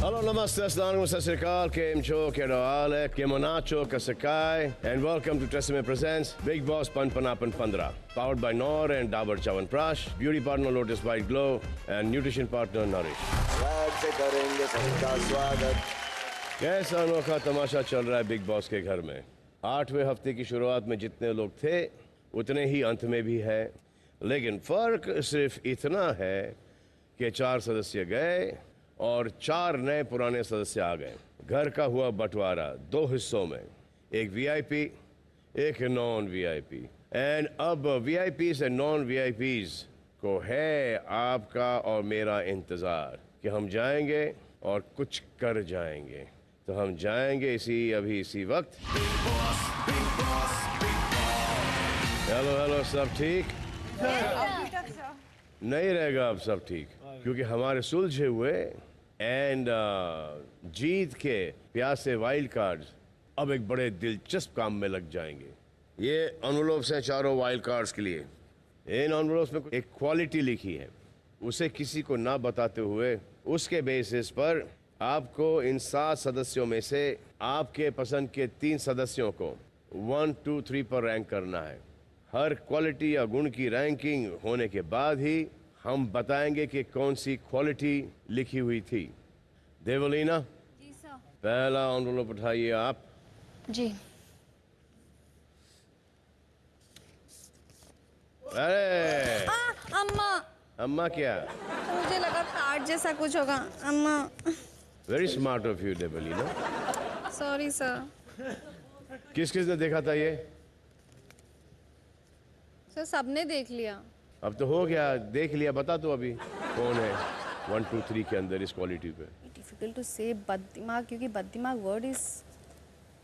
Hello, namaste, assalamu sat sri akal, kem cho, kero ale, kemo nacho, kasakai, and welcome to Tresemme Presents Big Boss Panpanapan Pandra, powered by Noor and Dabur Chyawanprash, beauty partner Lotus White Glow, and nutrition partner Nourish. से करेंगे सबका स्वागत। कैसा अनोखा तमाशा चल रहा है big boss के घर में। 8वें हफ्ते की शुरुआत में जितने लोग थे उतने ही अंत में भी है, लेकिन फर्क सिर्फ इतना है कि 4 सदस्य गए और 4 नए पुराने सदस्य आ गए। घर का हुआ बंटवारा 2 हिस्सों में, एक वीआईपी, एक नॉन वीआईपी। एंड अब वीआईपीज एंड नॉन वीआईपीज को है आपका और मेरा इंतज़ार कि हम जाएंगे और कुछ कर जाएंगे। तो हम जाएंगे इसी वक्त। हेलो हेलो, सब ठीक? नहीं रहेगा अब सब ठीक, क्योंकि हमारे सुलझे हुए एंड जीत के प्यासे वाइल्ड कार्ड्स अब एक बड़े दिलचस्प काम में लग जाएंगे। ये एनवलप्स हैं चारों वाइल्ड कार्ड्स के लिए। इन एनवलप्स में एक क्वालिटी लिखी है, उसे किसी को ना बताते हुए उसके बेसिस पर आपको इन 7 सदस्यों में से आपके पसंद के 3 सदस्यों को 1, 2, 3 पर रैंक करना है। हर क्वालिटी या गुण की रैंकिंग होने के बाद ही हम बताएंगे कि कौन सी क्वालिटी लिखी हुई थी। देवलीना जी सर। पहला एनवलप उठाइए आप। जी। अरे अम्मा, अम्मा क्या? मुझे लगा कार्ड जैसा कुछ होगा। अम्मा। Very smart of you Devlina. Sorry sir. किसने देखा था ये? सर सबने देख लिया। अब तो हो गया, देख लिया, बता तो अभी कौन है 1, 2, 3 के अंदर इस क्वालिटी पे। डिफिकल्ट टू से बददिमाग, क्योंकि बददिमाग word is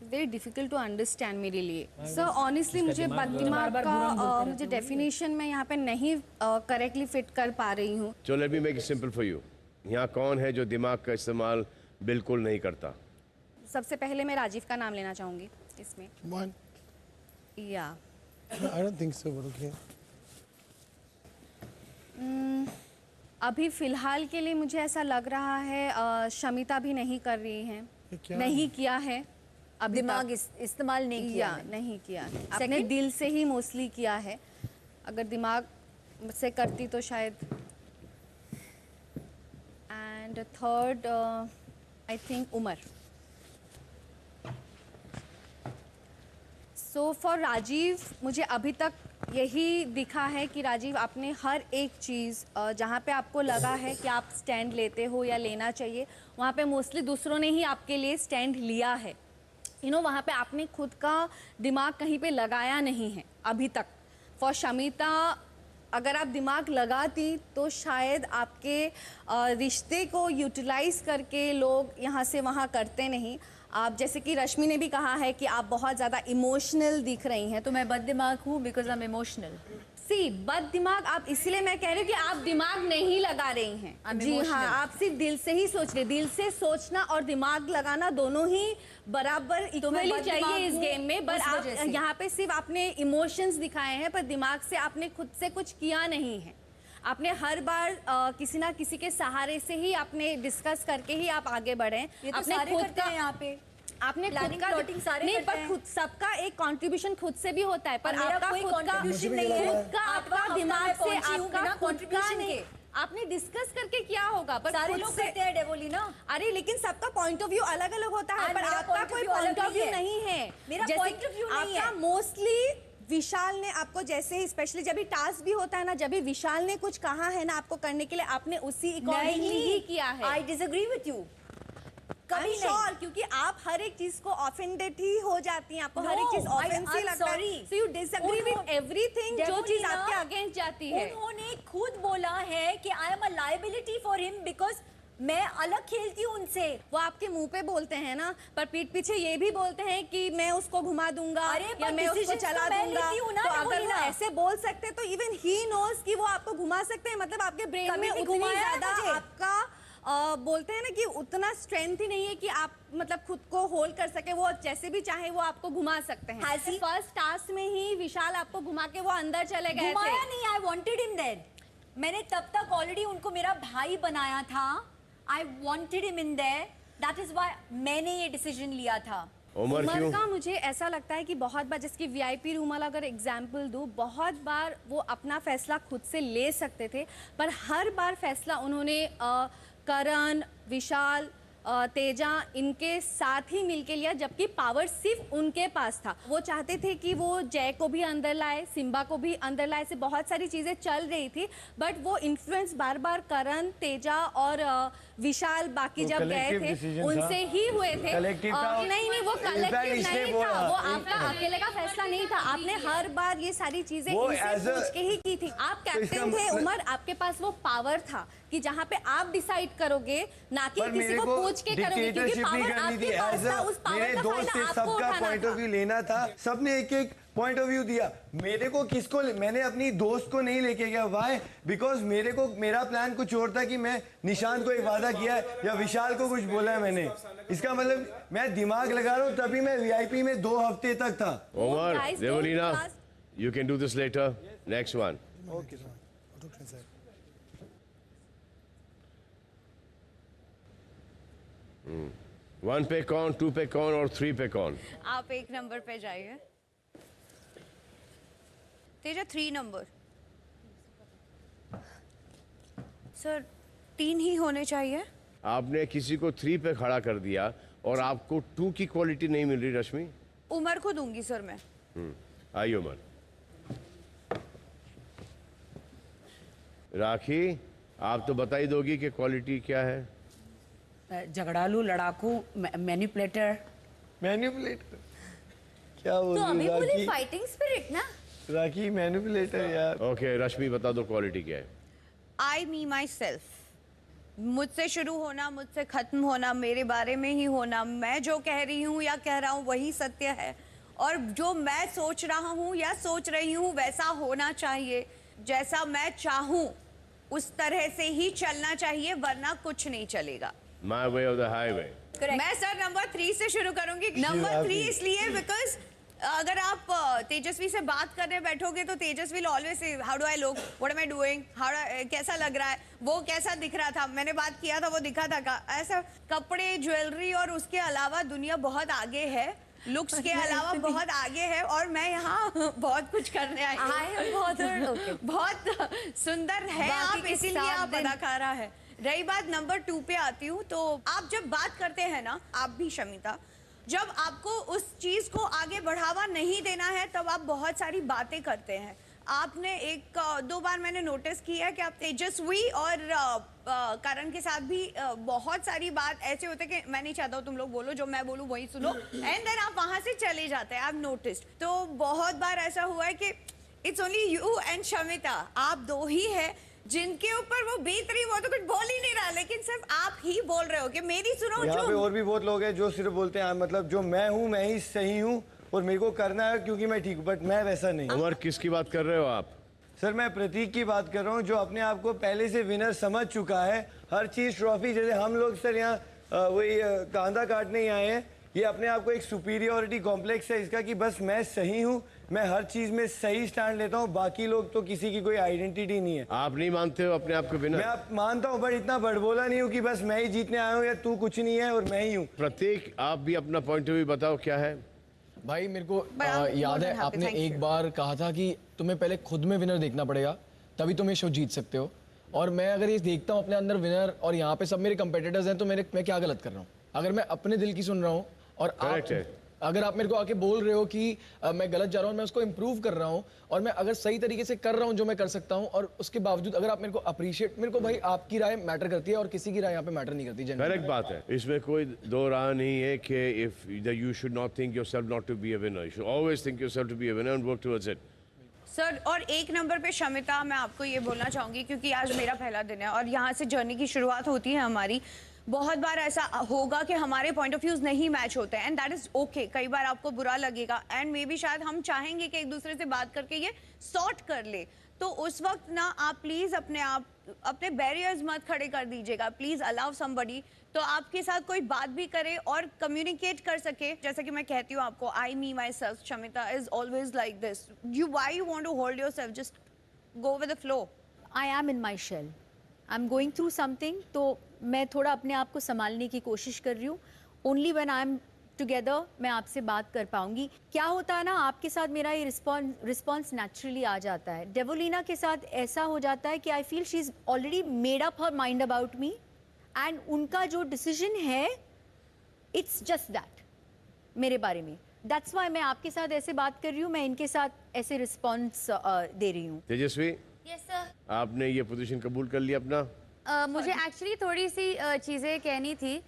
very difficult to understand मेरे लिए। सर ऑनेस्टली मुझे बददिमाग का मुझे डेफिनेशन में यहाँ पे नहीं करेक्टली फिट कर पा रही हूँ। चलो let me make it simple for you. यहाँ कौन है जो दिमाग का इस्तेमाल बिल्कुल नहीं करता? सबसे पहले मैं राजीव का नाम लेना चाहूँगी इसमें। One. या I don't think so, but okay. अभी फिलहाल के लिए मुझे ऐसा लग रहा है शमिता भी नहीं कर रही हैं, क्या नहीं किया है अभी दिमाग इस्तेमाल नहीं किया या है। नहीं किया है, अपने दिल से ही मोस्टली किया है। अगर दिमाग से करती तो शायद। And third I think Umar. So for Rajiv मुझे अभी तक यही दिखा है कि राजीव आपने हर एक चीज़ जहाँ पे आपको लगा है कि आप स्टैंड लेते हो या लेना चाहिए, वहाँ पे मोस्टली दूसरों ने ही आपके लिए स्टैंड लिया है। वहाँ पे आपने खुद का दिमाग कहीं पे लगाया नहीं है अभी तक। फॉर शमिता अगर आप दिमाग लगाती तो शायद आपके रिश्ते को यूटिलाइज करके लोग यहाँ से वहाँ करते नहीं। आप जैसे कि रश्मि ने भी कहा है कि आप बहुत ज़्यादा इमोशनल दिख रही हैं, तो मैं बददिमाग हूँ बिकॉज आई एम इमोशनल। सी बद दिमाग आप, इसीलिए मैं कह रही हूँ कि आप दिमाग नहीं लगा रही हैं। जी हाँ, आप सिर्फ दिल से ही सोच रहे। दिल से सोचना और दिमाग लगाना दोनों ही बराबर इक्वली चाहिए इस गेम में। पर आप यहाँ पे सिर्फ आपने इमोशंस दिखाए हैं, पर दिमाग से आपने खुद से कुछ किया नहीं है। आपने हर बार किसी ना किसी के सहारे से ही आपने डिस्कस करके ही आप आगे बढ़े। अपने खुद का यहाँ पे आपने खुद का नहीं, पर खुद सबका एक कंट्रीब्यूशन खुद से भी होता है, पर आपका खुद का कंट्रीब्यूशन नहीं है। आपका दिमाग से आपका खुद का नहीं। आपने डिस्कस करके क्या होगा, पर सारे लोग करते हैं डेवोलिना। अरे लेकिन सबका पॉइंट ऑफ व्यू अलग अलग होता है, पर आपका कोई पॉइंट ऑफ व्यू नहीं है। मेरा पॉइंट ऑफ व्यू नहीं है। आपका मोस्टली विशाल ने आपको, जैसे स्पेशली जब भी टास्क भी होता है ना, जब भी विशाल ने कुछ कहा है ना आपको करने के लिए, आपने उसी अकॉर्डिंगली ही किया है। I disagree with you. कभी श्योर, क्योंकि आप हर एक चीज को ऑफेंडेड ही हो जाती हैं, आपको हर एक चीज ऑफेंसिव लगता है। So you disagree with everything जो चीज आपके अगेंस्ट जाती है। उन्होंने खुद बोला है कि I am a liability for him because मैं अलग खेलती हूँ उनसे। वो आपके मुंह पे बोलते हैं ना, पर पीठ पीछे ये भी बोलते हैं कि मैं उसको घुमा दूंगा या मैं उसको चला दूंगा। तो अगर वो ऐसे बोल सकते तो इवन ही नोज कि वो आपको घुमा सकते हैं। मतलब आपके ब्रेन में उतनी ज्यादा आपका बोलते हैं ना कि उतना स्ट्रेंथ ही नहीं है कि आप मतलब खुद को होल्ड कर सके। वो जैसे भी चाहे वो आपको घुमा सकते हैं। फर्स्ट टास्क में ही विशाल आपको घुमा के वो अंदर चले गए थे। घुमाया नहीं, आई वांटेड हिम डेड। मैंने तब तक ऑलरेडी उनको मेरा भाई बनाया था। I wanted him in there. That is why मैंने ये डिसीजन लिया था. उमर उमर क्यों? का मुझे ऐसा लगता है कि बहुत बार, जिसकी वीआईपी रूम वाला अगर एग्जाम्पल दूँ, बहुत बार वो अपना फैसला खुद से ले सकते थे, पर हर बार फैसला उन्होंने करण, विशाल, तेजा इनके साथ ही मिलके लिया, जबकि पावर सिर्फ उनके पास था. वो चाहते थे कि वो जय को भी अंदर लाए, सिम्बा को भी अंदर लाए, से बहुत सारी चीज़ें चल रही थी, बट वो इन्फ्लुएंस बार बार करण, तेजा और विशाल बाकी जब गए थे उनसे ही हुए थे. नहीं, वो कलेक्टिव नहीं था, वो आपका अकेले का फैसला नहीं था. आपने हर बार ये सारी चीजें इनसे पूछ के ही की थी. आप कैप्टन थे उमर, आपके पास वो पावर था कि जहाँ पे आप डिसाइड करोगे, ना कि किसी को पूछ के करोगे, क्योंकि पावर आपके पास था. उस पावर का फायदा आपको उठाना पॉइंट ऑफ व्यू लेना था. सबने एक एक पॉइंट ऑफ व्यू दिया. मेरे को किसको, मैंने अपनी दोस्त को नहीं लेके गया. व्हाई? बिकॉज मेरे को, मेरा प्लान कुछ और था कि मैं निशांत को एक वादा किया है या विशाल को कुछ बोला है मैंने. इसका मतलब मैं दिमाग लगा रहा हूँ, तभी मैं वीआईपी में 2 हफ्ते तक था. Umar, guys don't Devlina, trust- you can do this later. Next one. Okay, sir. Okay, sir. One पे कौन, 2 पे कौन और 3 पे कौन? आप 1 नंबर पे जाइए. तेजा 3 नंबर. सर 3 ही होने चाहिए. आपने किसी को 3 पे खड़ा कर दिया और आपको 2 की क्वालिटी नहीं मिल रही. रश्मि, उमर को दूंगी सर मैं. आइए उमर. राखी, आप तो बता ही दोगी कि क्वालिटी क्या है. झगड़ालू, लड़ाकू, मैनिपुलेटर. मैनिपुलेटर क्या बोल तो रही अभी बोली राखी? फाइटिंग स्पिरिट ना. राखी मैनिपुलेटर यार. ओके रश्मि, बता दो क्वालिटी क्या है. आई मी माई सेल्फ. मुझसे शुरू होना, मुझसे खत्म होना, मेरे बारे में ही होना. मैं जो कह रही हूँ या कह रहा हूँ वही सत्य है, और जो मैं सोच रहा हूँ या सोच रही हूँ वैसा होना चाहिए. जैसा मैं चाहूँ उस तरह से ही चलना चाहिए, वरना कुछ नहीं चलेगा. माई वे ऑफ द हाईवे. मैं सर नंबर 3 से शुरू करूंगी. नंबर 3 इसलिए बिकॉज अगर आप तेजस्वी से बात करने बैठोगे तो Tejasswi will always say how do I look, what am I doing, कैसा लग रहा है, वो कैसा दिख रहा था, मैंने बात किया था वो दिखा था का. ऐसा कपड़े, ज्वेलरी और उसके अलावा दुनिया बहुत आगे है. लुक्स के अलावा बहुत आगे है, और मैं यहाँ बहुत कुछ करने आई हूँ. बहुत सुंदर है आप, इसीलिए आप अदाकारा है. रही बात नंबर 2 पे आती हूँ, तो आप जब बात करते हैं ना, आप भी शमिता, जब आपको उस चीज को आगे बढ़ावा नहीं देना है तब आप बहुत सारी बातें करते हैं. आपने 1-2 बार मैंने नोटिस किया है कि आप तेजस्वी और करण के साथ भी बहुत सारी बात ऐसे होते कि मैं नहीं चाहता हूँ तुम लोग बोलो, जो मैं बोलूँ वही सुनो, एंड देन आप वहां से चले जाते हैं. I have noticed. तो बहुत बार ऐसा हुआ है कि it's only you and Shamita, आप 2 ही है जिनके ऊपर वो बीत रही. वो तो कुछ बोल ही नहीं रहा, लेकिन सिर्फ आप ही बोल रहे हो कि मेरी सुनो. यहाँ पे और भी बहुत लोग हैं जो सिर्फ बोलते हैं मतलब जो मैं हूँ मैं ही सही हूँ और मेरे को करना है क्योंकि मैं ठीक हूँ, बट मैं वैसा नहीं. उमर, किसकी बात कर रहे हो आप? सर मैं प्रतीक की बात कर रहा हूँ, जो अपने आप को पहले से विनर समझ चुका है. हर चीज ट्रॉफी, जैसे हम लोग सर यहाँ वही कांदा काटने ही आए हैं. ये अपने आप को एक सुपीरियोरिटी कॉम्प्लेक्स है इसका कि बस मैं सही हूँ, मैं हर चीज में सही स्टैंड लेता हूँ, बाकी लोग तो किसी की कोई आइडेंटिटी नहीं है. आप नहीं मानते हो अपने आप को मैं विनर? आप मानता हूँ, बट इतना बड़बोला नहीं हूँ कि बस मैं ही जीतने आया हूँ या तू कुछ नहीं है और मैं ही हूँ. प्रतीक, आप भी अपना पॉइंट ऑफ व्यू बताओ क्या है. भाई मेरे को I'm याद more है than happy, आपने thank एक you. बार कहा था कि तुम्हें पहले खुद में विनर देखना पड़ेगा, तभी तुम ये शो जीत सकते हो. और मैं अगर ये देखता हूँ अपने अंदर विनर, और यहाँ पे सब मेरे कंपेटिटर्स हैं, तो मैं क्या गलत कर रहा हूँ? अगर मैं अपने दिल की सुन रहा हूँ और Correct है. अगर आप मेरे को आके बोल रहे हो कि मैं गलत जा रहा हूँ, मैं उसको इम्प्रूव कर रहा हूँ, और मैं अगर सही तरीके से कर रहा हूँ जो मैं कर सकता हूँ, और उसके बावजूद अगर आप मेरे को अप्रिशिएट, मेरे को भाई आपकी राय मैटर करती है और किसी की राय यहाँ पे मैटर नहीं करती. करेक्ट बात है, इसमें कोई दो राह नहीं है कि if you should not think yourself not to be a winner. You should always think yourself to be a winner and work towards it. Sir, और 1 नंबर पे शमिता, मैं आपको ये बोलना चाहूंगी क्योंकि आज मेरा पहला दिन है और यहाँ से जर्नी की शुरुआत होती है हमारी. बहुत बार ऐसा होगा कि हमारे पॉइंट ऑफ व्यूज नहीं मैच होते हैं, एंड दैट इज ओके. कई बार आपको बुरा लगेगा, एंड मे बी शायद हम चाहेंगे कि एक दूसरे से बात करके ये सॉर्ट कर ले. तो उस वक्त ना आप प्लीज अपने बैरियर्स मत खड़े कर दीजिएगा. प्लीज अलाउ समबडी तो आपके साथ कोई बात भी करे और कम्युनिकेट कर सके. जैसा कि मैं कहती हूँ आपको, I me myself Shamita is always like this. Why you want to hold yourself, just go with the flow. I am in my shell. I'm going through something, तो मैं थोड़ा अपने आप को संभालने की कोशिश कर रही हूँ. Only when I am together मैं आपसे बात कर पाऊंगी. क्या होता है ना, आपके साथ मेरा ये रिस्पॉन्स नेचुरली आ जाता है. डेवोलिना के साथ ऐसा हो जाता है कि I feel she is already made up her mind about me and उनका जो डिसीजन है इट्स जस्ट दैट मेरे बारे में. दैट्स वाई मैं आपके साथ ऐसे बात कर रही हूँ, मैं इनके साथ ऐसे रिस्पॉन्स दे रही हूँ. तेजस्वी, यस सर. आपने ये पोजीशन कबूल कर लिया अपना? मुझे एक्चुअली थोड़ी सी चीज़ें कहनी थी.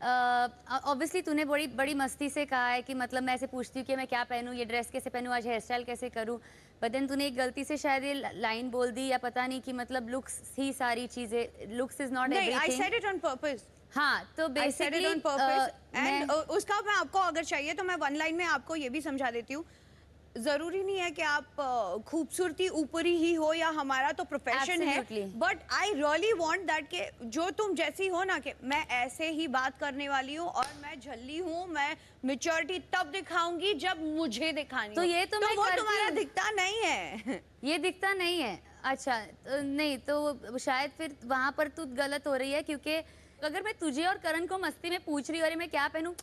ऑब्वियसली तूने बड़ी बड़ी मस्ती से कहा है कि मतलब मैं ऐसे पूछती हूँ कि मैं क्या पहनूँ, ये ड्रेस कैसे पहनूँ, आज हेयर स्टाइल कैसे करूँ. बट देन तूने एक गलती से शायद ये लाइन बोल दी या पता नहीं कि मतलब लुक्स ही सारी चीज़ें, लुक्स इज नॉट नहीं, I everything. said it on purpose. हाँ तो I said it on basically purpose. And उसका मैं आपको अगर चाहिए तो मैं वन लाइन में आपको ये भी समझा देती हूँ. जरूरी नहीं है कि आप खूबसूरती ऊपरी ही हो या हमारा तो प्रोफेशन है, Absolutely. But I really want that कि जो तुम जैसी हो ना, कि मैं ऐसे ही बात करने वाली हूँ और मैं झल्ली हूँ, मैं मैच्योरिटी तब दिखाऊंगी जब मुझे दिखानी तो हो. ये तो मैं वो करती तुम्हारा हूँ. दिखता नहीं है. ये दिखता नहीं है. अच्छा नहीं तो शायद फिर वहां पर तू गलत हो रही है, क्योंकि अगर मैं तुझे और करण को मस्ती में पूछ रही हूँ अरे मैं क्या पहनूं,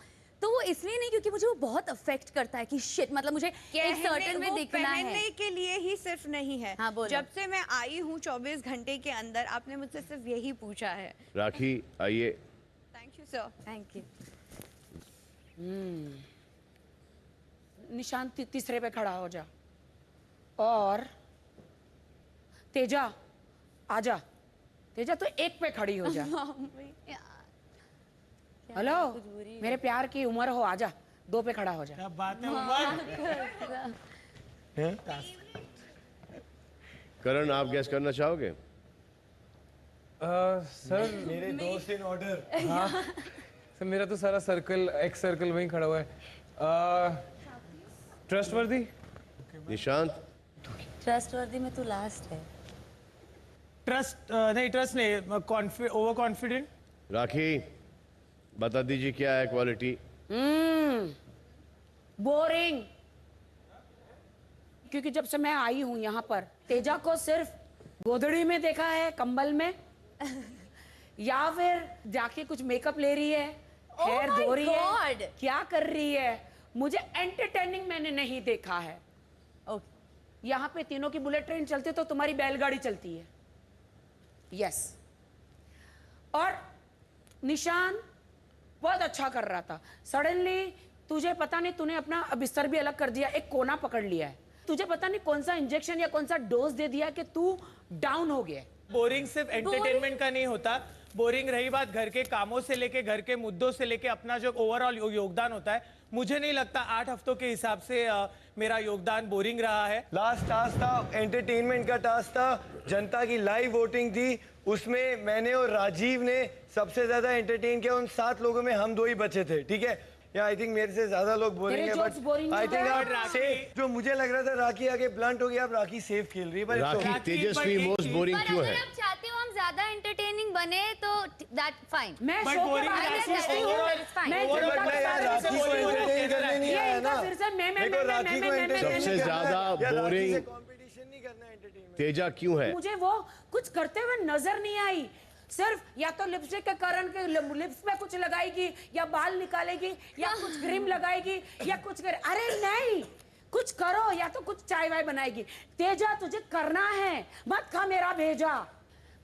तो वो इसलिए नहीं क्योंकि मुझे वो बहुत अफेक्ट करता है कि शिट मतलब मुझे एक सर्टेन में वो दिखना है. पहनने के लिए ही सिर्फ नहीं है. हाँ, बोलो. जब से मैं आई हूँ 24 घंटे के अंदर आपने मुझसे सिर्फ यही पूछा है. राखी आइए. Thank you sir. Thank you. Nishant तीसरे पे खड़ा हो जा. और तेजा आजा. तेजा तो एक पे खड़ी हो जा. हेलो, मेरे प्यार की उम्र हो, आजा. दो पे खड़ा हो जा. क्या बात है उमर? करण, आप गैस करना चाहोगे? सर मेरे दोस्त इन ऑर्डर. सर मेरा तो सारा सर्कल एक्स सर्कल वहीं खड़ा हुआ है. ट्रस्टवर्दी. निशांत, ट्रस्टवर्दी में तू लास्ट है. ट्रस्ट नहीं, ओवर कॉन्फिडेंट. राखी बता दीजिए क्या है क्वालिटी? बोरिंग. क्योंकि जब से मैं आई हूं यहाँ पर तेजा को सिर्फ गोदड़ी में देखा है, कंबल में, या फिर जाके कुछ मेकअप ले रही है, हेयर my धो रही है, God! क्या कर रही है. मुझे एंटरटेनिंग मैंने नहीं देखा है. यहाँ पे तीनों की बुलेट ट्रेन चलती तो तुम्हारी बैलगाड़ी चलती है. यस. और निशान बहुत अच्छा कर रहा था. सडनली तुझे पता नहीं, तूने अपना बिस्तर भी अलग कर दिया, एक कोना पकड़ लिया है. तुझे पता नहीं कौन सा इंजेक्शन या कौन सा डोज दे दिया कि तू डाउन हो गया. बोरिंग सिर्फ एंटरटेनमेंट का नहीं होता. बोरिंग रही बात घर के कामों से लेके, घर के मुद्दों से लेके अपना जो ओवरऑल योगदान होता है, मुझे नहीं लगता 8 हफ्तों के हिसाब से मेरा योगदान बोरिंग रहा है. लास्ट टास्क था एंटरटेनमेंट का टास्क था. जनता की लाइव वोटिंग थी, उसमें मैंने और राजीव ने सबसे ज्यादा एंटरटेन किया. उन 7 लोगों में हम 2 ही बचे थे. ठीक है, या आई थिंक मेरे से ज्यादा लोग बोरिंग तेरे है, jokes boring बट आई नहीं थिंक थे। आप सेफ. जो मुझे लग रहा था राखी आगे ब्लंट हो गया, अब राखी सेफ खेल रही है. पर it's rakhi okay. Tejashwi most boring पर क्यों अगर है? आप चाहते हो हम ज्यादा एंटरटेनिंग बने तो दैट फाइन. मैं But शो के boring बारे में राखी सोचती हूँ. overall it's fine. मैं Overall जनता बट के मैं यार बारे में राखी को सोचती हूँ. एंटरटेन करने नहीं ये आया इनका ना. फिर से मैं मेरे को राखी को entertain सबसे नहीं करना ज्यादा है. या राखी boring- से competition नहीं करना entertainment. तेजा क्यों है? मुझे वो कुछ करते हुए नजर नहीं आई. सिर्फ या तो लिपस्टिक के कारण के लिप्स में कुछ लगाएगी, या बाल निकालेगी, या कुछ क्रीम लगाएगी, या कुछ कर. अरे नहीं, कुछ करो, या तो कुछ चाय वाय बनाएगी. तेजा तुझे करना है, मत खा मेरा भेजा.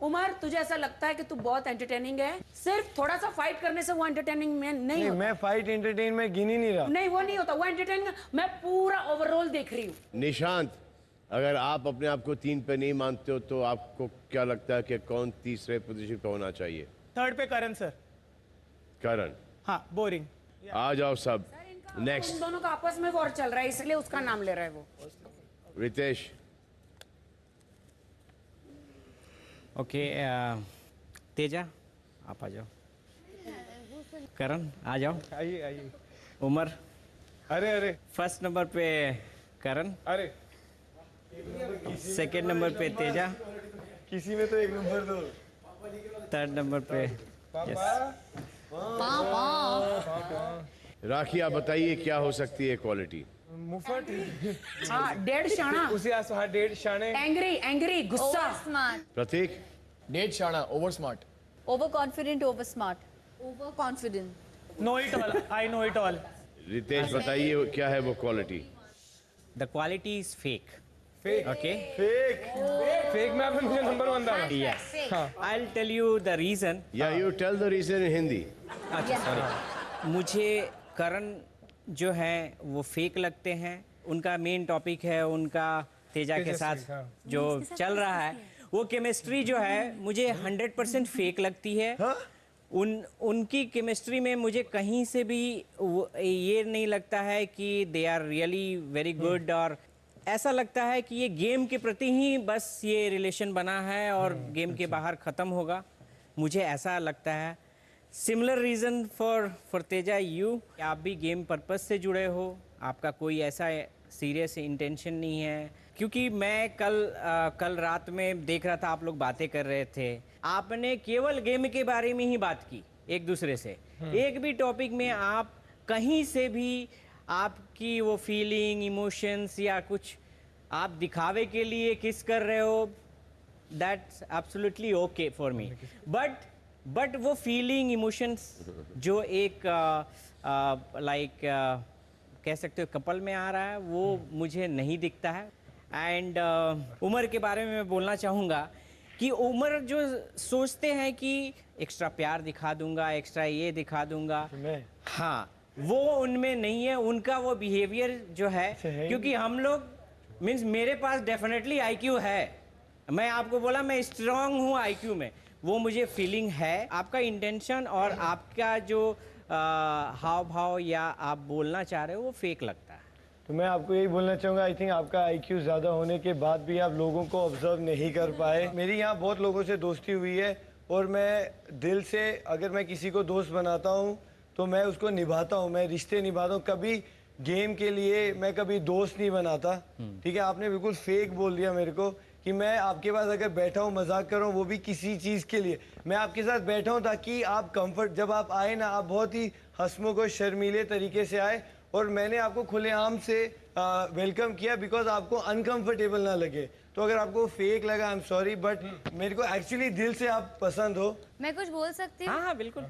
उमर, तुझे ऐसा लगता है कि तू बहुत एंटरटेनिंग है? सिर्फ थोड़ा सा फाइट करने से वो एंटरटेनिंग में नहीं नहीं, होता. मैं फाइट एंटरटेन में गिन ही नहीं रहा. नहीं, वो नहीं होता. वो एंटरटेनिंग मैं पूरा ओवरऑल देख रही हूँ. निशांत, अगर आप अपने आप को 3 पे नहीं मानते हो तो आपको क्या लगता है कि कौन तीसरे पोजीशन पे होना चाहिए? 3rd पे करण सर. करण. हाँ, बोरिंग. आ जाओ सब. उन नेक्स्ट दोनों का आपस में वॉर चल रहा है, इसलिए उसका नाम ले रहा है वो. रितेश. ओके, तेजा आप आ जाओ. करण आ जाओ. आइए आइए. उमर अरे अरे फर्स्ट नंबर पे करण, अरे सेकंड नंबर पे तेजा, किसी में तो 1 नंबर दो. 3rd नंबर पे यस. राखी, आप बताइए क्या हो सकती है क्वालिटी? मुफट. हाँ, डेढ़ शाना. उसी आस हाँ 1.5 शाने. एंग्री, एंग्री, गुस्सा. स्मार्ट. प्रतीक. डेढ़ शाना, over smart. Over confident, over smart? Over confident. Know it all, I know it all. Ritesh बताइए क्या है वो quality? The quality is fake. Fake Okay. Fake में आपने मुझे नंबर 1 डाला. Yes. I'll tell you the reason. या यू टेल द रीजन इन हिंदी. अच्छा सॉरी. मुझे करण जो है वो फेक लगते हैं. उनका मेन टॉपिक है उनका तेजा के साथ हाँ. जो चल रहा है वो केमिस्ट्री जो है मुझे 100% फेक लगती है. उनकी केमिस्ट्री में मुझे कहीं से भी ये नहीं लगता है कि they are really very good, और ऐसा लगता है कि ये गेम के प्रति ही बस ये रिलेशन बना है और गेम के बाहर ख़त्म होगा. मुझे ऐसा लगता है. Similar reason for Teja you, आप भी गेम पर्पस से जुड़े हो, आपका कोई ऐसा सीरियस इंटेंशन नहीं है. क्योंकि मैं कल रात में देख रहा था आप लोग बातें कर रहे थे, आपने केवल गेम के बारे में ही बात की एक दूसरे से. एक भी टॉपिक में आप कहीं से भी आपकी वो फीलिंग, इमोशंस या कुछ आप दिखावे के लिए किस कर रहे हो, that's absolutely okay for me. But वो फीलिंग, इमोशंस जो एक लाइक कह सकते हो कपल में आ रहा है, वो मुझे नहीं दिखता है. एंड उमर के बारे में मैं बोलना चाहूँगा कि उमर जो सोचते हैं कि एक्स्ट्रा प्यार दिखा दूंगा, एक्स्ट्रा ये दिखा दूंगा, हाँ वो उनमें नहीं है. उनका वो बिहेवियर जो है, क्योंकि हम लोग मीन्स मेरे पास डेफिनेटली आईक्यू है. मैं आपको बोला मैं स्ट्रांग हूँ आईक्यू में, वो मुझे फीलिंग है. आपका इंटेंशन और आपका जो हाव भाव या आप बोलना चाह रहे हो वो फेक लगता है. तो मैं आपको यही बोलना चाहूँगा, आई थिंक आपका आईक्यू ज़्यादा होने के बाद भी आप लोगों को ऑब्जर्व नहीं कर पाए. मेरी यहाँ बहुत लोगों से दोस्ती हुई है और मैं दिल से अगर मैं किसी को दोस्त बनाता हूँ तो मैं उसको निभाता हूँ, मैं रिश्ते निभाता हूँ. कभी गेम के लिए मैं कभी दोस्त नहीं बनाता. ठीक है, आपने बिल्कुल फेक बोल दिया मेरे को कि मैं आपके पास अगर बैठा हूँ मजाक कर रहा हूँ वो भी किसी चीज़ के लिए. मैं आपके साथ बैठा हूँ ताकि आप कंफर्ट, जब आप आए ना आप बहुत ही हंसमुख और शर्मीले तरीके से आए और मैंने आपको खुलेआम से वेलकम किया बिकॉज आपको अनकंफर्टेबल ना लगे. तो अगर आपको फेक लगा आई एम सॉरी, बट मेरे को एक्चुअली दिल से आप पसंद हो. मैं कुछ बोल सकती हूँ? हाँ बिल्कुल.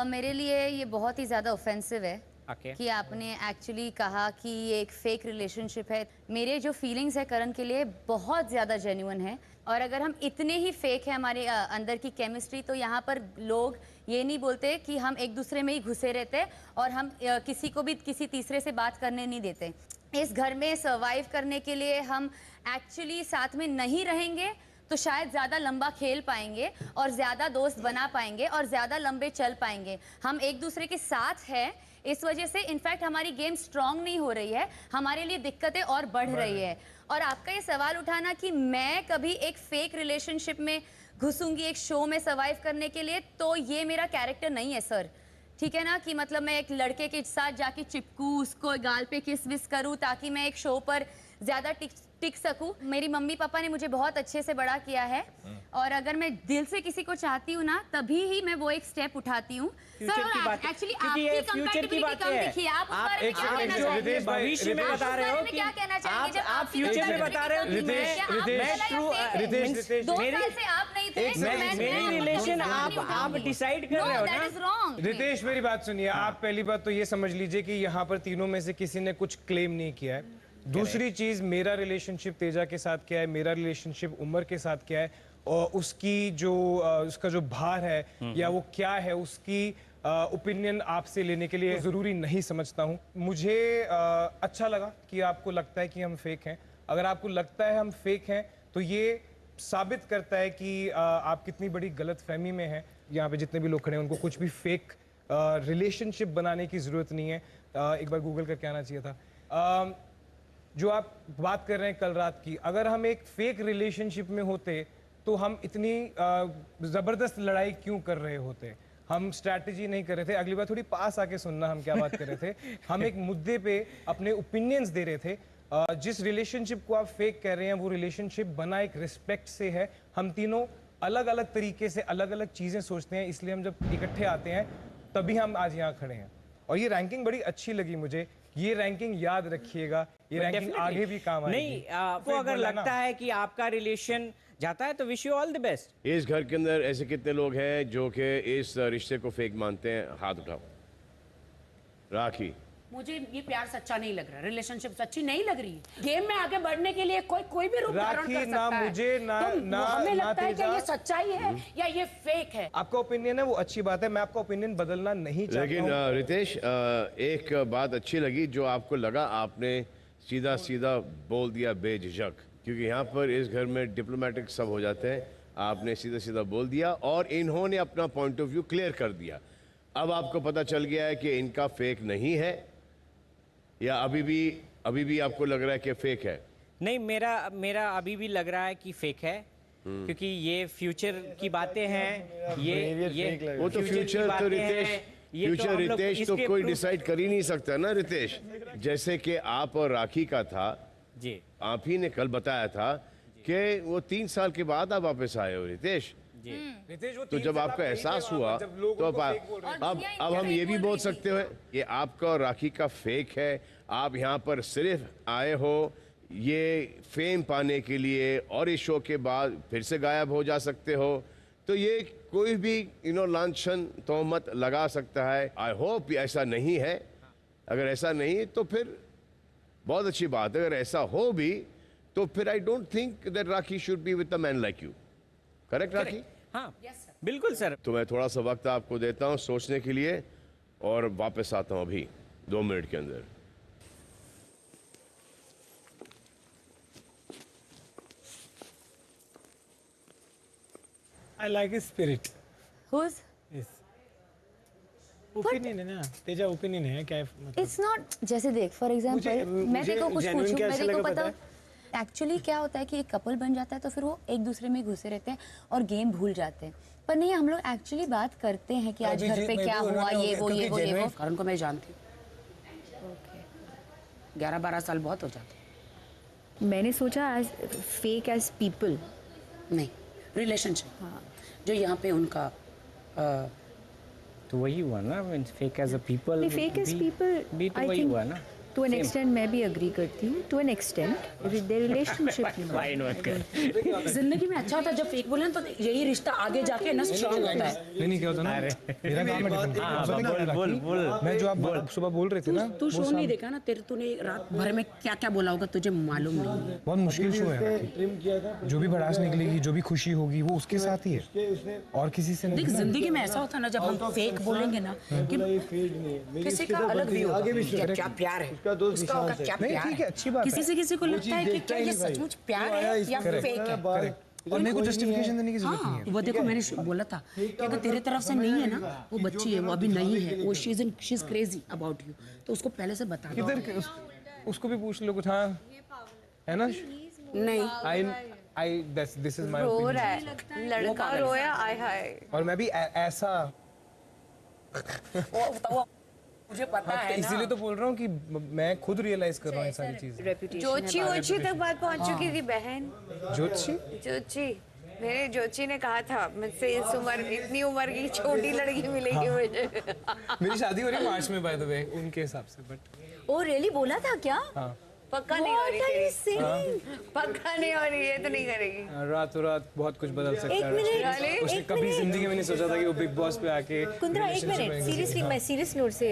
मेरे लिए ये बहुत ही ज़्यादा ऑफेंसिव है Okay. कि आपने एक्चुअली कहा कि ये एक फेक रिलेशनशिप है. मेरे जो फीलिंग्स है करण के लिए बहुत ज़्यादा जेन्युइन है, और अगर हम इतने ही फेक है हमारे अंदर की केमिस्ट्री, तो यहाँ पर लोग ये नहीं बोलते कि हम एक दूसरे में ही घुसे रहते और हम किसी को भी किसी तीसरे से बात करने नहीं देते. इस घर में सर्वाइव करने के लिए हम एक्चुअली साथ में नहीं रहेंगे तो शायद ज़्यादा लंबा खेल पाएंगे और ज़्यादा दोस्त बना पाएंगे और ज़्यादा लंबे चल पाएंगे. हम एक दूसरे के साथ हैं, इस वजह से इनफैक्ट हमारी गेम स्ट्रांग नहीं हो रही है, हमारे लिए दिक्कतें और बढ़ रही है. और आपका ये सवाल उठाना कि मैं कभी एक फेक रिलेशनशिप में घुसूंगी एक शो में सर्वाइव करने के लिए, तो ये मेरा कैरेक्टर नहीं है सर. ठीक है ना, कि मतलब मैं एक लड़के के साथ जाके चिपकूं, उसको गाल पे किस विस करूं ताकि मैं एक शो पर ज़्यादा टिक सकूं. मेरी मम्मी पापा ने मुझे बहुत अच्छे से बड़ा किया है, और अगर मैं दिल से किसी को चाहती हूँ ना तभी ही मैं वो एक स्टेप उठाती हूँ. एक्चुअली आपकी कंपैटिबिलिटी कम दिखी. आप उस बारे में क्या कहना चाहेंगे? भविष्य में बता रहे हो क्या कहना चाहेंगे जब आप फ्यूचर में बता रहे हो कि रितेश 2 साल से आप नहीं थे, मेरी रिलेशन आप डिसाइड कर रहे हो ना. That is wrong. रितेश मेरी बात सुनिए. आप पहली बात तो ये समझ लीजिए कि यहाँ पर तीनों में से किसी ने कुछ क्लेम नहीं किया है. दूसरी चीज, मेरा रिलेशनशिप तेजा के साथ क्या है, मेरा रिलेशनशिप उमर के साथ क्या है, और उसकी जो उसका जो भार है या वो क्या है, उसकी ओपिनियन आपसे लेने के लिए जरूरी नहीं समझता हूँ. मुझे अच्छा लगा कि आपको लगता है कि हम फेक हैं. अगर आपको लगता है हम फेक हैं तो ये साबित करता है कि आप कितनी बड़ी गलत फहमी में हैं. यहाँ पे जितने भी लोग खड़े हैं उनको कुछ भी फेक रिलेशनशिप बनाने की जरूरत नहीं है. एक बार गूगल करके आना चाहिए था. जो आप बात कर रहे हैं कल रात की, अगर हम एक फेक रिलेशनशिप में होते तो हम इतनी जबरदस्त लड़ाई क्यों कर रहे होते. हम स्ट्रैटेजी नहीं कर रहे थे. अगली बार थोड़ी पास आके सुनना हम क्या बात कर रहे थे. हम एक मुद्दे पे अपने ओपिनियंस दे रहे थे. जिस रिलेशनशिप को आप फेक कह रहे हैं वो रिलेशनशिप बना एक रिस्पेक्ट से है. हम तीनों अलग अलग तरीके से अलग अलग चीजें सोचते हैं, इसलिए हम जब इकट्ठे आते हैं तभी हम आज यहाँ खड़े हैं. और ये रैंकिंग बड़ी अच्छी लगी मुझे ये रैंकिंग याद रखिएगा, ये रैंकिंग Definitely. आगे भी काम आएगी। नहीं आपको अगर लगता है कि आपका रिलेशन जाता है तो wish you all the best. इस घर के अंदर ऐसे कितने लोग हैं जो कि इस रिश्ते को फेक मानते हैं? हाथ उठाओ। राखी, मुझे ये प्यार सच्चा नहीं लग रहा, रिलेशनशिप सच्ची नहीं लग रही है। गेम में आगे बढ़ने के लिए कोई भी रूप धारण कर राखी, सकता ना है। मुझे, हमें लगता है कि तेजा। ये सच्चाई है या ये फेक है। आपका ओपिनियन है वो अच्छी बात है, मैं आपका ओपिनियन बदलना नहीं चाहता लेकिन हूं। रितेश, एक बात अच्छी लगी जो आपको लगा, आपने सीधा सीधा बोल दिया बेझिझक, क्योंकि यहाँ पर इस घर में डिप्लोमेटिक सब हो जाते हैं। आपने सीधा सीधा बोल दिया और इन्होंने अपना पॉइंट ऑफ व्यू क्लियर कर दिया। अब आपको पता चल गया है कि इनका फेक नहीं है, या अभी भी आपको लग रहा है कि फेक है? नहीं, मेरा अभी भी लग रहा है कि फेक है, क्योंकि ये फ्यूचर की बातें हैं। ये वो तो फ्यूचर तो रितेश, फ्यूचर रितेश तो कोई डिसाइड कर ही नहीं सकता ना रितेश। जैसे कि आप और राखी का था जी, आप ही ने कल बताया था कि वो 3 साल के बाद आप वापस आए हो रितेश। जी। रितेश, वो तो 3 जब साल आपका आप एहसास नहीं थे वहाँ हुआ पे, जब लोगों तो को fake बोल रहे थे। अब हम ये भी बोल सकते हो ये आपका और राखी का फेक है। आप यहाँ पर सिर्फ आए हो ये फेम पाने के लिए और इस शो के बाद फिर से गायब हो जा सकते हो। तो ये कोई भी लांछन तोहमत लगा सकता है। आई होप ऐसा नहीं है। अगर ऐसा नहीं तो फिर बहुत अच्छी बात है। अगर ऐसा हो भी तो फिर I don't think that Rakhi should be with a man like you. Correct Rakhi? हाँ बिल्कुल सर। तो मैं थोड़ा सा वक्त आपको देता हूं सोचने के लिए और वापस आता हूं अभी 2 मिनट के अंदर। I like his spirit. Who's? Yes. Opinion है ना तेजा, ओपिनियन है क्या मतलब? इट्स नॉट, जैसे देख फॉर एग्जांपल मैं तेरे को कुछ पूछूं, मैं तेरे को पता एक्चुअली क्या होता है कि एक कपल बन जाता है तो फिर वो एक दूसरे में घुसे रहते हैं और गेम भूल जाते हैं। पर नहीं, हम लोग एक्चुअली बात करते हैं कि आज घर पे क्या हुआ, ये वो। करण को मैं जानती हूँ। 11-12 साल बहुत हो जाते। मैंने सोचा एज फेक एज पीपल नहीं, रिलेशनशिप। हाँ, जो यहाँ पे उनका तो वही हुआ ना, fake as a people. Fake as people भी तो वही हुआ ना। टू एन एक्सटेंट मैं भी अग्री करती हूँ, to an extent their relationship. जिंदगी में अच्छा होता है जब फेक बोले ना, तो यही रिश्ता आगे जाके ना स्ट्रांग होता है। नहीं क्या होता ना, मेरा काम है बोल। मैं जो आप सुबह बोल रहे थे ना, तू शो नहीं देखा ना, तूने रात भर में क्या क्या बोला होगा तुझे मालूम नहीं। बहुत मुश्किल शो है। जो भी भड़ास निकलेगी, जो भी खुशी होगी वो उसके साथ ही है और किसी से नहीं। देख, जिंदगी में ऐसा होता है ना, जब हम फेक बोलेंगे ना कि किसी का अलग व्यू होगा, क्या प्यार है उसका होगा, क्या प्यार ठीक है, अच्छी बात है। किसी से किसी को लगता है कि क्या ये सचमुच प्यार है या फेक है। और मेरे को जस्टिफिकेशन देने की जरूरत नहीं है। वो देखो, मैंने बोला था कि अगर तेरे तरफ से नहीं है ना, वो बच्ची है, वो अभी नहीं है, वो she is crazy about you, तो उसको पहले से बता दो। किधर उसको भी पूछ लो कुछ। हाँ है ना? नहीं, this is my raw opinion. रहा है लड़का, रोया आय हाय। और मैं भी ऐसा मुझे पता है ना, इसीलिए तो बोल रहा हूँ कि मैं खुद रियलाइज कर रहा हूँ ये सारी चीजें। जोची वोची तक बात पहुंच चुकी थी बहन। जोची मेरे जोची ने कहा था मुझसे इतनी उम्र की छोटी लड़की मिलेगी मुझे। मेरी शादी हो रही है मार्च में बाय द वे उनके हिसाब से, बट ओ रियली बोला था क्या? हाँ पक्का नहीं हो रही तेरी। पक्का नहीं हो रही है तो नहीं करेगी। रातों रात बहुत कुछ बदल सकता एक है। मिनट, उसने कभी जिंदगी में नहीं सोचा था कि वो बिग बॉस पे आके कुंद्रा एक मिनट, सीरियसली मैं सीरियस नोट से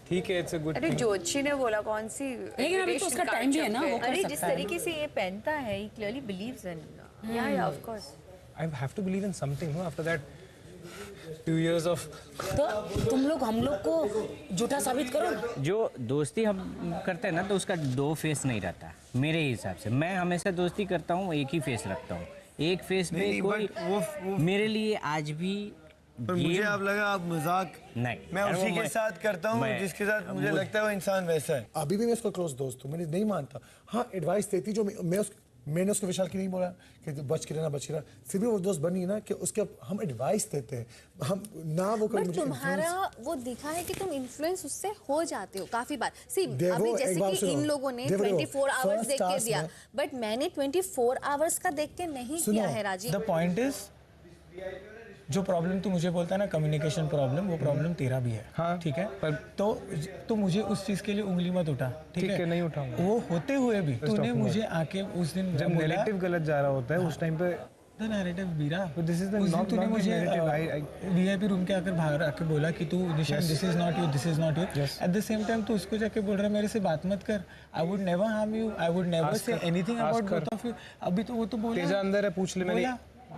ठीक है, इट्स अ गुड। अरे जोची ने बोला कौन सी, लेकिन अभी तो उसका टाइम भी है ना, वो कर अरे सकता जिस है। तरीके से ये पहनता है, he clearly believes in या of course. I have to believe in something, no? After that few years of तो तुम लोग हम लोग को झूठा साबित करो। जो दोस्ती हम करते हैं ना, तो उसका 2 फेस नहीं रहता मेरे हिसाब से। मैं हमेशा दोस्ती करता हूँ, एक ही फेस रखता हूँ। एक फेस पे कोई मेरे लिए आज भी पर मुझे आप लगा आप मजाक नहीं, मैं उसी के साथ करता हूँ जिसके साथ मुझे लगता है वो इंसान वैसा है। अभी भी मैं उसका क्लोज दोस्त हूँ, मैंने नहीं मानता। हाँ एडवाइस देती जो मैंने उसको विशाल की नहीं बोला कि बच के रहना, फिर भी वो दोस्त बनी ना कि उसके हम एडवाइस देते हैं, हम ना वो कभी बट तुम्हारा वो दिखा है कि तुम इन्फ्लुएंस उससे हो जाते हो काफी बार। सी अभी जैसे कि इन लोगों ने 24 आवर्स देख के दिया, बट मैंने 24 आवर्स का देख के नहीं किया है राजीव। The point is जो प्रॉब्लम तू मुझे बोलता है ना कम्युनिकेशन प्रॉब्लम, वो प्रॉब्लम तेरा भी है। हाँ, ठीक है, पर तो मुझे उस चीज के लिए उंगली मत उठा। ठीक है, नहीं उठाऊंगा। वो होते हुए भी तूने मुझे आके उस दिन जब नैरेटिव गलत जा रहा होता है उस टाइम पे द नैरेटिव बीरा, दिस इज उस दिन नॉट तूने मुझे नैरेटिव। वीआईपी रूम के आकर बाहर आके बोला कि तू निशान this is not you, this is not you. At the same time तू उसको जाके बोल रहा है मेरे से बात मत कर, I would never harm you, I would never say anything about both of you. अभी तो वो तो बोला, तेजा अंदर है, पूछ ले, मैंने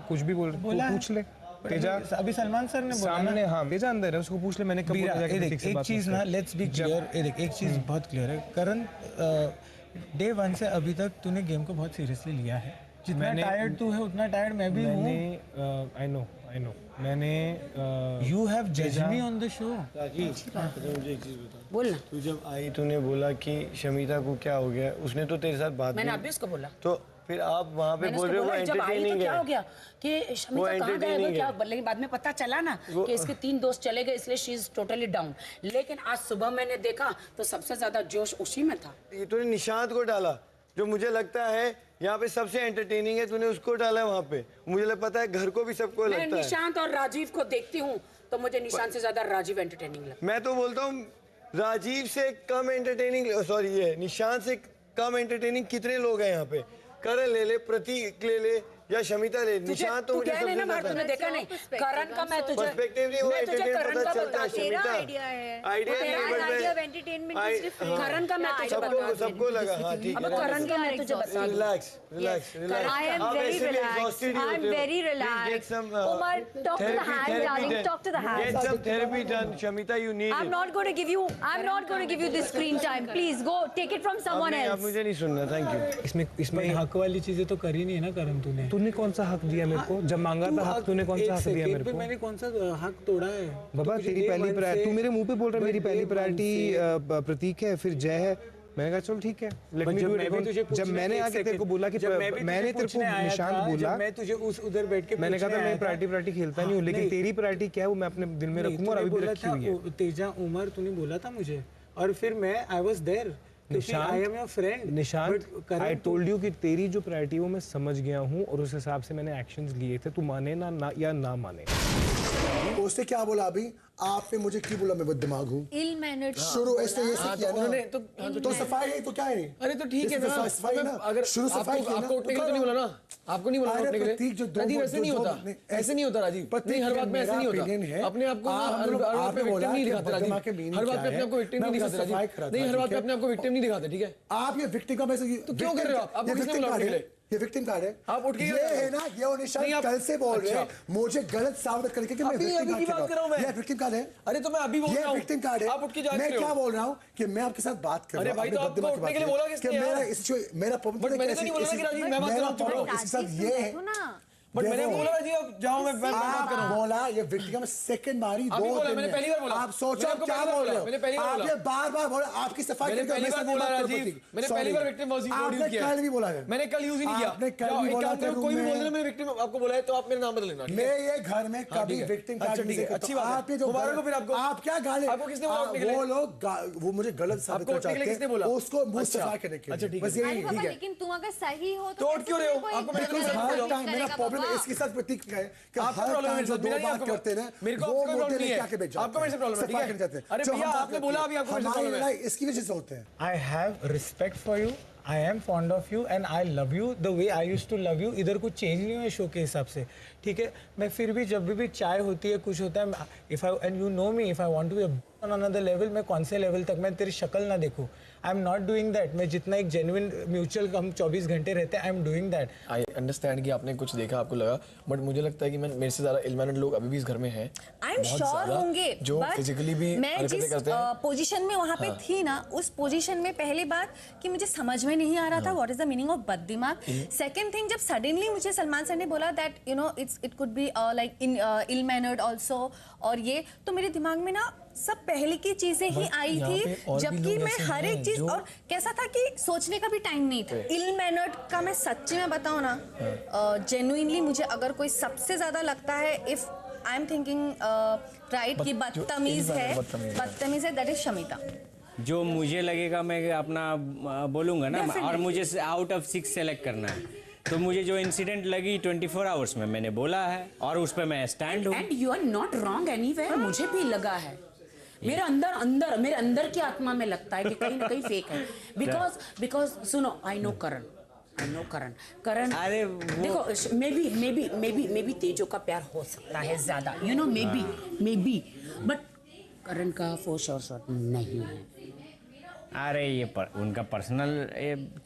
कुछ भी बोला, पूछ ले तेजा। अभी सलमान सर ने बोला सामने, हाँ तेजा अंदर है, उसको पूछ ले मैंने कब बोला जाके एक चीज ना, लेट्स बी क्लियर, एक चीज बहुत क्लियर है करण, डे 1 से अभी तक तूने गेम को बहुत सीरियसली लिया है। जितना टायर्ड तू है उतना टायर्ड मैं भी हूँ। आई नो मैंने यू हैव जज मी ऑन द शो। मुझे एक चीज बता, बोलना। तू जब आई तूने बोला कि शमीता को क्या हो गया, उसने तो तेरे साथ बात मैंने अभी उसको बोला, तो फिर आप वहाँ पे बोल रहे हो वो जब आई तो एंटरटेनिंग क्या हो है। गया कि शमीता कहाँ गए वो क्या, लेकिन बाद में पता चला ना कि इसके 3 दोस्त चले गए, इसलिए शी इज टोटली डाउन। लेकिन आज सुबह मैंने देखा तो सबसे ज्यादा जोश उसी में था। ये तूने निशांत को डाला, जो मुझे लगता है यहाँ पे सबसे एंटरटेनिंग है, तूने उसको डाला है वहाँ पे। मुझे पता है घर को भी सबको मैं लगता है। निशांत और राजीव को देखती हूँ तो मुझे निशांत से ज्यादा राजीव एंटरटेनिंग लगता है। मैं तो बोलता हूँ राजीव से कम एंटरटेनिंग, सॉरी ये निशांत से कम एंटरटेनिंग कितने लोग हैं यहाँ पे। करण ले ले, प्रतीक ले ले, या शमिता ले, निशांत तो मुझे सबसे ज्यादा। तूने देखा नहीं करण का, मैं तुझे पर्सपेक्टिव नहीं, वो एंटरटेन पता चलता है। तेरा शमिता आइडिया है, आइडिया नहीं है, idea of entertainment is different. Karan का मैं तुझे बता सबको लगा, हाँ ठीक अब करण का मैं तुझे बता दूं। Relax relax relax. I am very relaxed. I am very relaxed. Umar, talk to the hand, darling. Talk to the hand. Get some therapy done, Shamita. You need I'm it. not going to give you. I'm not going to give you this screen time. Please go take it from someone अब else. मुझे नहीं सुनना, thank you. इसमें हक वाली चीजें तो करी नहीं है ना करण तूने। तूने कौन सा हक दिया मेरे को? जब मांगा था हक तूने कौन सा हक दिया मेरे को? मैंने कौन सा हक तोड़ा है? बाबा तेरी पहली प्रायोरिटी, तू मेरे मुंह पे बोल रहा है मेरी पहली प्रायोरिटी प्रतीक है, फिर जय है। मैंने कहा चलो ठीक है, लेट मी डू इट। जब मैंने आके तेरे को बोला कि मैंने तेरे को निशांत बोला, मैं तुझे उस उधर बैठ के मैंने कहा था मैं प्रायोरिटी खेलता नहीं हूँ, लेकिन तेरी प्रायोरिटी क्या है वो मैं अपने दिल में रखूंगा और अभी भी रखी हुई है। तेजा उमर तूने बोला था मुझे, और फिर मैं I was there. I am your friend Nishant, I told you कि तेरी जो प्रायोरिटी वो मैं समझ गया हूँ और उस हिसाब से मैंने एक्शंस लिए थे। तू माने ना या ना माने। उसने क्या बोला अभी? आपने मुझे क्यों बोला मैं दिमाग हूँ? Ill mannered. शुरू ऐसे ये किया ना, उन्होंने तो सफाई है तो क्या है? अरे तो ठीक है ना, सफाई ना, अगर शुरू सफाई की ना, आपको उठने के लिए तो नहीं बोला ना, आपको नहीं बोला अरे उठने के लिए। प्रतीक जो दो- राजीव ऐसे नहीं जो- होता, नहीं, ऐसे नहीं होता राजीव, नहीं हर बात में ऐसे नहीं होता। अपने आप को हर बात पे विक्टिम नहीं दिखाते राजीव, हर बात पे अपने आप को विक्टिम नहीं दिखाते राजीव, नहीं हर बात पे अपने आप को विक्टिम नहीं दिखाते, ठीक है? आप ये विक्टिम का मैसेज तो क्यों कर रहे हो आप? आपको किसने बोला उठने के लिए? ये विक्टिम कार्ड है। आप उठ के ये है ना, ये वो निशान कल से बोल रहे हैं मुझे गलत साबित करके कि मैं विक्टिम की बात कर रहा हूं मैं। ये विक्टिम कार्ड है। अरे तो मैं अभी बोल रहा हूं, ये विक्टिम कार्ड है। आप उठ के जा मैं रहे हो। क्या बोल रहा हूं कि मैं आपके साथ बात कर रहा हूं। अरे भाई तो आपको उठने के लिए बोला किसने यार? मेरा प्रॉब्लम बट मैंने तो नहीं बोला ना कि राजीव मैं बात कर रहा हूं, इसके साथ ये है। बट मैंने बोला राजीव अब जाओ, मैं बात कर रहा हूं। बोला ये विक्टिम में सेकंड बारी अभी 2 बोला, दिन मैंने में। पहली बार बोला। आप सोचो मैंने क्या आपको बोल रहे हो? मैंने पहली बार आप बोला। ये बार-बार बोला, आपकी सफाई मैंने पहली बार बोला राजीव, मैंने पहली बार विक्टिम यूज आपने किया। कल भी बोला है। मैंने कल यूज ही नहीं किया। आपने कल भी बोला था कोई भी बोल रहा है मैंने विक्टिम आपको बोला है तो आप मेरा नाम बदल लेना। मैं ये घर में कभी विक्टिम कार्ड नहीं देखा। अच्छी बात है। आप ये जो मुबारक हो फिर आपको। आप क्या गाले, आपको किसने बोला उठने के लिए? वो लोग वो मुझे गलत साबित करना चाहते किसने बोला? हैं, उसको मुंह सफा करने के लिए। अच्छा ठीक बस है। यही ठीक है। लेकिन तुम अगर सही हो तो उठ क्यों रहे हो? आपको मेरे को हर टाइम मेरा प्रॉब्लम इसके साथ प्रतीक का है कि आपका हर प्रॉब्लम टाइम है जो मेरे दो साथ, बात करते हैं मेरे को वो आपका प्रॉब्लम मुद्दे नहीं लेके है। आके बैठ जाते आपको मेरे से प्रॉब्लम है, ठीक सफा है? करना चाहते हैं। अरे जो भैया हम बात आपने करते बोला हैं, अभी आपको मेरे से हमारी प्रॉब्लम है। लड़ाई इसकी वजह से होते हैं। I have respect for you. I am fond of you and I love you the way I used to love you. इधर कुछ चेंज नहीं हुआ शो के हिसाब से, ठीक है? मैं फिर भी जब भी चाय होती है कुछ होता है, if I and you know me, if I want to be on another level, मैं कौन से लेवल तक मैं तेरी शक्ल ना देखूं, आई एम नॉट डूइंग दैट। मैं जितना एक जेन्युइन म्यूचुअल हम 24 घंटे रहते हैं, I am doing that. I understand कि आपने कुछ देखा आपको लगा, बट मुझे लगता है कि मेरे से ज्यादा इल-मैनर्ड लोग अभी भी इस घर में हैं। आई एम श्योर होंगे, जो फिजिकली भी मैं हरकतें जिस करते हैं। पोजीशन में वहाँ पे थी ना, उस पोजीशन में पहली बात कि मुझे समझ में नहीं आ रहा था what is the meaning of बददिमाग। सेकंड थिंग, जब सडनली मुझे सलमान सर ने बोला that you know it could be like in ill mannered also, और ये तो मेरे दिमाग में ना सब पहले की चीजें ही आई थी, जबकि मैं हर एक चीज, और कैसा था कि सोचने का भी टाइम नहीं था। इल मैनर्ड का मैं सच्ची में बताऊं ना, जेन्युइनली मुझे अगर कोई सबसे ज्यादा लगता है, if I am thinking right कि बदतमीज है, दैट इज शमिता। जो मुझे लगेगा मैं अपना बोलूँगा ना, और मुझे आउट ऑफ 6 सेलेक्ट करना है, तो मुझे जो इंसिडेंट लगी 24 आवर्स में मैंने बोला है और उस पर मैं स्टैंड हूँ। And you are not wrong anywhere. मुझे भी लगा है, मेरे अंदर की आत्मा में लगता है कि कहीं ना कहीं फेक है। बिकॉज सुनो, आई नो करण। अरे देखो, मे बी तेजो का प्यार हो सकता है ज्यादा, you know, maybe but Karan का फॉर श्योर नहीं है। अरे ये उनका पर्सनल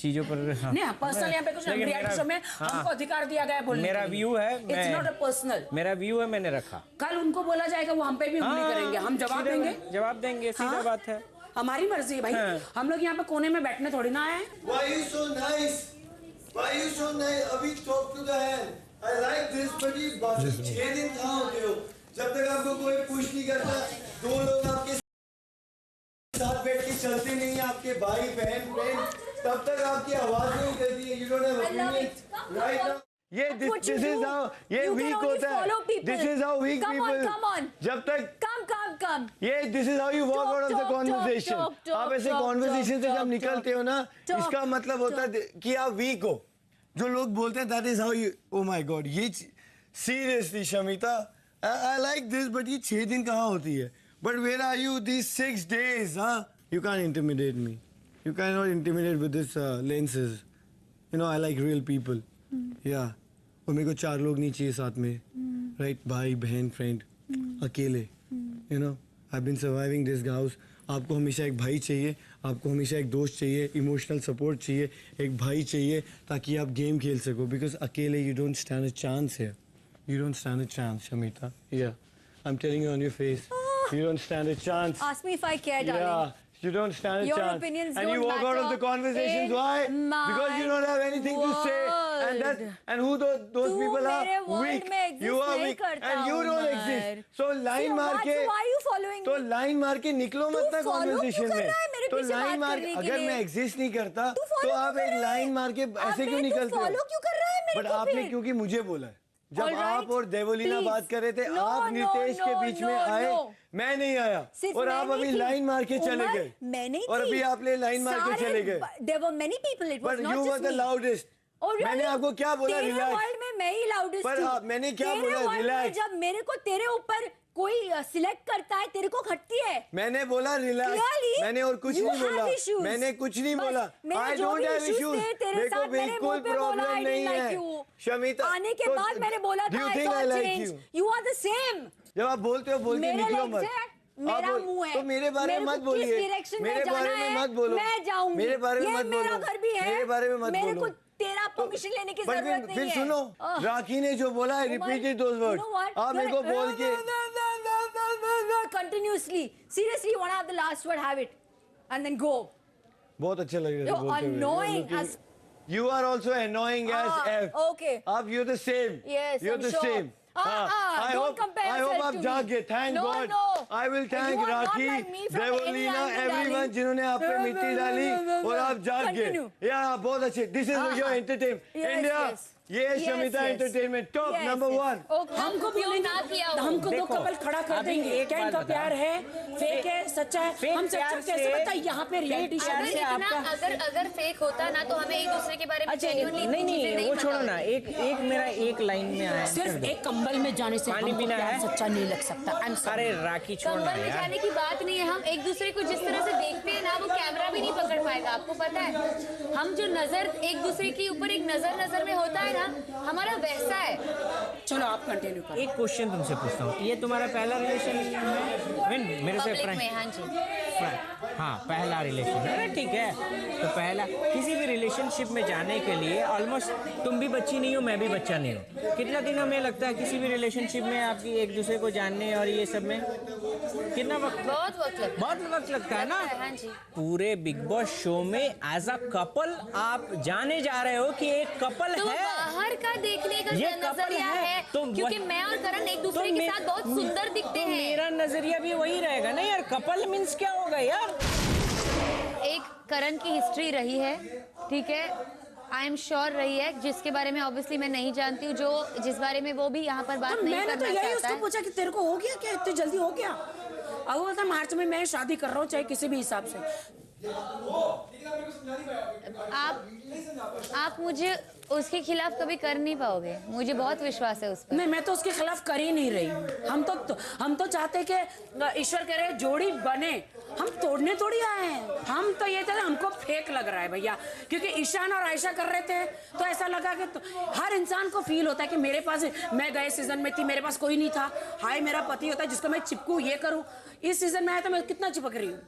चीजों पर नहीं, पर्सनल यहाँ पे कुछ रियलिटी शो में हमको अधिकार दिया गया है बोलने मेरा व्यू है, इट्स नॉट अ पर्सनल। मेरा व्यू है, मैंने रखा। कल उनको बोला जाएगा, वो हम पे भी उंगली करेंगे, हम जवाब देंगे। सीधा बात है, हमारी मर्जी है भाई। हम लोग यहाँ पे कोने में बैठने थोड़ी ना आए। Why you so nice? अभी talk to the hand. I like this, but ये बाकी 6 दिन कहाँ होते हो? जब तक आपको कोई पुश नहीं करता, 2 लोग आपके साथ बैठ के चलते नहीं है, आपके भाई बहन फ्रेंड, तब तक आपकी आवाज नहीं करती है। You don't have opinion, right now? ये this is how ये weak होता है। This is how weak people. जब तक come. ये this is how you walk out of the conversation. आप ऐसे conversation से जब निकलते हो ना, इसका मतलब होता है कि आप weak हो। जो लोग बोलते हैं that is how you, oh my god, ये seriously Shamita, I like this, but ये 6 दिन कहाँ होती है? But where are you these 6 days? Huh? You can't intimidate me. You cannot intimidate with this lenses. You know, I like real people. Yeah. और मेरे को 4 लोग नहीं चाहिए साथ में. Right? भाई, बहन, friend. अकेले. You know, I've been surviving this house. आपको हमेशा एक भाई चाहिए, आपको हमेशा एक दोस्त चाहिए, इमोशनल सपोर्ट चाहिए, एक भाई चाहिए ताकि आप गेम खेल सको. Because अकेले you don't stand a chance here. You don't stand a chance, Shamita. Yeah. I'm telling you on your face. You don't stand a chance. Ask me if I care, darling. Yeah, you don't stand a Your chance. opinions and don't you walk out of the matter conversations. in Why? my Because you don't have anything to say. And who those people are? Weak. You are weak. And you don't exist. So line मार के. Why are you following तो line मार के निकलो मत ना conversation में. तो line मार के अगर मैं exist नहीं करता तो आप एक line मार के ऐसे क्यों निकलते हो? follow क्यों कर रहा है मेरे But को आपने फिर? क्योंकि मुझे बोला है. जब All right, आप और देवलीना please. बात कर रहे थे, No, आप नितेश no, के no, बीच में no, आए, no. मैं नहीं आया सिर्फ और मैं आप नहीं अभी थी। लाइन मार के चले उमर, गए मैं नहीं और थी। अभी आपने लाइन मार के चले गए. There were many people. It was But not you were just the me. loudest. Oh, really? मैंने आपको क्या बोला? तेरे रिलैक्स. वर्ल्ड में मैं ही लाउडेस्ट पर हूँ. मैंने क्या तेरे बोला? world में रिलैक्स. जब मेरे को तेरे ऊपर कोई सिलेक्ट करता है, तेरे को खटती है. मैंने बोला रिलैक्स. Clearly, मैंने और कुछ you नहीं have बोला. issues. मैंने कुछ नहीं बस बोला. मेरे I जो don't भी have issues issues. थे, तेरे मेरे को साथ मेरे बिल्कुल मुंह पे बोला, प्रॉब्लम I didn't नहीं like है. you. शमिता. आने के बाद मैंने बोला Do था, you I think saw I like change. you? You are the same. जब आप बोलते हो बोल के मेरे निकलो legs मत. है, मेरा मुंह है. तो मेरे बारे में मत को किस बोलिए. direction मेरे में बारे जाना में है, मत बोलो. मैं जाऊंगी. मेरे बारे में ये मत बोलो. मेरा घर भी है. मेरे बारे में मत मेरे बोलो. को तेरा परमिशन लेने की पर जरूरत नहीं फिर है. सुनो, राखी ने जो बोला है, रिपीटेड दोज वर्ड्स. आप मेरे को बोल के continuously. Seriously, you want to have the last word, have it, and then go. बहुत अच्छा लग रहा है You're बोलते हुए. annoying Looking- as. You are also annoying as F. Okay. आप you're the same. Yes, You're I'm the sure. same. I don't hope compare I hope yourself आप to जाग me. गए. Thank No, God. no. I will thank You are not Rakhi, like me from any Devolina, angle, everyone darling. जिन्होंने आप पे मिट्टी डाली और आप जाग गए. Continue. Yeah, बहुत अच्छे. This is your entertainment. Yes, India. yes. ये है Yes, Shamita yes. Entertainment top Yes, number yes. 1. Okay. हमको बोलेंगे, हमको दो कपल खड़ा कर अभी देंगे. एक क्या बात इनका बता. प्यार है, फेक है, सच्चा है? फेक हम प्यार सच्चा कैसे से- बताएं यहाँ पे रियलिटी शो प्यार में? से आपका- अगर फेक होता ना तो हमें एक दूसरे के बारे में अच्छा genuinely नहीं चीजें नहीं वो पता छोड़ो होती। ना. एक मेरा एक लाइन में आया. सिर्फ एक कंबल में जाने से पानी हमको पीना प्यार है? सच्चा नहीं लग सकता. I'm sorry. अरे राखी छोड़ना कंबल में यार. जाने की बात नहीं है. हम एक दूसरे को जिस तरह से देखते हैं ना, वो कैमरा भी नहीं पकड़ पाएगा. आपको पता है, हम जो नजर एक दूसरे के ऊपर एक नजर में होता है ना, हमारा वैसा है. चलो आप कंटिन्यू करो. एक क्वेश्चन तुमसे पूछता हूँ. ये तुम्हारा पहला रिलेशन है मेरे से? पब्लिक में. हाँ जी. हाँ पहला रिलेशन. अरे ठीक है. तो पहला किसी भी रिलेशनशिप में जाने के लिए ऑलमोस्ट तुम भी बच्ची नहीं हो, मैं भी बच्चा नहीं हूँ. कितना दिन हमें लगता है किसी भी रिलेशनशिप में आपकी एक दूसरे को जानने और ये सब में? कितना वक्त? बहुत वक्त लगता है. बहुत वक्त लगता है ना. हाँ जी. पूरे बिग बॉस शो में एज अ कपल आप जाने जा रहे हो कि एक कपल तो है. बाहर का देखने का ये कपल नजरिया है, तो क्योंकि मैं और करण एक दूसरे के साथ बहुत सुंदर दिखते हैं. मेरा नजरिया भी वही रहेगा ना यार. कपल मीन्स क्या होगा यार? एक करण की हिस्ट्री रही है, ठीक है, आई एम श्योर रही है, जिसके बारे में ऑब्वियसली मैं नहीं जानती हूँ, जो जिस बारे में वो भी यहाँ पर बात नहीं मैंने तो करना यही चाहता उसको है. पूछा कि तेरे को हो गया क्या, इतनी जल्दी हो गया? अब वो बोलता मार्च में मैं शादी कर रहा हूँ, चाहे किसी भी हिसाब से. आप मुझे उसके खिलाफ कभी कर नहीं पाओगे, मुझे बहुत विश्वास है उस पर। नहीं, मैं तो उसके खिलाफ कर ही नहीं रही हूँ। हम तो चाहते कि ईश्वर कह रहे जोड़ी बने, हम तोड़ने थोड़ी आए हैं। हम तो ये थे, हमको फेक लग रहा है भैया, क्योंकि ईशान और आयशा कर रहे थे तो ऐसा लगा कि तो हर इंसान को फील होता है कि मेरे पास, मैं गए सीजन में थी, मेरे पास कोई नहीं था, हाय मेरा पति होता है जिसको मैं चिपकू, ये करूँ। इस सीजन में आया तो मैं कितना चिपक रही हूँ,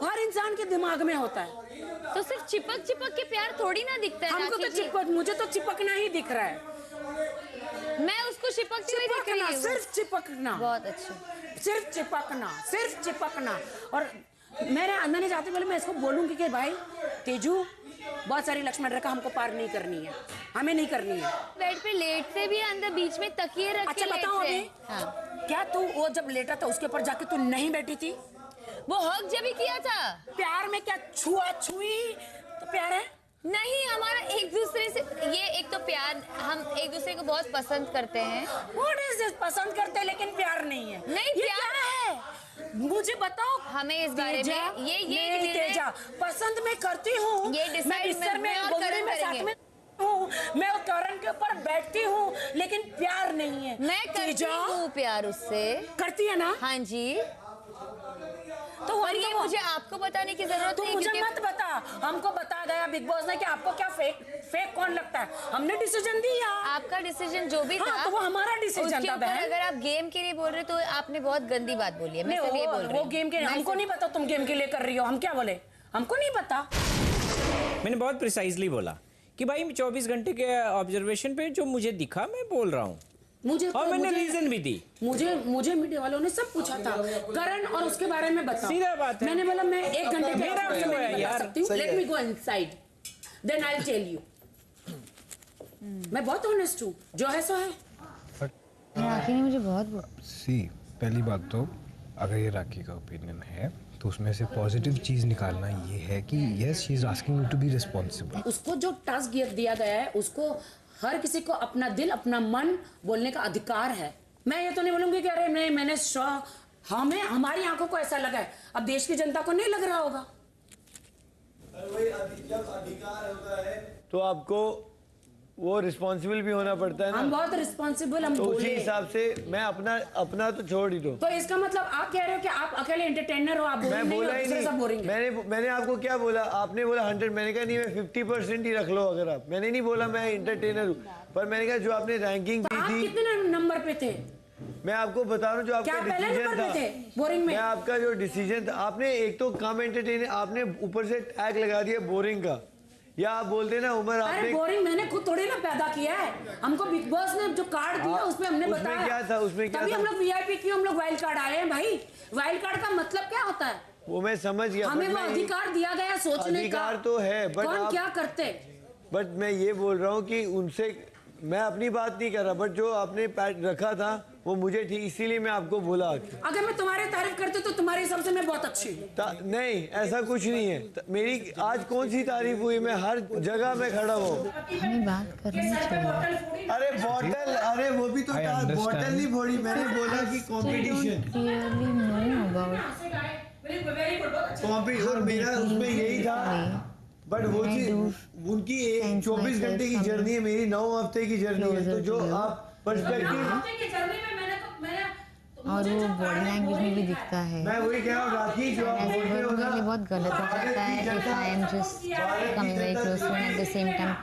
हर इंसान के दिमाग में होता है। तो सिर्फ चिपक चिपक के प्यार थोड़ी ना दिखता है। हमको तो चिपक, मुझे तो चिपकना ही दिख रहा है। मैं उसको चिपकती हुई दिख रही हूँ। सिर्फ चिपकना, बहुत अच्छा, सिर्फ चिपकना, सिर्फ चिपकना। और मैंने जाते पहले मैं इसको बोलूंगी कि भाई तेजू, बहुत सारी लक्ष्मण रेखा हमको पार नहीं करनी है, हमें नहीं करनी है। बेड पे लेटते भी अंदर बीच में तकिए रख के अच्छा बताओ अभी, क्या तू वो जब लेटा था उसके ऊपर जाके तू नहीं बैठी थी? वो हक जब ही किया था। प्यार में क्या छुआ छुई तो प्यार है? नहीं, हमारा एक दूसरे से, ये एक तो प्यार, हम एक दूसरे को बहुत पसंद करते हैं। What is this? पसंद करते हैं लेकिन प्यार नहीं है। नहीं, ये प्यार क्या है? मुझे बताओ हमें इस बारे में। ये तेजा पसंद मैं करती हूँ, ये मैं बिस्तर में गोदड़ी में साथ में हूँ, मैं करण के ऊपर बैठती हूँ, लेकिन प्यार नहीं है। मैं करती हूँ प्यार उससे। करती है ना? हाँ जी। तो और ये मुझे आपको बताने की जरूरत नहीं है। मुझे मत बता, हमको बता गया बिग बॉस ने कि आपको क्या फेक कौन लगता है। हमने डिसीजन दिया, आपका डिसीजन जो भी था तो वो हमारा डिसीजन था बहन। अगर आप गेम के लिए बोल रहे हो तो आपने बहुत गंदी बात बोली है। मैं सिर्फ ये बोल रही हूं। वो गेम के लिए हमको नहीं पता, तुम गेम के लिए कर रही हो, हम क्या बोले, हमको नहीं पता। मैंने बहुत प्रिसाइजली बोला कि भाई 24 घंटे के ऑब्जर्वेशन पे जो मुझे दिखा मैं बोल रहा हूँ, और मैंने रीजन भी दी। मुझे मीडिया वालों ने सब पूछा था करण और उसके बारे में बताओ। सीधा बात है। मैंने बोला मैं 1 घंटे के बारे में बता सकती हूँ। Let me go inside then I will tell you. मैं बहुत ऑनेस्ट हूँ, जो है सो है। राखी ने मुझे बहुत पहली बात तो अगर ये राखी का ओपिनियन है तो उसमें से पॉजिटिव चीज निकालना ये है कि yes she is asking you to be responsible. उसको जो टास्क दिया गया है, उसको हर किसी को अपना दिल अपना मन बोलने का अधिकार है। मैं ये तो नहीं बोलूंगी कि अरे नहीं मैंने हमें हमारी आंखों को ऐसा लगा है, अब देश की जनता को नहीं लग रहा होगा। जब अधिकार होता है तो आपको वो रिस्पॉन्सिबल भी होना पड़ता है ना। हम बहुत रिस्पॉन्सिबल, हम तो बोले। उसी हिसाब से मैं अपना तो छोड़ ही दो। तो इसका मतलब आप कह रहे हो कि आप अकेले एंटरटेनर हो, आप मैं बोला ही नहीं। मैंने आपको क्या बोला, आपने बोला 100, मैंने कहा नहीं मैं 50% ही रख लो अगर आप। मैंने नहीं बोला मैं एंटरटेनर हूँ, पर मैंने कहा जो आपने रैंकिंग दी थी। कितने नंबर पे थे? मैं आपको बता रहा हूँ जो आपका डिसीजन था, बोरिंग में? मैं आपका जो डिसीजन था, आपने एक तो कम एंटरटेनर, आपने ऊपर से टैग लगा दिया बोरिंग का। या आप बोलते ना उमर आपने बोरिंग मैंने खुद थोड़ी ना पैदा किया है, हमको बिग बॉस ने जो कार्ड दिया उसमें हमने बताया। उसमें क्या था, उसमें क्या तभी था? हम लोग वीआईपी क्यों, हम लोग वाइल्ड कार्ड आए हैं भाई। वाइल्ड कार्ड का मतलब क्या होता है? वो मैं समझ गया, हमें वो अधिकार दिया गया सोचने का। अधिकार तो है, बट कौन क्या करते? बट मैं ये बोल रहा हूँ कि उनसे मैं अपनी बात नहीं कर रहा, बट जो आपने रखा था वो मुझे ठीक, इसीलिए मैं आपको बोला। अगर मैं तुम्हारी तारीफ करती तो तुम्हारे हिसाब से मैं बहुत अच्छी हूँ। नहीं, ऐसा कुछ नहीं है। मेरी आज कौन सी तारीफ हुई? मैं हर जगह में खड़ा हूँ। हमें बात करनी चाहिए। अरे बॉटल, अरे वो भी तो बॉटल नहीं फोड़ी, मैंने बोला कि कंपटीशन और मेरा उसमें यही था। बट वो चीज उनकी 24 घंटे की जर्नी है, मेरी 9 हफ्ते की जर्नी है। तो जो आप पर्सपेक्टिव और वो बॉडी लैंग्वेज में भी दिखता है। मैं वही कह रहा हूँ राखी, जो आप बोल रहे हो ना, बहुत गलत हो जाता है if I am just coming very close to and at the same time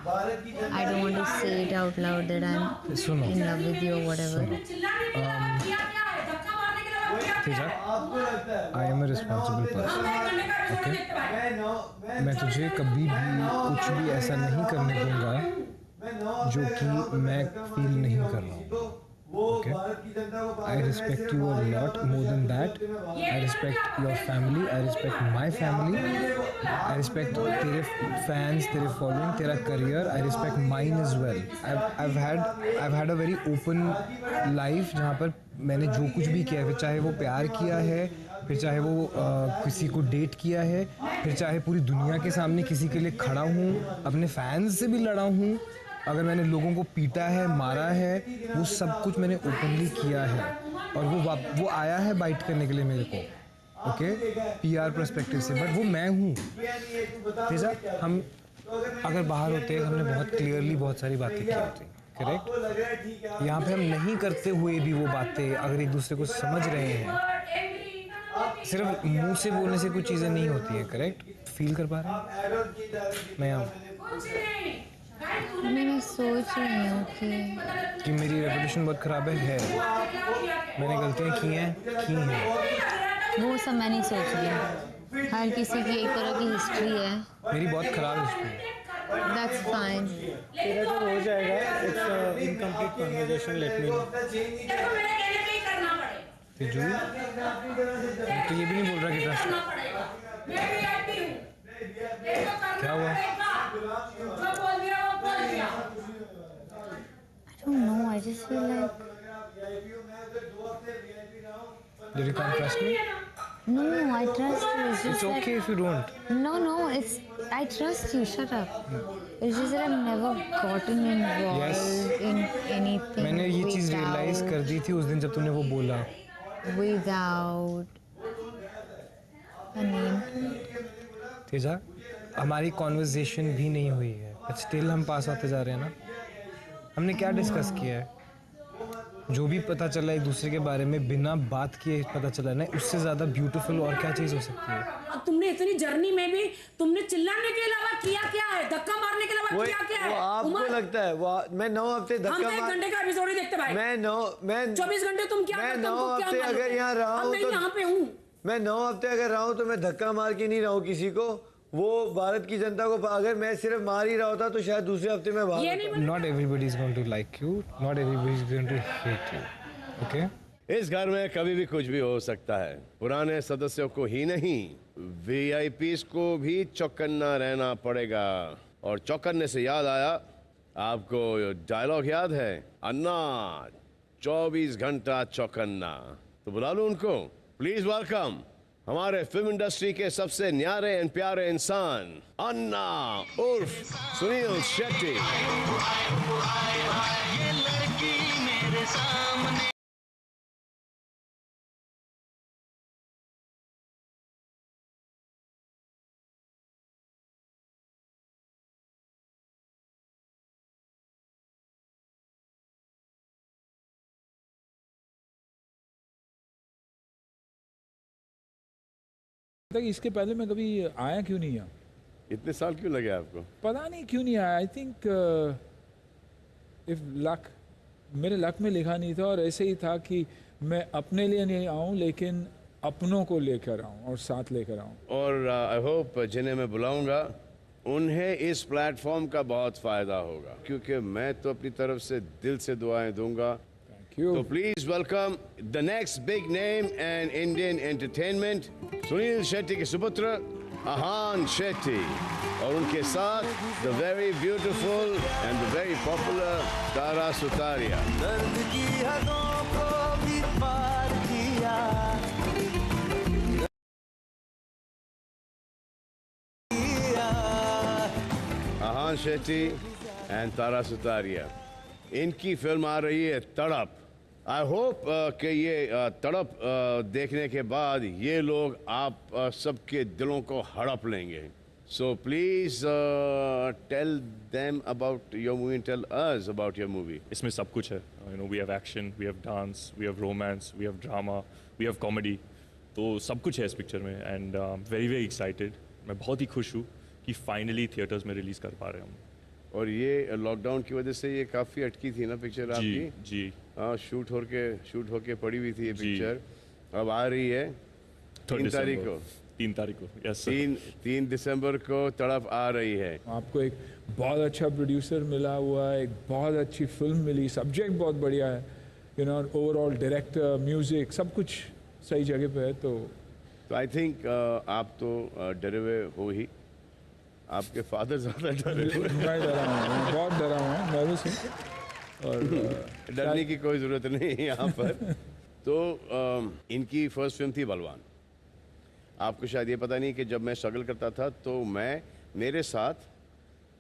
I don't want to say it out loud that I'm in love with you or whatever. Teja, I am a responsible person, okay? मैं तुझे कभी भी कुछ भी ऐसा नहीं करने दूंगा जो कि मैं फील नहीं कर रहा हूँ, okay? I respect you a lot, more than that I respect your family, I respect my family, I respect तेरे फैंस, तेरे फॉलोइंग, तेरा career, I respect mine as well. I had a very open life जहाँ पर मैंने जो कुछ भी किया है, फिर चाहे वो प्यार किया है, फिर चाहे वो किसी को डेट किया है, फिर चाहे पूरी दुनिया के सामने किसी के लिए खड़ा हूँ, अपने फैंस से भी लड़ा हूँ, अगर मैंने लोगों को पीटा है, मारा है, वो सब कुछ मैंने ओपनली किया है। और वो आया है बाइट करने के लिए मेरे को, ओके? पीआर पर्सपेक्टिव से, बट वो मैं हूँ। तेजा, हम अगर बाहर होते हमने बहुत क्लियरली बहुत सारी बातें की होती, करेक्ट। यहाँ पे हम नहीं करते हुए भी वो बातें अगर एक दूसरे को समझ रहे हैं, सिर्फ मुंह से बोलने से कुछ चीज़ें नहीं होती है, करेक्ट। फील कर पा रहे हैं मैं यहाँ मैं सोच रही हूँ कि मेरी रेपुटेशन बहुत ख़राब है, मैंने गलतियाँ की हैं। वो सब मैं नहीं सोच रही। हर किसी की एक तरह की हिस्ट्री है, मेरी बहुत ख़राब हिस्ट्री है। That's fine. तेरा जब हो जाएगा, it's incomplete conversation, let me know. Teju, मैं तो ये भी नहीं बोल रहा कि ट्रस्ट क्या हुआ? I don't know, I just feel like Did you can't trust me? no, I trust you. It's just It's okay if you don't. No, it's I trust you. Shut up. It's just that I've never gotten involved Yes. in anything. मैंने ये चीज़ realise कर दी थी उस दिन जब तूने वो बोला। Without a name. तेजा, हमारी कॉन्वर्सेशन भी नहीं हुई है, बट स्टिल हम पास आते जा रहे हैं ना। हमने क्या डिस्कस किया है? जो भी पता चला एक दूसरे के बारे में बिना बात किए पता चला ना, उससे ज़्यादा ब्यूटीफुल और क्या चीज़ हो सकती है? तुमने इतनी जर्नी में भी तुमने चिल्लाने के अलावा किया क्या है? धक्का मारने के अलावा किया क्या है? वो आपको लगता है मैं 9 हफ्ते हम धक्का 1 घंटे का एपिसोड ही देखते भाई। मैं 24 घंटे तुम क्या मैं करते हो? 9 तुमको क्या हफ्ते मालूम अगर है? यहाँ रहा अब हूँ मैं तो यहाँ पे हूँ। मैं 9 हफ्ते अगर रहा हूँ तो मैं धक्का मार के नहीं रहा हूँ किसी को। वो भारत की जनता को अगर मैं सिर्फ मार ही रहा होता तो शायद दूसरे हफ्ते में बाहर। Not everybody is going to like you. Not everybody is going to hate you. Okay? इस घर में कभी भी कुछ भी हो सकता है। पुराने सदस्यों को ही नहीं, VIPs को भी चौकन्ना रहना पड़ेगा। और चौकन्ने से याद आया, आपको डायलॉग याद है? अन्ना 24 घंटा चौकन्ना। तो बुला लूं उनको। प्लीज वेलकम हमारे फिल्म इंडस्ट्री के सबसे न्यारे एंड प्यारे इंसान अन्ना उर्फ सुनील शेट्टी। इसके पहले मैं कभी आया क्यों नहीं यहाँ? इतने साल क्यों लगे आपको? पता नहीं क्यों नहीं आया। आई थिंक इफ लक, मेरे लक में लिखा नहीं था और ऐसे ही था कि मैं अपने लिए नहीं आऊँ लेकिन अपनों को लेकर आऊँ और साथ लेकर आऊँ। और आई होप जिन्हें मैं बुलाऊंगा उन्हें इस प्लेटफॉर्म का बहुत फायदा होगा, क्योंकि मैं तो अपनी तरफ से दिल से दुआएं दूंगा। तो please welcome the next big name and Indian entertainment, Suniel Shetty के सुपुत्र आहान शेट्टी, और उनके साथ the very beautiful and the very popular Tara Sutaria. दर्द की हदों को भी पार किया, आहान शेट्टी एंड तारा सुतारिया, इनकी फिल्म आ रही है तड़प। आई होप कि ये तड़प देखने के बाद ये लोग आप सबके दिलों को हड़प लेंगे। So please tell them about your movie and tell us about your movie. इसमें सब कुछ है, you know, we have action, we have dance, we have romance, we have drama, we have comedy, तो सब कुछ है इस पिक्चर में। एंड वेरी वेरी एक्साइटेड, मैं बहुत ही खुश हूँ कि फाइनली थिएटर्स में रिलीज़ कर पा रहे हैं हम। और ये लॉकडाउन की वजह से ये काफ़ी अटकी थी ना पिक्चर आपकी? जी। हाँ, शूट होके पड़ी हुई थी ये पिक्चर। अब आ रही है 3 तारीख को। 3 तारीख को, यस। 3 दिसंबर को तड़प आ रही है। आपको एक बहुत अच्छा प्रोड्यूसर मिला हुआ है, एक बहुत अच्छी फिल्म मिली, सब्जेक्ट बहुत बढ़िया है, you no, overall director, music, सब कुछ सही जगह पे है। तो आई थिंक आप तो डरे हुए हो ही, आपके फादर ज़्यादा डरे हुए। मैं डरा हूँ, बहुत डरा हूँ, नर्वस हूँ। और डरने की कोई ज़रूरत नहीं है यहाँ पर। तो इनकी फर्स्ट फिल्म थी बलवान। आपको शायद ये पता नहीं कि जब मैं स्ट्रगल करता था तो मेरे साथ,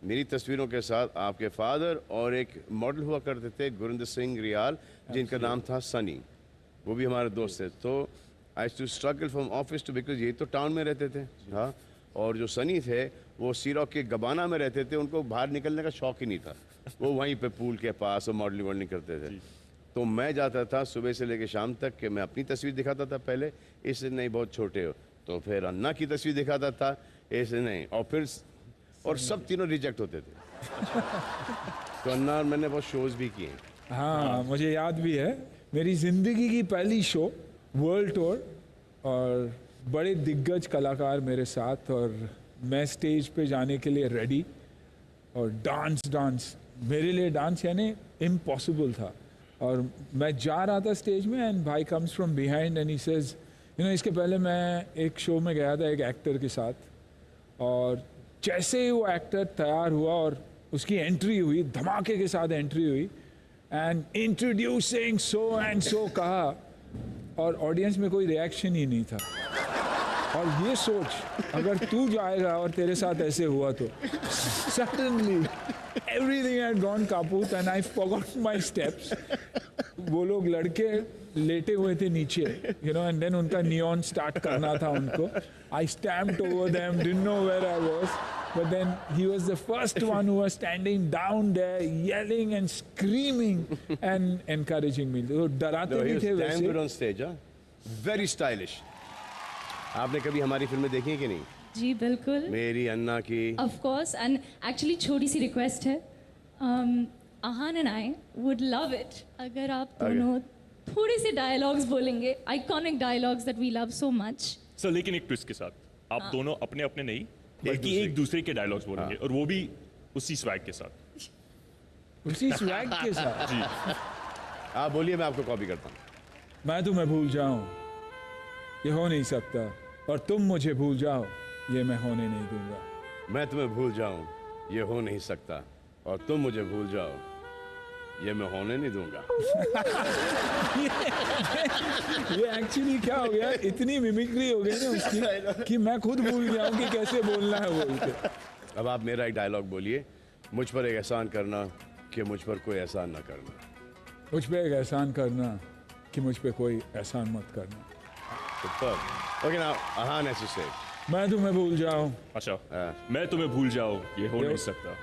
मेरी तस्वीरों के साथ आपके फादर और एक मॉडल हुआ करते थे गुरिंदर सिंह रियाल, जिनका नाम था सनी, वो भी हमारे दोस्त थे। तो I to struggle from office to, because ये तो टाउन में रहते थे। हाँ, और जो सनी थे वो सीरॉक के गबाना में रहते थे, उनको बाहर निकलने का शौक ही नहीं था, वो वहीं पे पूल के पास मॉडलिंग वॉडलिंग करते थे। तो मैं जाता था सुबह से लेकर शाम तक कि मैं अपनी तस्वीर दिखाता था पहले, इससे नहीं बहुत छोटे हो, तो फिर अन्ना की तस्वीर दिखाता था, ऐसे नहीं, और सब तीनों रिजेक्ट होते थे। तो अन्ना और मैंने बहुत शोज भी किए। हाँ, मुझे याद भी है मेरी ज़िंदगी की पहली शो वर्ल्ड टूर, और बड़े दिग्गज कलाकार मेरे साथ, और मैं स्टेज पे जाने के लिए रेडी, और डांस मेरे लिए डांस यानी इम्पॉसिबल था। और मैं जा रहा था स्टेज में एंड भाई comes from behind and he says, you know, इसके पहले मैं एक शो में गया था एक एक्टर के साथ, और जैसे ही वो एक्टर तैयार हुआ और उसकी एंट्री हुई, धमाके के साथ एंट्री हुई, and introducing so and so कहा, और ऑडियंस में कोई रिएक्शन ही नहीं था। और ये सोच अगर तू जाएगा और तेरे साथ ऐसे हुआ तो suddenly everything had gone kaput and I forgot my steps. वो लोग लड़के लेटे हुए थे नीचे, यू नो, एंड देन उनका नियॉन स्टार्ट करना था उनको। I stamped over them, didn't know where I was, but then he was the first one who was standing down there yelling and screaming and encouraging me. तो डराते भी थे वैसे। on stage, very stylish. आपने कभी हमारी फिल्में देखी हैं कि नहीं? जी बिल्कुल, मेरी अन्ना की। Of course, and actually छोटी सी रिक्वेस्ट है, आहान and I would love it अगर आप दोनों थोड़े से डायलॉग्स बोलेंगे, iconic dialogues that we love so much. Sir लेकिन एक ट्विस्ट के साथ, आप दोनों अपने अपने नहीं बल्कि एक दूसरे के डायलॉग्स बोलेंगे, और वो भी उसी स्वैग के साथ। उसी स्वैग के साथ? जी। आप बोलिए, मैं आपको कॉपी करता हूँ। मैं तुम्हें भूल जाऊं ये हो नहीं सकता, और तुम मुझे भूल जाओ ये मैं होने नहीं दूंगा। मैं तुम्हें भूल जाऊं ये हो नहीं सकता, और तुम मुझे भूल जाओ ये मैं होने नहीं दूंगा। ये एक्चुअली क्या हो गया, इतनी मिमिक्री हो गई ना उसकी कि मैं खुद भूल गया हूँ कि कैसे बोलना है बोल के। अब आप मेरा एक डायलॉग बोलिए, मुझ पर एक एहसान करना कि मुझ पर कोई एहसान ना करना। मुझ पे एक एहसान करना कि मुझ पे कोई एहसान मत करना। ओके नाउ आहान ऐसे से, मैं तुम्हें भूल जाऊं। अच्छा, मैं तुम्हें भूल जाऊं ये हो नहीं सकता,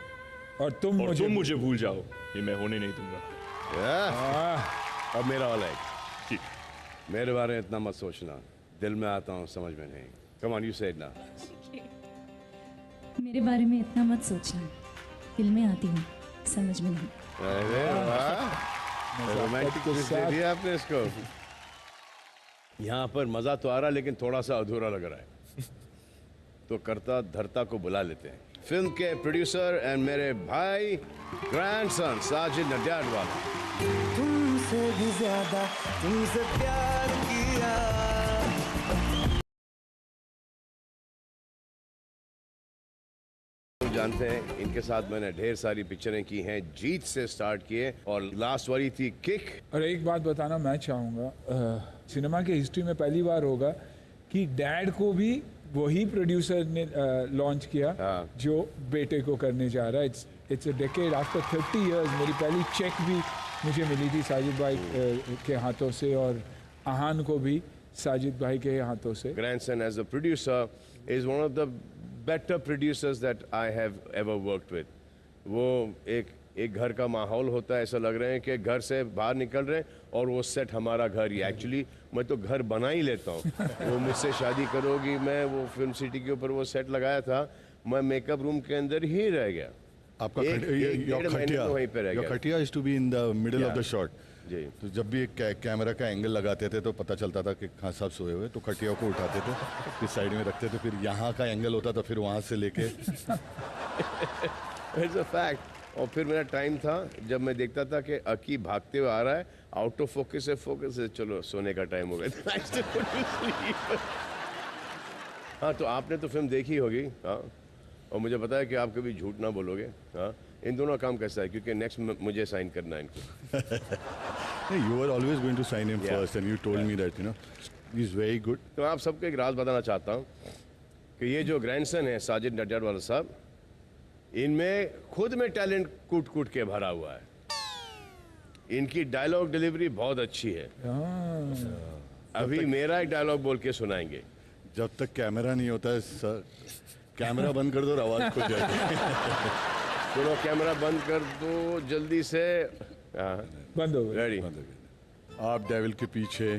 और तुम मुझे भूल जाओ ये मैं होने नहीं दूंगा। अब मेरा वाला है, मेरे बारे में इतना मत सोचना, दिल में आता हूँ समझ में नहीं। कम ऑन, यू से इट नाउ। मेरे बारे में इतना मत सोचना, दिल में आती हूँ समझ में नहीं। अरे वाह, रोमांटिक ट्विस्ट दे दिया आपने इसको। यहाँ पर मजा तो आ रहा लेकिन थोड़ा सा अधूरा लग रहा है, तो करता धरता को बुला लेते हैं। फिल्म के प्रोड्यूसर एंड मेरे भाई ग्रैंडसन साजिद नडियाडवाला। तुमसे भी ज्यादा तुमसे प्यार किया। जानते हैं इनके साथ मैंने ढेर सारी पिक्चरें की हैं, जीत से स्टार्ट किए और लास्ट वाली थी किक। और एक बात बताना मैं चाहूँगा, सिनेमा की हिस्ट्री में पहली बार होगा कि डैड को भी वही प्रोड्यूसर ने लॉन्च किया जो बेटे को करने जा रहा है। It's a decade after 30 years. मेरी पहली चेक भी मुझे मिली थी साजिद भाई के हाथों से, और आहान को भी साजिद भाई के हाथों से। Grandson as a producer is one of the better producers that I have ever worked with. वो एक घर का माहौल होता है, ऐसा लग रहा है कि घर से बाहर निकल रहे हैं और वो सेट हमारा घर ही। एक्चुअली मैं तो घर बना ही लेता हूँ। वो मुझसे शादी करोगी, मैं वो फिल्म सिटी के ऊपर वो सेट लगाया था, मैं मेकअप रूम के अंदर ही रह गया। आपका खटिया is to be in the middle of the shot. जी, तो जब भी कैमरा का एंगल लगाते थे तो पता चलता था कि खान साहब सोए हुए, तो खटिया को उठाते थे, फिर साइड में रखते थे, फिर यहाँ का एंगल होता था, फिर वहाँ से लेके इट्स अ फैक्ट। और फिर मेरा टाइम था जब मैं देखता था कि अकी भागते हुए आ रहा है, आउट ऑफ फोकस है, चलो सोने का टाइम हो गया। हाँ, तो आपने तो फिल्म देखी होगी। हाँ, और मुझे पता है कि आप कभी झूठ ना बोलोगे। हाँ, इन दोनों काम कैसा है, क्योंकि नेक्स्ट मुझे साइन करना है इनको। You are always going to sign him first and you told me that you know he is very good. तो आप सबको एक राज बताना चाहता हूँ कि ये जो ग्रैंडसन है साजिद नडियाडवाला साहब, इनमें खुद में टैलेंट कूट कूट के भरा हुआ है। इनकी डायलॉग डिलीवरी बहुत अच्छी है। अभी मेरा एक डायलॉग बोल के सुनाएंगे। जब तक कैमरा नहीं होता है सर, कैमरा बंद कर दो और आवाज खो जाएगी। चलो कैमरा बंद कर दो जल्दी से। बंद हो गया। रेडी। आप डेविल के पीछे,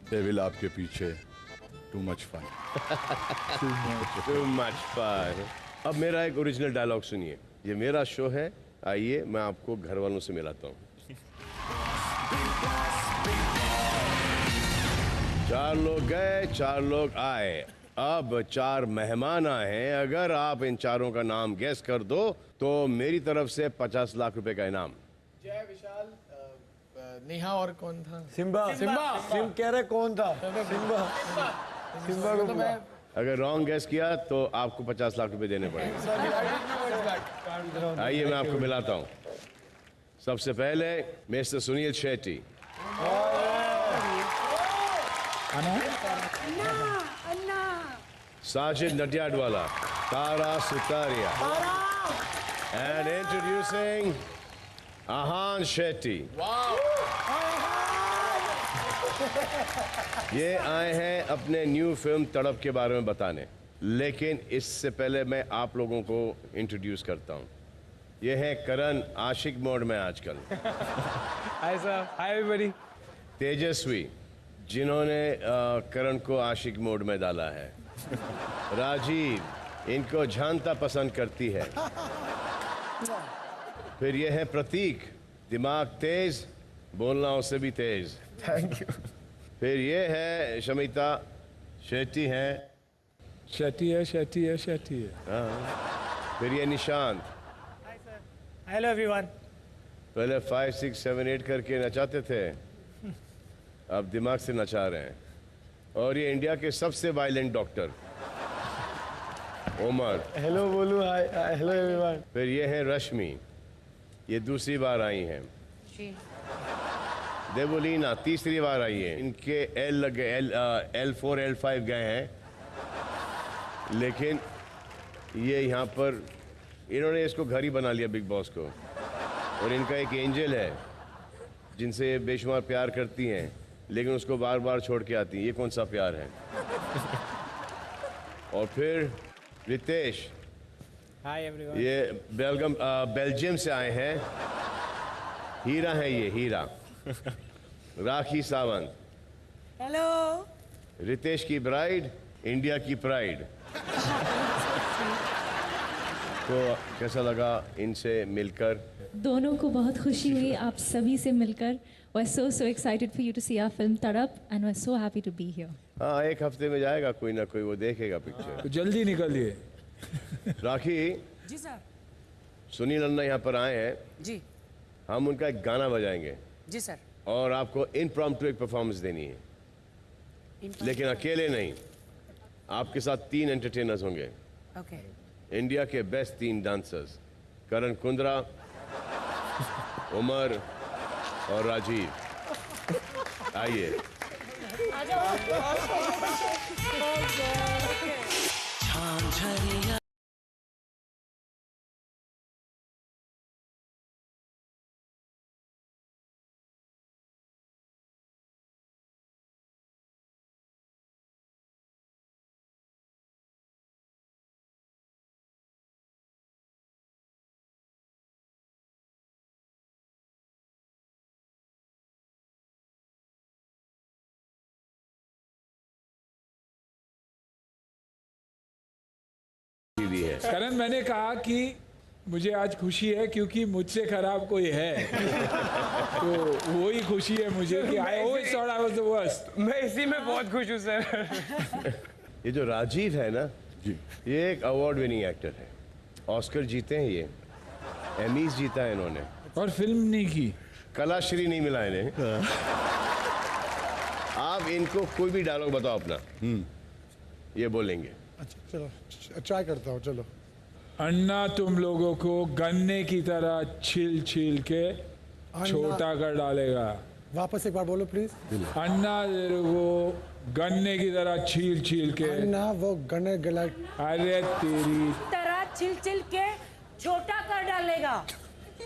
डेविल आपके पीछे, too much fun. Too much fun. अब मेरा एक ओरिजिनल डायलॉग सुनिए। ये मेरा शो है, आइए मैं आपको घर वालों से मिलाता हूँ। 4 लोग गए, 4 लोग आए, अब 4 मेहमान आए हैं। अगर आप इन चारों का नाम गेस कर दो तो मेरी तरफ से 50 लाख रुपए का इनाम। जय, विशाल, नेहा और कौन था? सिम्बा। सिम कह रहे कौन था? सिम्बा। सिम्बा को मैं अगर रॉन्ग गेस किया तो आपको 50 लाख रुपए देने पड़ेंगे। आइए मैं आपको मिलाता हूँ। सबसे पहले mister Suniel Shetty, Sajid Nadiadwala, Tara Sutaria, and introducing Ahan Shetty. ये आए हैं अपने न्यू फिल्म तड़प के बारे में बताने, लेकिन इससे पहले मैं आप लोगों को इंट्रोड्यूस करता हूँ। ये है करण, आशिक मोड में आजकल। Hi sir, hi everybody. तेजस्वी, जिन्होंने करण को आशिक मोड में डाला है। राजीव, इनको झांता पसंद करती है। फिर ये है प्रतीक, दिमाग तेज, बोलना उससे भी तेज। Thank you. फिर ये है शमिता शेट्टी हैं। शेट्टी है, शेट्टी है, शेट्टी है। हाँ। फिर ये निशांत, हेलो एवरीवन। पहले 5, 6, 7, 8 करके नचाते थे, अब दिमाग से नचा रहे हैं। और ये इंडिया के सबसे वायलेंट डॉक्टर उमर। हेलो बोलू, हाय हेलो एवरीवन। फिर ये है रश्मि, ये दूसरी बार आई हैं। देवोलीना तीसरी बार आई है। इनके एल लग गए, L4 L5 गए हैं, लेकिन ये यहाँ पर इन्होंने इसको घर ही बना लिया बिग बॉस को। और इनका एक एंजल है जिनसे ये बेशुमार प्यार करती हैं, लेकिन उसको बार बार छोड़ के आती हैं। ये कौन सा प्यार है? और फिर रितेश, हाय एवरीवन। ये बेल्जियम से आए हैं। हीरा है ये, हीरा। राखी सावंत, हेलो। रितेश की ब्राइड, इंडिया की प्राइड। तो कैसा लगा इनसे मिलकर? दोनों को बहुत खुशी हुई आप सभी से मिलकर। We're so excited for you to see our film Tadap and we're so happy to be here. हाँ, एक हफ्ते में जाएगा कोई ना कोई, वो देखेगा पिक्चर। तो जल्दी निकलिए। राखी जी सर। सुनील अन्ना यहाँ पर आए हैं, जी हम उनका एक गाना बजाएंगे जी सर। और आपको इम्प्रॉम्प्टू एक परफॉर्मेंस देनी है, लेकिन अकेले नहीं, आपके साथ 3 एंटरटेनर्स होंगे। ओके। इंडिया के बेस्ट 3 डांसर्स, करण कुंद्रा, उमर और राजीव। आइए। भी है। करण, मैंने कहा कि मुझे आज खुशी है क्योंकि मुझसे खराब कोई है। तो वो ही खुशी है मुझे कि I always thought I was the worst। मैं इसी में बहुत खुश हूँ सर। ये जो राजीव है ना जी, ये एक अवार्ड विनिंग एक्टर है। ऑस्कर जीते हैं ये, एमीज जीता है इन्होंने, और फिल्म नहीं की, कलाश्री नहीं मिला इन्हें। आप इनको कोई भी डायलॉग बताओ अपना, ये बोलेंगे। अच्छा चलो ट्राई करता हूँ, चलो। अन्ना तुम लोगों को गन्ने की तरह छील छील के छोटा कर डालेगा। वापस एक बार बोलो प्लीज। अन्ना वो गन्ने की तरह छील छील के। अन्ना वो गन्ने गला। अरे तेरी तरह चिल चिल के छोटा कर डालेगा।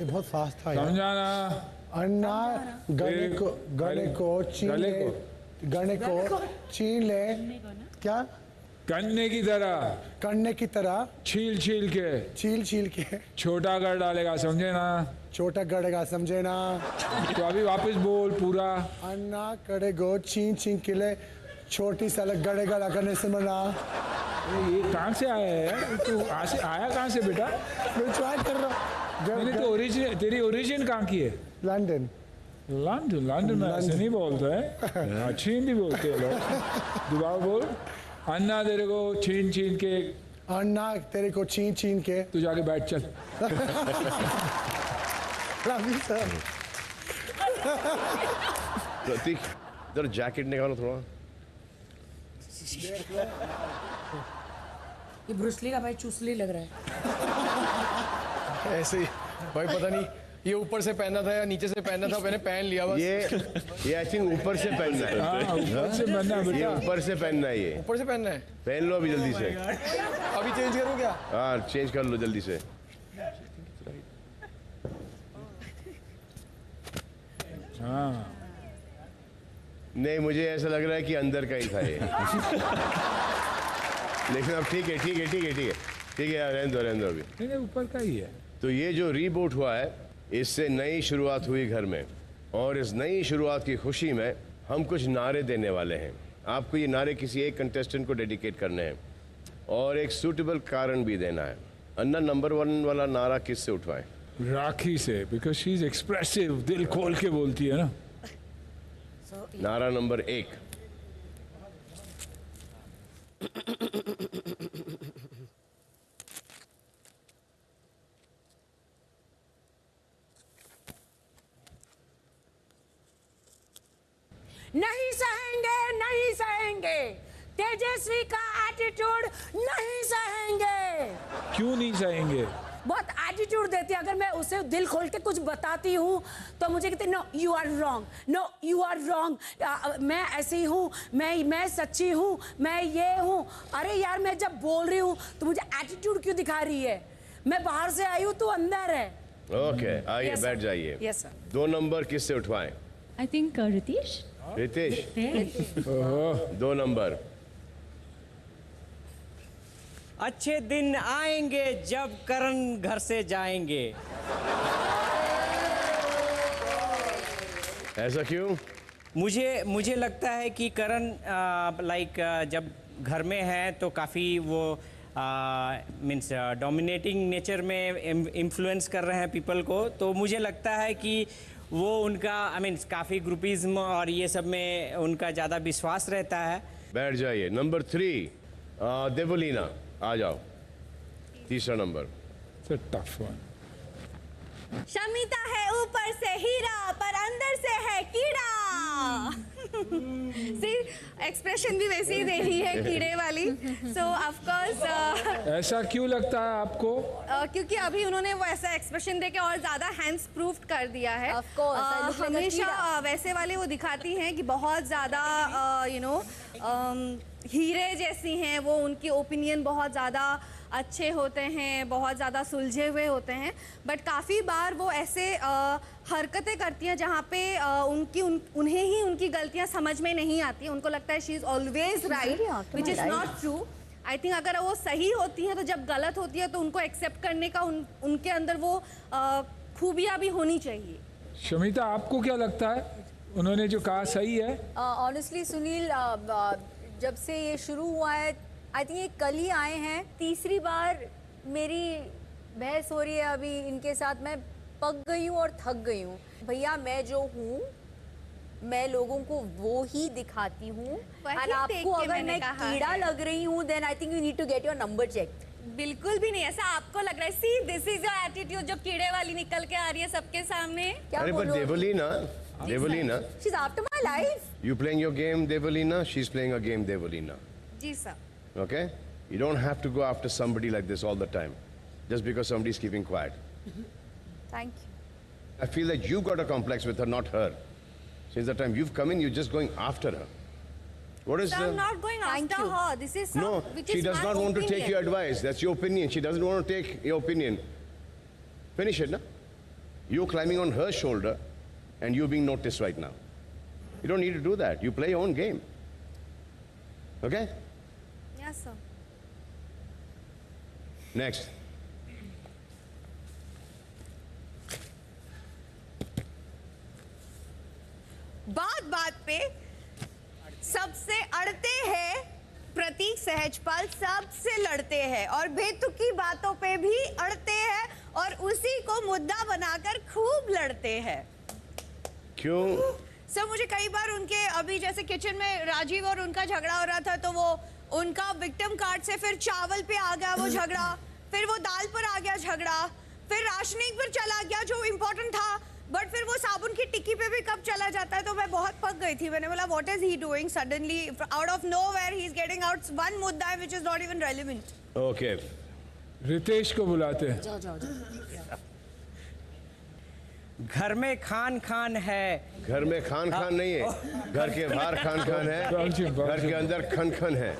ये बहुत फास्ट था यार। समझा ना? अन्ना गन्ने को छीन ले, गन्ने को छीन ले। क्या कन्ने की तरह, कन्ने की तरह, छील छील के छोटा कर डालेगा, समझे ना? छोटा गड़ेगा, समझे ना? तो अभी वापस बोल पूरा। अन्ना कड़ेगो छीन छीन किले छोटी सलग गड़ेगा लगने से मना। ये कहाँ से आया है? तू आया कहाँ से बेटा? मैं ट्राई कर रहा हूँ। मैंने तो ओरिजिन, तेरी ओरिजिन कहाँ की है? लंदन। लंदन में ऐसे नहीं बोलते हैं, अच्छी हिंदी बोलते हैं लोग। दोबारा बोल। अन्ना तेरे को छीन छीन के, अन्ना तेरे को छीन छीन के, तू जाके बैठ चल। प्रतीक इधर जैकेट निकालो थोड़ा। ये ब्रूसली का भाई चूसली लग रहा है। ऐसे ही भाई, पता नहीं ये ऊपर से पहनना था या नीचे से पहनना था, मैंने पहन लिया बस। ये आई थिंक ऊपर से पहनना है। हाँ, ऊपर से पहनना है बेटा। ये ऊपर से पहनना है, ये ऊपर से पहनना है। पहन लो अभी जल्दी से। अभी चेंज करूँ क्या? हाँ चेंज कर लो जल्दी से। हाँ नहीं, मुझे ऐसा लग रहा है कि अंदर का ही था ये। लेकिन अब ठीक है, ठीक है, ठीक है, ठीक है, ठीक है, रहने दो अभी। नहीं, ऊपर का ही है। तो ये जो रीबूट हुआ है, इससे नई शुरुआत हुई घर में, और इस नई शुरुआत की खुशी में हम कुछ नारे देने वाले हैं। आपको ये नारे किसी एक कंटेस्टेंट को डेडिकेट करने हैं और एक सूटेबल कारण भी देना है। अन्ना नंबर 1 वाला नारा किससे उठवाएं? राखी से, बिकॉज शी इज एक्सप्रेसिव, दिल खोल के बोलती है ना। नारा नंबर 1। नहीं सहेंगे, नहीं सहेंगे, तेजस्वी का एटीट्यूड नहीं सहेंगे। क्यों नहीं सहेंगे? बहुत एटीट्यूड देती है। अगर मैं उसे दिल खोल के कुछ बताती हूँ तो मुझे कहती no you are wrong, no you are wrong, मैं ऐसी हूँ, मैं सच्ची हूँ, मैं ये हूँ। अरे यार, मैं जब बोल रही हूँ तो मुझे एटीट्यूड क्यों दिखा रही है? मैं बाहर से आई हूँ, तू अंदर है। ओके, आइए बैठ जाइए। Yes sir. 2 नंबर किससे उठवाएं? I think Ritesh. Ritesh 2 number. अच्छे दिन आएंगे जब करण घर से जाएंगे। ऐसा क्यों? मुझे लगता है कि करण जब घर में है तो काफ़ी वो मीन्स डोमिनेटिंग नेचर में इन्फ्लुएंस कर रहे हैं पीपल को। तो मुझे लगता है कि वो उनका काफ़ी ग्रुपिज्म और ये सब में उनका ज़्यादा विश्वास रहता है। बैठ जाइए। नंबर 3 देवलीना, आ जाओ। 3रा नंबर। Tough one. शमिता है ऊपर से हीरा पर अंदर से है कीड़ा। एक्सप्रेशन भी वैसे ही दे रही है कीड़े वाली। सो ऑफ कोर्स ऐसा क्यों लगता है आपको? क्योंकि अभी उन्होंने वो ऐसा एक्सप्रेशन देके और ज्यादा हैंड्स प्रूफ कर दिया है। Of course, I look like a हमेशा कीड़ा। वैसे वाले वो दिखाती हैं कि बहुत ज्यादा हीरे जैसी हैं वो। उनकी ओपिनियन बहुत ज़्यादा अच्छे होते हैं, बहुत ज़्यादा सुलझे हुए होते हैं, बट काफ़ी बार वो ऐसे हरकतें करती हैं जहाँ पे उन्हें ही उनकी गलतियाँ समझ में नहीं आती। उनको लगता है she is always right, which is not true. I think अगर वो सही होती हैं तो जब गलत होती है तो उनको एक्सेप्ट करने का उनके अंदर वो खूबियाँ भी होनी चाहिए। शमिता, आपको क्या लगता है उन्होंने जो कहा सही है? ऑनेस्टली सुनील, जब से ये शुरू हुआ है, आई थिंक ये कल ही आए हैं, तीसरी बार मेरी बहस हो रही है अभी इनके साथ। मैं पक गई हूँ और थक गई हूँ। भैया, मैं जो हूँ मैं लोगों को वो ही दिखाती हूँ। और आपको अगर मैं कीड़ा लग रही हूँ then I think you need to get your number check. बिल्कुल भी नहीं, ऐसा आपको लग रहा है। See this is your attitude जो कीड़े वाली निकल के आ रही है सबके सामने। अरे but Devolina, she's after my life. You playing your game, Devolina. She's playing a game, Devolina. जी sir. Okay? You don't have to go after somebody like this all the time, just because somebody's keeping quiet. Thank you. I feel that you got a complex with her, not her. Since the time you've come in, you're just going after her. What is? So I'm not going after her. This is No, which she is does my not want to take opinion. your advice. That's your opinion. She doesn't want to take your opinion. Finish it, na? You're climbing on her shoulder, and you're being noticed right now. You don't need to do that. You play your own game. Okay? Yes, Yes, sir. Next. बात बात पे सबसे अड़ते हैं प्रतीक सहजपाल, सबसे लड़ते हैं और बेतुकी बातों पे भी अड़ते हैं और उसी को मुद्दा बनाकर खूब लड़ते हैं। क्यों? सर मुझे कई बार उनके अभी जैसे किचन में राजीव और उनका झगड़ा हो रहा था तो वो उनका विक्टिम कार्ड से फिर चावल पे आ गया वो झगड़ा, फिर वो दाल पर आ गया झगड़ा, फिर राशनिंग पर चला गया जो इम्पोर्टेंट था, बट फिर वो साबुन की टिक्की पे भी कब चला जाता है तो मैं बहुत पक गई थी। मैंने बोला what is he doing, suddenly out of nowhere he is getting out one मुद्दा which is not even relevant. Okay, Ritesh को बुलाते हैं। जाओ जाओ जाओ। घर में खान खान है। घर में खान खान नहीं है, घर के बाहर खान खान है, घर के अंदर खन खन है।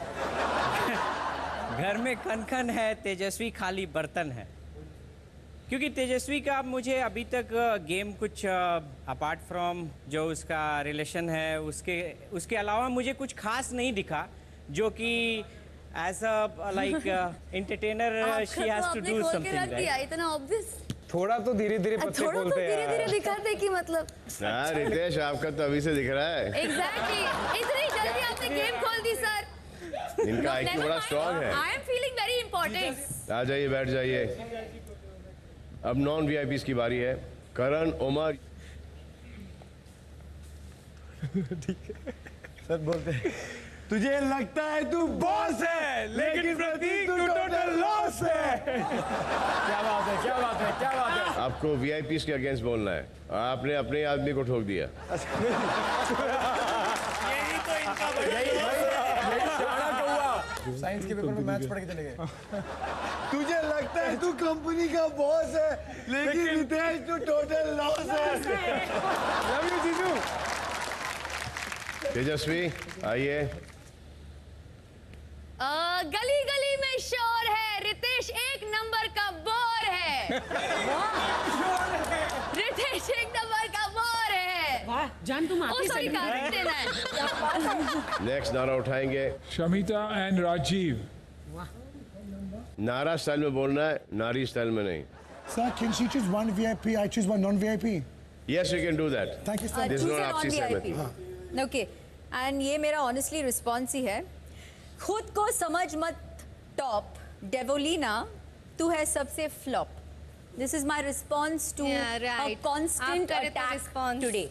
घर में खन खन है, तेजस्वी खाली बर्तन है। क्योंकि तेजस्वी का मुझे अभी तक गेम कुछ अपार्ट फ्रॉम जो उसका रिलेशन है उसके अलावा मुझे कुछ खास नहीं दिखा जो कि as a like entertainer she has to do something right. इतना ऑब्वियस, थोड़ा तो धीरे धीरे पत्ते थोड़ा तो खोलते हैं धीरे धीरे दिखाते कि मतलब यार रितेश आपका तो अभी से दिख रहा है। एग्जैक्टली, इतनी जल्दी आपने गेम खोल दी सर। इनका आईक्यू बड़ा स्ट्रांग है। I am feeling very important. आ जाइए, बैठ जाइए। अब नॉन वीआईपीज़ की बारी है। करण, उमर। ठीक है सर, बोलते हैं तुझे लगता है तू बॉस है लेकिन प्रतीक तू टोटल लॉस है। क्या बात है, क्या बात है, क्या बात है। आपको वीआईपीज़ के अगेंस्ट बोलना है। आपने अपने आदमी को ठोक दिया। यही तो इनका साइंस के पेपर में मैथ्स पढ़ के चले गए। तुझे लगता है तू कंपनी का बॉस है लेकिन रितेश तू टोटल लॉस है। लव यू जीजू। तेजस्वी आइए। गली गली में शोर है, रितेश एक नंबर का बोर है। रितेश एक नंबर का बोर है। वाह जान, तुम आती सॉरी नेक्स्ट नारा उठाएंगे शमिता एंड राजीव। नारा स्टाइल में बोलना है, नारी स्टाइल में नहीं। Sir, can she choose one VIP? I choose one non-VIP. Yes, you can do that. Thank you, sir. This is not आपसी सहमति। ओके, एंड ये मेरा ऑनेस्टली रिस्पॉन्स ही है। खुद को समझ मत टॉप, डेवोलिना तू है सबसे flop. This is my response to a constant attack today.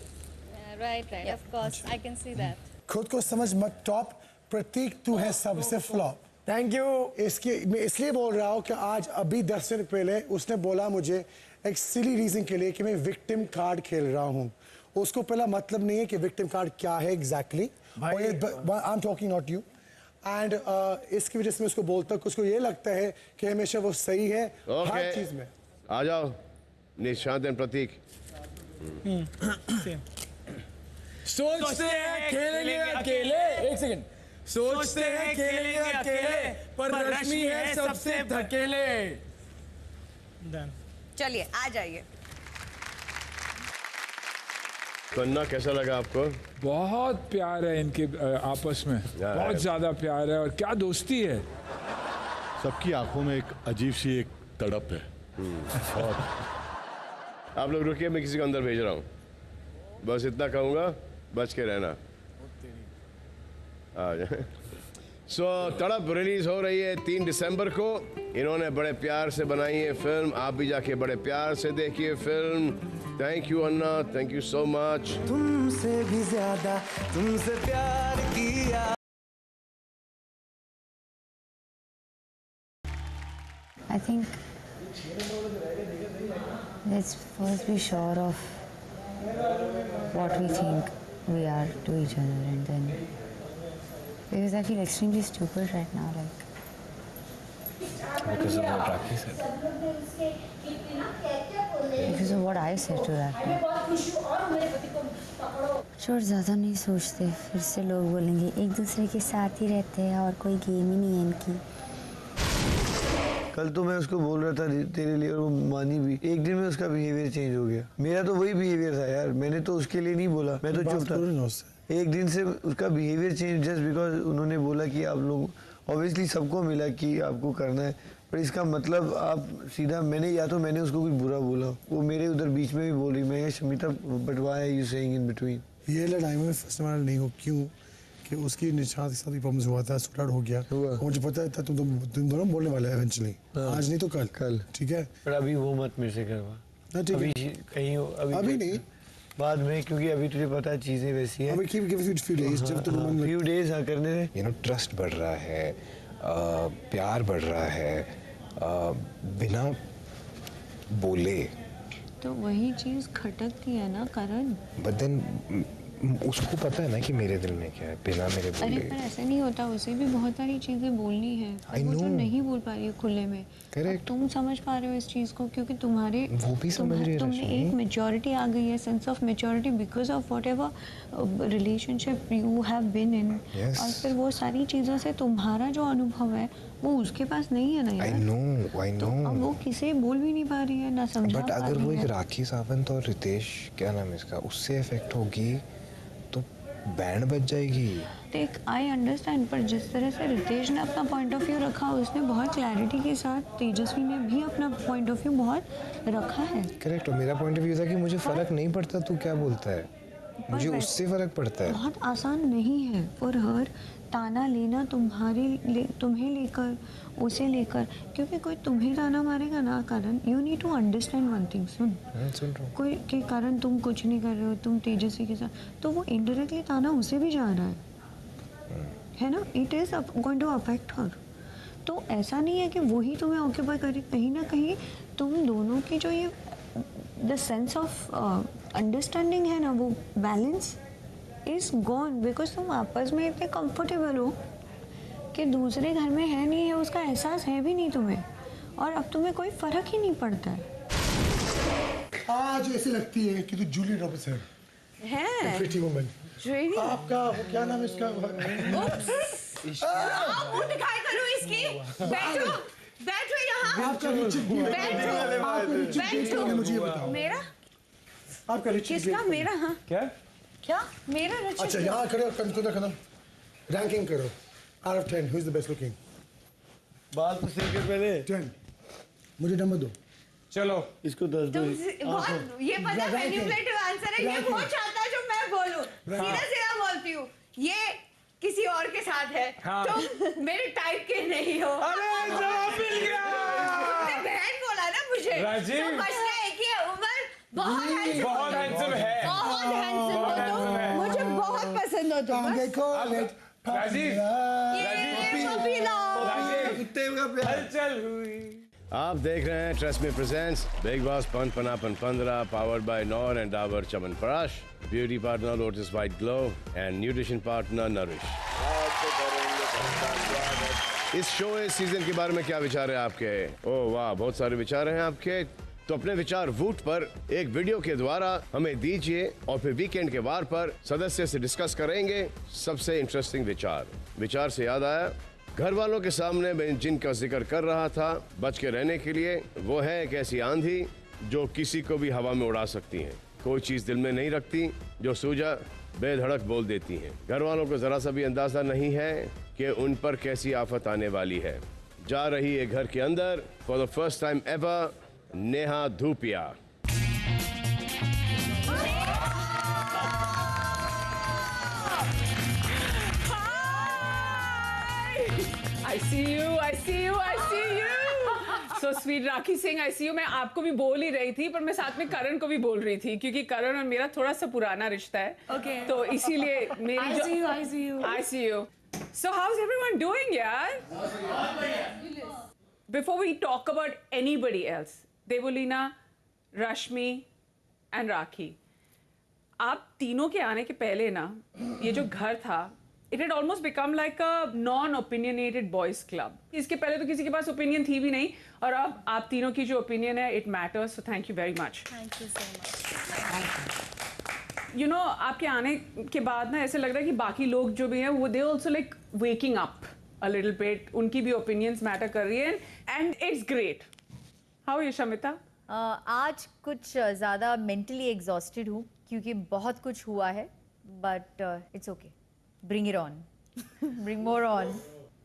Right, of course I can see that. खुद को समझ मत टॉप, प्रतीक तू है सबसे फ्लॉप। Thank you. मैं इसलिए बोल रहा हूँ कि आज अभी 10 मिनट पहले उसने बोला मुझे एक सिली रीजन के लिए कि मैं विक्टिम कार्ड खेल रहा हूँ। उसको पहला मतलब नहीं है कि विक्टिम कार्ड क्या है exactly. I am talking not you. And इसकी वजह से मैं उसको बोलता हूँ, उसको ये लगता है कि हमेशा वो सही है हर चीज में। आ जाओ निशांत एंड प्रतीक। सोचते हैं खेलेंगे अकेले, एक सेकंड। सोचते हैं खेलेंगे अकेले पर रश्मि है सबसे धकेले। चलिए आ जाइए। कन्ना कैसा लगा आपको? बहुत प्यार है इनके आपस में, बहुत ज्यादा प्यार है और क्या दोस्ती है। सबकी आंखों में एक अजीब सी एक तड़प है। और आप लोग रुकिए, मैं किसी को अंदर भेज रहा हूँ। बस इतना कहूँगा, बच के रहना। आ जाए। सो तड़प रिलीज हो रही है 3 दिसंबर को। इन्होंने बड़े प्यार से बनाई है फिल्म, आप भी जाके बड़े प्यार से देखिए film. Thank you Anna, thank you so much. तुमसे भी ज्यादा तुमसे प्यार किया। I think let's first be sure of what we think we are to each other, and then because I feel extremely stupid right now, like because of what Raki said. because of what I said to Raki. छोड़, ज़्यादा नहीं सोचते, फिर से लोग बोलेंगे एक दूसरे के साथ ही रहते हैं और कोई गेम ही नहीं है इनकी। कल तो मैं उसको बोल रहा था तेरे लिए और वो मानी भी। एक दिन में उसका बिहेवियर चेंज हो गया। मेरा तो वही बिहेवियर था यार, मैंने तो उसके लिए नहीं बोला, मैं तो चुप था। एक दिन से उसका बिहेवियर चेंज जस्ट बिकॉज उन्होंने बोला कि आप लोग ऑब्वियसली सबको मिला कि आपको करना है, पर इसका मतलब आप सीधा मैंने उसको कुछ बुरा बोला, वो मेरे उधर बीच में भी बोल रही, मैं Shamita but why are you saying in between. ये लड़ाई में फर्स्ट वाला नहीं हो, क्यों कि उसकी निशात के साथ प्रॉब्लम्स हुआ था, सॉर्ट आउट हो गया, मुझे पता था तुम दोनों बोलने वाले हैं इवेंचुअली, आज नहीं तो कल, ठीक है। पर अभी वो मत मेरे से करवा, ठीक है, कहीं अभी नहीं, बाद में, क्योंकि अभी तुझे पता है चीजें वैसी हैं। अभी गिव इट फ्यू डेज, जब तुम फ्यू डेज करने दे। यू नो ट्रस्ट बढ़ रहा है, प्यार बढ़ रहा है, बिना बोले। तो वही चीज खटकती है ना करण। बट देन उसको पता है ना कि मेरे दिल में क्या है, बिना मेरे बोले। अरे पर ऐसा नहीं होता, उसे भी बहुत सारी चीजें बोलनी है, वो जो नहीं बोल पा रही है खुले में। तुम समझ पा रहे हो इस चीज को, क्योंकि तुम्हारे वो भी समझ रही है, तुमने एक मैच्योरिटी आ गई है, sense of maturity because of whatever relationship you have been in, और फिर वो सारी चीजों से तुम्हारा जो अनुभव है वो उसके पास नहीं है ना यार। आई नो तो अब वो किसे बोल भी नहीं पा रही है ना समझा बट पा अगर रही वो है। एक राखी सावंत और रितेश, क्या नाम है इसका, उससे इफेक्ट होगी तो बैंड बज जाएगी। देख आई अंडरस्टैंड, पर जिस तरह से रितेश ने अपना पॉइंट ऑफ व्यू रखा, उसने बहुत क्लैरिटी के साथ, तेजस्वी ने भी अपना पॉइंट ऑफ व्यू बहुत रखा है। करेक्ट, और मेरा पॉइंट ऑफ व्यू था कि मुझे फर्क नहीं पड़ता तू क्या बोलता है, मुझे उससे फर्क पड़ता है। बहुत आसान नहीं है फॉर हर ताना लेना तुम्हें लेकर, उसे लेकर, क्योंकि कोई तुम्हें ताना मारेगा ना Karan, you need to understand one thing. सुन रहा हूँ। कोई के कारण तुम कुछ नहीं कर रहे हो, तुम तेजस्वी के साथ, तो वो इनडायरेक्टली ताना उसे भी जा रहा है ना, it is going to affect her. तो ऐसा नहीं है कि वही तुम्हें ऑक्यूपाई करे, कहीं ना कहीं तुम दोनों की जो ये द सेंस ऑफ अंडरस्टैंडिंग है ना, वो बैलेंस इज गॉन, बिकॉज तुम आपस में इतने कंफर्टेबल हो कि दूसरे घर में है नहीं है, उसका एहसास है भी नहीं तुम्हें, और अब तुम्हें कोई फर्क ही नहीं पड़ता है। आज ऐसे लगती है कि तू जूली रॉबर्ट्स है, प्रीटी वुमन। आपका वो क्या नाम है इसका? आप मुंह दिखाई करो इसकी, बैठो यहाँ, बैठो। मुझे ये बताओ, मेरा आपका रिचर्ड किसका? मेरा? हाँ क्या मेरा रिचर्ड? अच्छा यहाँ करो, खत्म, रैंकिंग करो out of 10, who is the best looking? बात तो सही कर पहले। 10, मुझे नंबर दो। चलो इसको 10 दो। ये पता मैनिपुलेटिव आंसर है, ये वो चाहता है जो मैं बोलूं, सीधा बोलती हूँ, ये किसी और के साथ है, तुम मेरे टाइप के नहीं हो। अरे जवाब मिल गया। तुमने बहन बोला ना मुझे, राजीव, तो मसला एक ही है, उमर बहुत हैंडसम है, बहुत हैंडसम हो तुम, मुझे बहुत पसंद हो तुम। आप देख रहे हैं ट्रस्ट में प्रेजेंट्स बिग बॉस पन पनापन 15 powered by nor and Dabur chyawanprash, beauty partner lotus white glow and nutrition partner nourish. इस शो इस सीजन के बारे में क्या विचार है आपके? ओह वाह, बहुत सारे विचार हैं आपके, तो अपने विचार वोट पर एक वीडियो के द्वारा हमें दीजिए और फिर वीकेंड के वार पर सदस्य से डिस्कस करेंगे सबसे इंटरेस्टिंग विचार से याद आया, घर वालों के सामने मैं जिनका जिक्र कर रहा था बच के रहने के लिए, वो है एक ऐसी आंधी जो किसी को भी हवा में उड़ा सकती है, कोई चीज दिल में नहीं रखती, जो सूझा बेधड़क बोल देती हैं। घर वालों को जरा सा भी अंदाजा नहीं है कि उन पर कैसी आफत आने वाली है। जा रही है घर के अंदर for the first time ever Neha Dhupia. I see you. So sweet rakhi Singh, I see you. मैं आपको भी बोल ही रही थी, पर मैं साथ में करण को भी बोल रही थी, क्योंकि करण और मेरा थोड़ा सा पुराना रिश्ता है। Okay. तो इसीलिए मेरी I see you. So how's everyone doing, यार? Before we talk about anybody else, Devoleena, Rashmi and राखी, आप तीनों के आने के पहले ना, ये जो घर था, it had almost become like a non-opinionated boys club. इसके पहले तो किसी के पास opinion थी भी नहीं, और अब आप तीनों की जो opinion है, it matters. So thank you very much. Thank you so much. You know, आपके आने के बाद ना ऐसे लग रहा है कि बाकी लोग जो भी हैं, वो they also like waking up a little bit. उनकी भी opinions matter कर रही हैं, and it's great. How are you, Shamita? आज कुछ ज़्यादा mentally exhausted हूँ, क्योंकि बहुत कुछ हुआ है, but it's okay. Bring it on. Bring more on.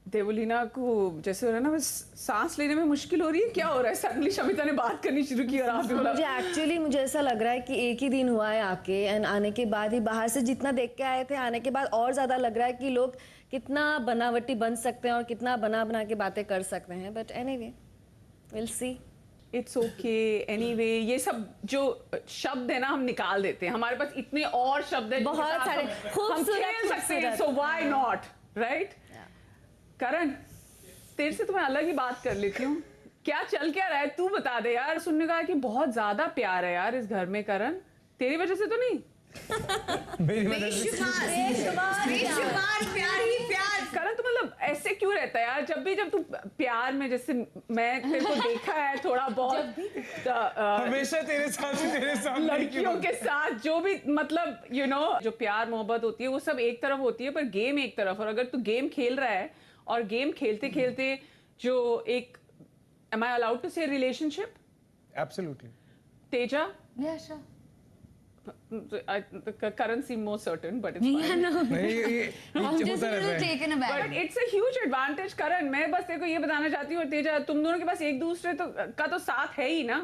Devlina को जैसे हो रहा है ना, बस सांस लेने में मुश्किल हो रही है। क्या हो रहा है? सडनली शमिता ने बात करनी शुरू की और आप भी बोला। मुझे ऐसा लग रहा है कि एक ही दिन हुआ है आके, एंड आने के बाद ही बाहर से जितना देख के आए थे, आने के बाद और ज़्यादा लग रहा है कि लोग कितना बनावटी बन सकते हैं और कितना बना के बातें कर सकते हैं। But anyway, will see. It's okay. Anyway, ये सब जो शब्द है ना, हम निकाल देते हैं। हमारे पास इतने और शब्द हैं बहुत सारे हम खेल सकते हैं, सो व्हाई नॉट, राइट? करण, तेरे से तो मैं अलग ही बात कर लेती हूँ। क्या चल क्या रहा है, तू बता दे यार। सुनने का है कि बहुत ज्यादा प्यार है यार इस घर में। करण, तेरी वजह से तो नहीं? मेरी वजह से। प्यार ही प्यार। करण, तो मतलब ऐसे क्यों रहता है यार? जब तू प्यार में, जैसे मैं तेरे को देखा है थोड़ा बहुत, हमेशा तेरे साथ लड़कियों के साथ जो भी, मतलब यू नो, जो प्यार मोहब्बत होती है वो सब एक तरफ होती है, पर गेम एक तरफ। और अगर तू गेम खेल रहा है और गेम खेलते खेलते जो एक, am I allowed to say relationship? Absolutely. Teja? Yeah, sure. Karan seemed more certain, but it's fine. Yeah, no. I'm just a little taken aback. But it's a huge advantage, Karan. मैं बस तेरे को ये बताना चाहती हूँ, और तेजा, तुम दोनों के पास एक दूसरे का तो साथ है ही ना।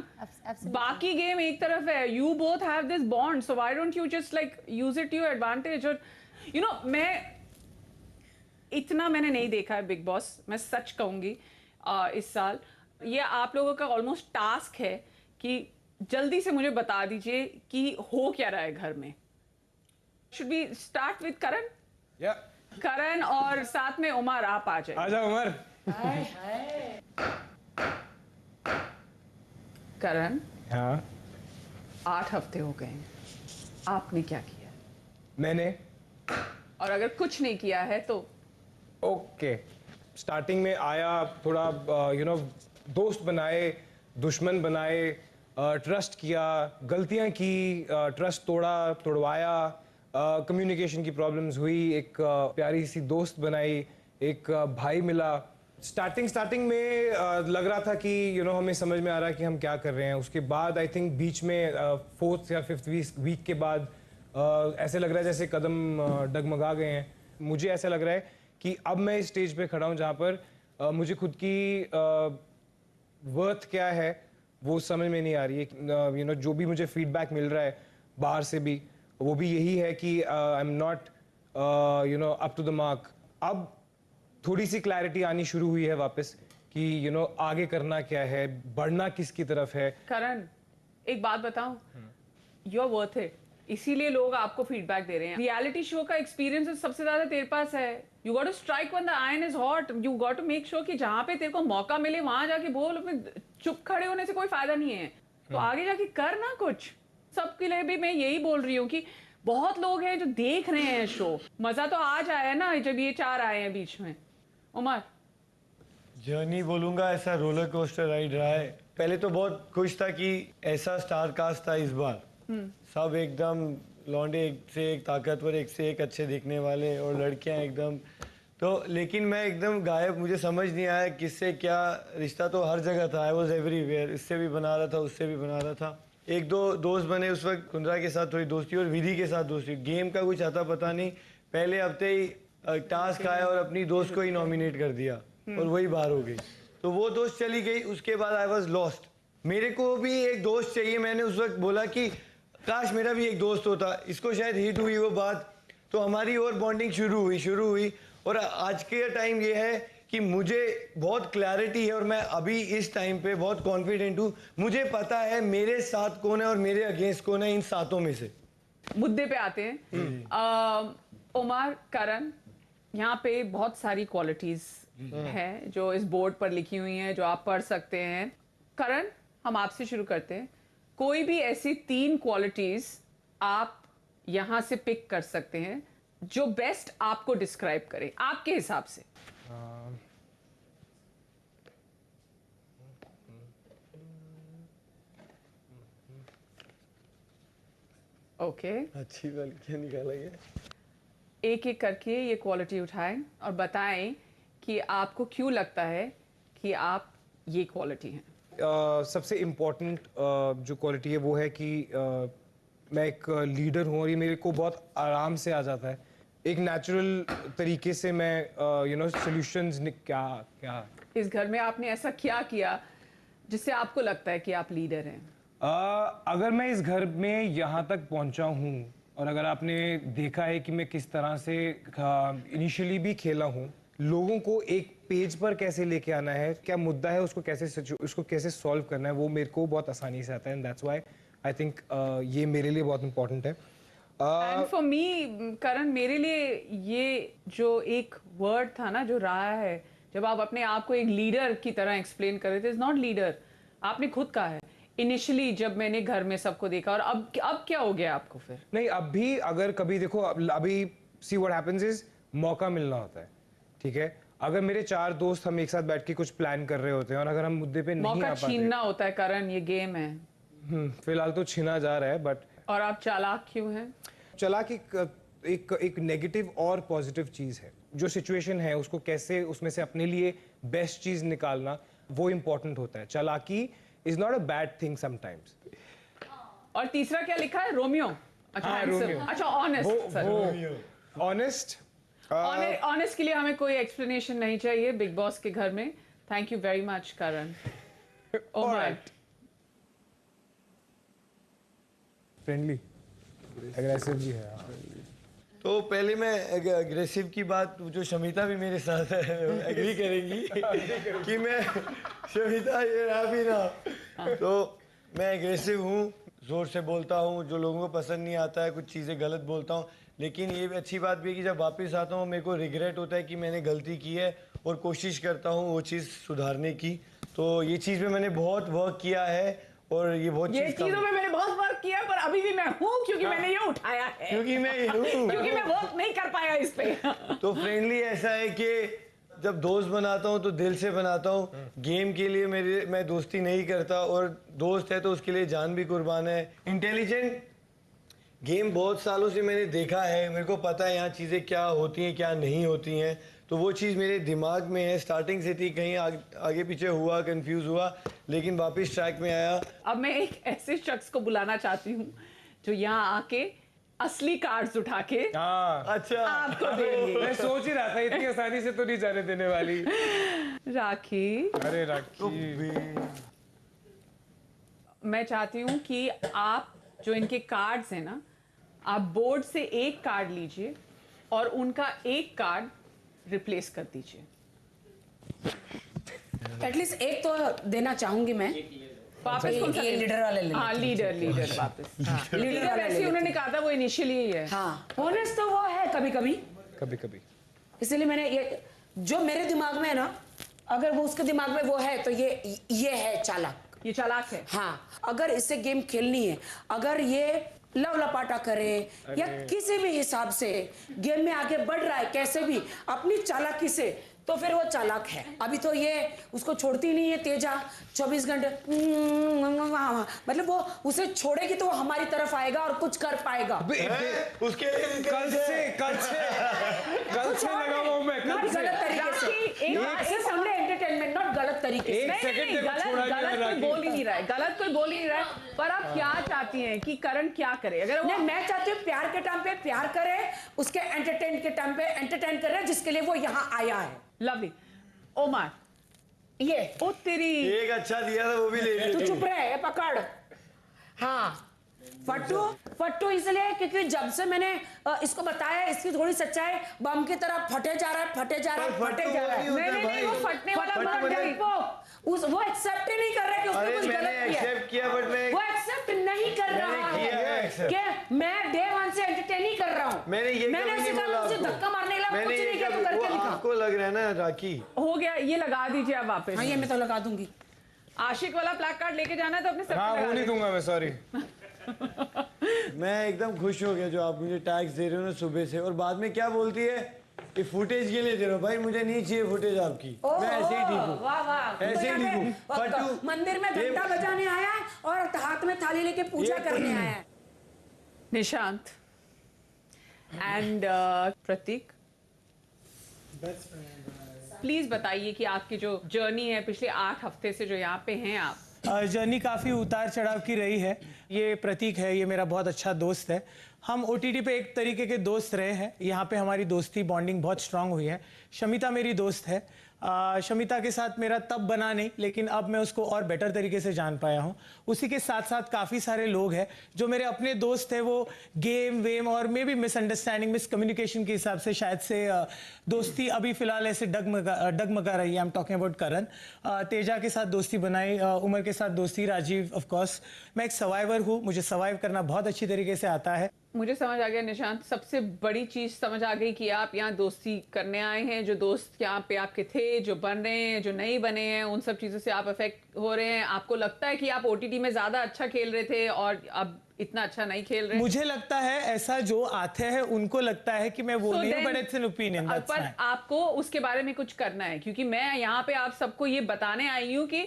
बाकी गेम एक तरफ है। You both have this bond, so why don't you just like use it to your advantage? और you know, मैं इतना मैंने नहीं देखा है बिग बॉस, मैं सच कहूँगी। इस साल ये आप लोगों का ऑलमोस्ट टास्क है कि जल्दी से मुझे बता दीजिए कि हो क्या रहा है घर में। शुड वी स्टार्ट विद करण? या करण और साथ में उमर, आप आ जाए। आजा उमर। करण, हाँ, 8 हफ्ते हो गए हैं, आपने क्या किया? मैंने, और अगर कुछ नहीं किया है तो? ओके, स्टार्टिंग में आया, थोड़ा यू नो, दोस्त बनाए, दुश्मन बनाए, ट्रस्ट किया, गलतियां की, ट्रस्ट तोड़वाया, कम्युनिकेशन की प्रॉब्लम्स हुई, एक प्यारी सी दोस्त बनाई, एक भाई मिला। स्टार्टिंग में लग रहा था कि यू नो, हमें समझ में आ रहा है कि हम क्या कर रहे हैं। उसके बाद आई थिंक बीच में 4th या 5th वीक के बाद ऐसे लग रहा है जैसे कदम डगमगा गए हैं। मुझे ऐसा लग रहा है कि अब मैं इस स्टेज पे खड़ा हूँ जहाँ पर मुझे खुद की वर्थ क्या है वो समझ में नहीं आ रही है। यू नो, जो भी मुझे फीडबैक मिल रहा है बाहर से भी, वो भी यही है कि I am not you know up to the mark. अब थोड़ी सी क्लैरिटी आनी शुरू हुई है वापस कि यू नो, आगे करना क्या है, बढ़ना किसकी तरफ है। करण, एक बात बताऊं, यू आर वर्थ इट, इसीलिए लोग आपको फीडबैक दे रहे हैं। रियलिटी शो का एक्सपीरियंस सबसे ज्यादा तेरे पास है। You got to strike when the iron is hot. You got to make sure कि जहां पे तेरे को मौका मिले वहां जाके बोल। चुप खड़े होने से कोई फायदा नहीं है, तो आगे जाके कर ना कुछ। सबके लिए भी मैं यही बोल रही हूँ कि बहुत लोग हैं जो देख रहे हैं शो, मजा तो आज आया ना जब ये 4 आए हैं बीच में। उमर, जर्नी बोलूंगा, ऐसा रोलर कोस्टर राइड रहा है। पहले तो बहुत खुश था कि ऐसा स्टार कास्ट था इस बार, सब एकदम लौंडे, एक से एक ताकतवर, एक से एक अच्छे दिखने वाले, और लड़कियां एकदम। तो लेकिन मैं एकदम गायब, मुझे समझ नहीं आया किससे क्या रिश्ता। तो हर जगह था, आई वॉज एवरीवेयर। इससे भी बना रहा था, उससे भी बना रहा था। 1-2 दोस्त बने उस वक्त, कुंद्रा के साथ थोड़ी दोस्ती और विधि के साथ दोस्ती। गेम का कुछ आता पता नहीं, पहले हफ्ते ही टास्क आया और अपनी दोस्त को ही नॉमिनेट कर दिया और वही बाहर हो गई। तो वो दोस्त चली गई, उसके बाद आई वॉज लॉस्ट। मेरे को भी एक दोस्त चाहिए। मैंने उस वक्त बोला कि काश मेरा भी एक दोस्त होता। इसको शायद हिट हुई वो बात, तो हमारी और बॉन्डिंग शुरू हुई। और आज के टाइम ये है कि मुझे बहुत क्लैरिटी है और मैं अभी इस टाइम पे बहुत कॉन्फिडेंट हूँ। मुझे पता है मेरे साथ कौन है और मेरे अगेंस्ट कौन है इन 7 में से। मुद्दे पे आते हैं। उमर, करण, यहाँ पे बहुत सारी क्वालिटीज हैं जो इस बोर्ड पर लिखी हुई हैं, जो आप पढ़ सकते हैं। करण, हम आपसे शुरू करते हैं। कोई भी ऐसी 3 क्वालिटीज आप यहाँ से पिक कर सकते हैं जो बेस्ट आपको डिस्क्राइब करे आपके हिसाब से। ओके, अच्छी लड़कियां निकाला गया। एक एक करके ये क्वालिटी उठाएं और बताएं कि आपको क्यों लगता है कि आप ये क्वालिटी हैं। सबसे इम्पोर्टेंट जो क्वालिटी है वो है कि मैं एक लीडर हूँ और ये मेरे को बहुत आराम से आ जाता है। एक नेचुरल तरीके से मैं यू नो सॉल्यूशंस क्या इस घर में आपने ऐसा क्या किया जिससे आपको लगता है कि आप लीडर हैं? अगर मैं इस घर में यहाँ तक पहुँचा हूँ और अगर आपने देखा है कि मैं किस तरह से इनिशियली भी खेला हूँ, लोगों को एक पेज पर कैसे लेके आना है, क्या मुद्दा है उसको कैसे सॉल्व करना है, वो मेरे को बहुत आसानी से आता है। And that's why I think ये मेरे लिए बहुत इंपॉर्टेंट है। एंड फॉर मी करण, मेरे लिए ये जो एक वर्ड था ना जो रहा है, जब आप अपने आप को एक लीडर की तरह एक्सप्लेन कर रहे थे, इज नॉट लीडर, आपने खुद कहा है इनिशियली जब मैंने घर में सबको देखा, और अब क्या हो गया आपको फिर? नहीं, अब भी अगर कभी देखो, अभी सी व्हाट हैपेंस इज मौका मिलना होता है, ठीक है। अगर मेरे 4 दोस्त हम एक साथ बैठ के कुछ प्लान कर रहे होते हैं और अगर हम मुद्दे पे नहीं आ पाते, मौका छीनना होता है करण, ये गेम है। फिलहाल तो छीना जा रहा है, बट और आप चालाक क्यों हैं? चालाक एक नेगेटिव और पॉजिटिव चीज है। जो सिचुएशन है उसको कैसे उसमें से अपने लिए बेस्ट चीज निकालना, वो इंपॉर्टेंट होता है। चालाकी is not a bad thing sometimes. और तीसरा क्या लिखा है? रोमियो। अच्छा, हाँ, रोमियो। अच्छा, ऑनेस्ट। ऑनेस्ट ऑनेस्ट के लिए हमें कोई एक्सप्लेनेशन नहीं चाहिए बिग बॉस के घर में। Thank you very much Karan. Alright, friendly, aggressive भी है। तो पहले मैं अग्रेसिव की बात, जो शमिता भी मेरे साथ है एग्री करेंगी कि मैं, शमिता ये रहा भी ना, तो मैं एग्रेसिव हूँ, ज़ोर से बोलता हूँ, जो लोगों को पसंद नहीं आता है, कुछ चीज़ें गलत बोलता हूँ। लेकिन ये भी अच्छी बात भी है कि जब वापस आता हूँ मेरे को रिग्रेट होता है कि मैंने गलती की है और कोशिश करता हूँ वो चीज़ सुधारने की। तो ये चीज़ में मैंने बहुत वर्क किया है और ये बहुत चीजों में मैंने बहुत वर्क किया, पर अभी भी मैं हूँ क्योंकि मैंने ये उठाया है, क्योंकि मैं हूँ, क्योंकि मैं वर्क नहीं कर पाया इस पे। तो फ्रेंडली ऐसा है कि जब दोस्त बनाता हूँ तो दिल से बनाता हूँ। गेम के लिए मैं दोस्ती नहीं करता, और दोस्त है तो उसके लिए जान भी कुर्बान है। इंटेलिजेंट गेम बहुत सालों से मैंने देखा है, मेरे को पता है यहाँ चीज़ें क्या होती हैं क्या नहीं होती हैं, तो वो चीज़ मेरे दिमाग में है। स्टार्टिंग से थी, कहीं आगे पीछे हुआ, कंफ्यूज हुआ, लेकिन वापस ट्रैक में आया। अब मैं एक ऐसे शख्स को बुलाना चाहती हूँ जो यहाँ आके असली कार्ड्स उठा के अच्छा आपको देंगे। मैं सोच ही रहा था इतनी आसानी से तो नहीं जाने देने वाली। राखी, अरे राखी, मैं चाहती हूँ कि आप जो इनके कार्ड्स हैं ना, आप बोर्ड से एक कार्ड लीजिए और उनका एक कार्ड रिप्लेस कर दीजिए। एटलीस्ट एक तो देना चाहूंगी मैं। वापस कौन सा? ये लीडर वाले ले हाँ, लीडर वापस। लीडर वैसे उन्होंने कहा था, वो इनिशियली ही है। हाँ, ऑनेस्ट तो वो है कभी कभी। इसलिए मैंने ये जो मेरे दिमाग में है ना, अगर वो उसके दिमाग में वो है तो ये है चालाक। ये चालाक है। हाँ, अगर इससे गेम खेलनी है, अगर ये लव लपाटा करे या किसी भी हिसाब से गेम में आगे बढ़ रहा है कैसे भी अपनी चालाकी से, तो फिर वो चालाक है। अभी तो ये उसको छोड़ती नहीं है तेजा, 24 घंटे मतलब वो उसे छोड़ेगी तो वो हमारी तरफ आएगा और कुछ कर पाएगा। उसके कल से लगा वो मैं गलत तरीके से हमने एंटरटेनमेंट, नॉट गलत तरीके से। गलत कोई बोल ही नहीं रहा है, पर आप क्या चाहती हैं कि करण क्या करे? अगर नहीं, मैं चाहती हूँ प्यार के टाइम पे प्यार करे, उसके एंटरटेन के टाइम पे एंटरटेन करे, जिसके लिए वो यहाँ आया है। लवली। ओमर, ये ओ तेरी एक अच्छा दिया था, वो भी ले लिया। तू चुप रहे, पकड़। हाँ, फट्टू इसलिए क्योंकि जब से मैंने इसको बताया, इसकी थोड़ी सच्चाई बम की तरह फटे जा रहा है। नहीं, वो फटने वाला वो एक्सेप्ट ही नहीं कर रहा कि उसने कुछ गलत किया, बट वो एक्सेप्ट नहीं कर रहा है कि मैं डे 1 से एंटरटेन ही कर रहा हूँ। मैंने ऐसे कहा, मुझे धक्का मारने के लिए कुछ नहीं किया, तो करके दिखा। आपको लग रहा है ना राखी हो गया, ये लगा दीजिए आप वापस। हाँ, ये मैं तो लगा दूंगी। आशिक वाला प्लैक कार्ड लेके जाना है तो अपने सर पे हाँ, लगा वो नहीं दूंगा मैं, सॉरी। मैं एकदम खुश हो गया जो आप मुझे टैक्स दे रहे हो ना सुबह से, और बाद में क्या बोलती है कि फुटेज के लिए दे रहे हो। भाई मुझे नहीं चाहिए फुटेज आपकी, मैं ऐसे ही ठीक हूँ, वाह, ऐसे ही ठीक हूँ। फट्टू मंदिर में घंटा बजाने आया और हाथ में थाली लेके पूजा करने आया है। निशांत एंड प्रतीक, प्लीज बताइए कि आपकी जो जर्नी है पिछले 8 हफ्ते से जो यहाँ पे हैं आप। जर्नी काफ़ी उतार चढ़ाव की रही है। ये प्रतीक है, ये मेरा बहुत अच्छा दोस्त है। हम OTT पे एक तरीके के दोस्त रहे हैं, यहाँ पे हमारी दोस्ती बॉन्डिंग बहुत स्ट्रांग हुई है। शमिता मेरी दोस्त है, शमिता के साथ मेरा तब बना नहीं, लेकिन अब मैं उसको और बेटर तरीके से जान पाया हूँ। उसी के साथ साथ काफ़ी सारे लोग हैं जो मेरे अपने दोस्त हैं, वो गेम वेम और मे भी मिसअंडरस्टैंडिंग मिसकम्युनिकेशन के हिसाब से शायद से दोस्ती अभी फिलहाल ऐसे डगमगा रही है। आई एम टॉकिंग अबाउट करण। तेजा के साथ दोस्ती बनाई, उमर के साथ दोस्ती, राजीव ऑफ कोर्स। मैं एक सर्वाइवर हूँ, मुझे सर्वाइव करना बहुत अच्छी तरीके से आता है। मुझे समझ आ गया निशांत, सबसे बड़ी चीज समझ आ गई कि आप यहाँ दोस्ती करने आए हैं। जो दोस्त यहाँ पे आपके थे, जो बन रहे हैं, जो नहीं बने हैं, उन सब चीजों से आप अफेक्ट हो रहे हैं। आपको लगता है कि आप OTT में ज्यादा अच्छा खेल रहे थे और अब इतना अच्छा नहीं खेल रहे। मुझे लगता है ऐसा, जो आते हैं उनको लगता है कि मैं वो नहीं हूं, but it's an opinion, that's पर fine. आपको उसके बारे में कुछ करना है, क्योंकि मैं यहाँ पे आप सबको ये बताने आई हूँ कि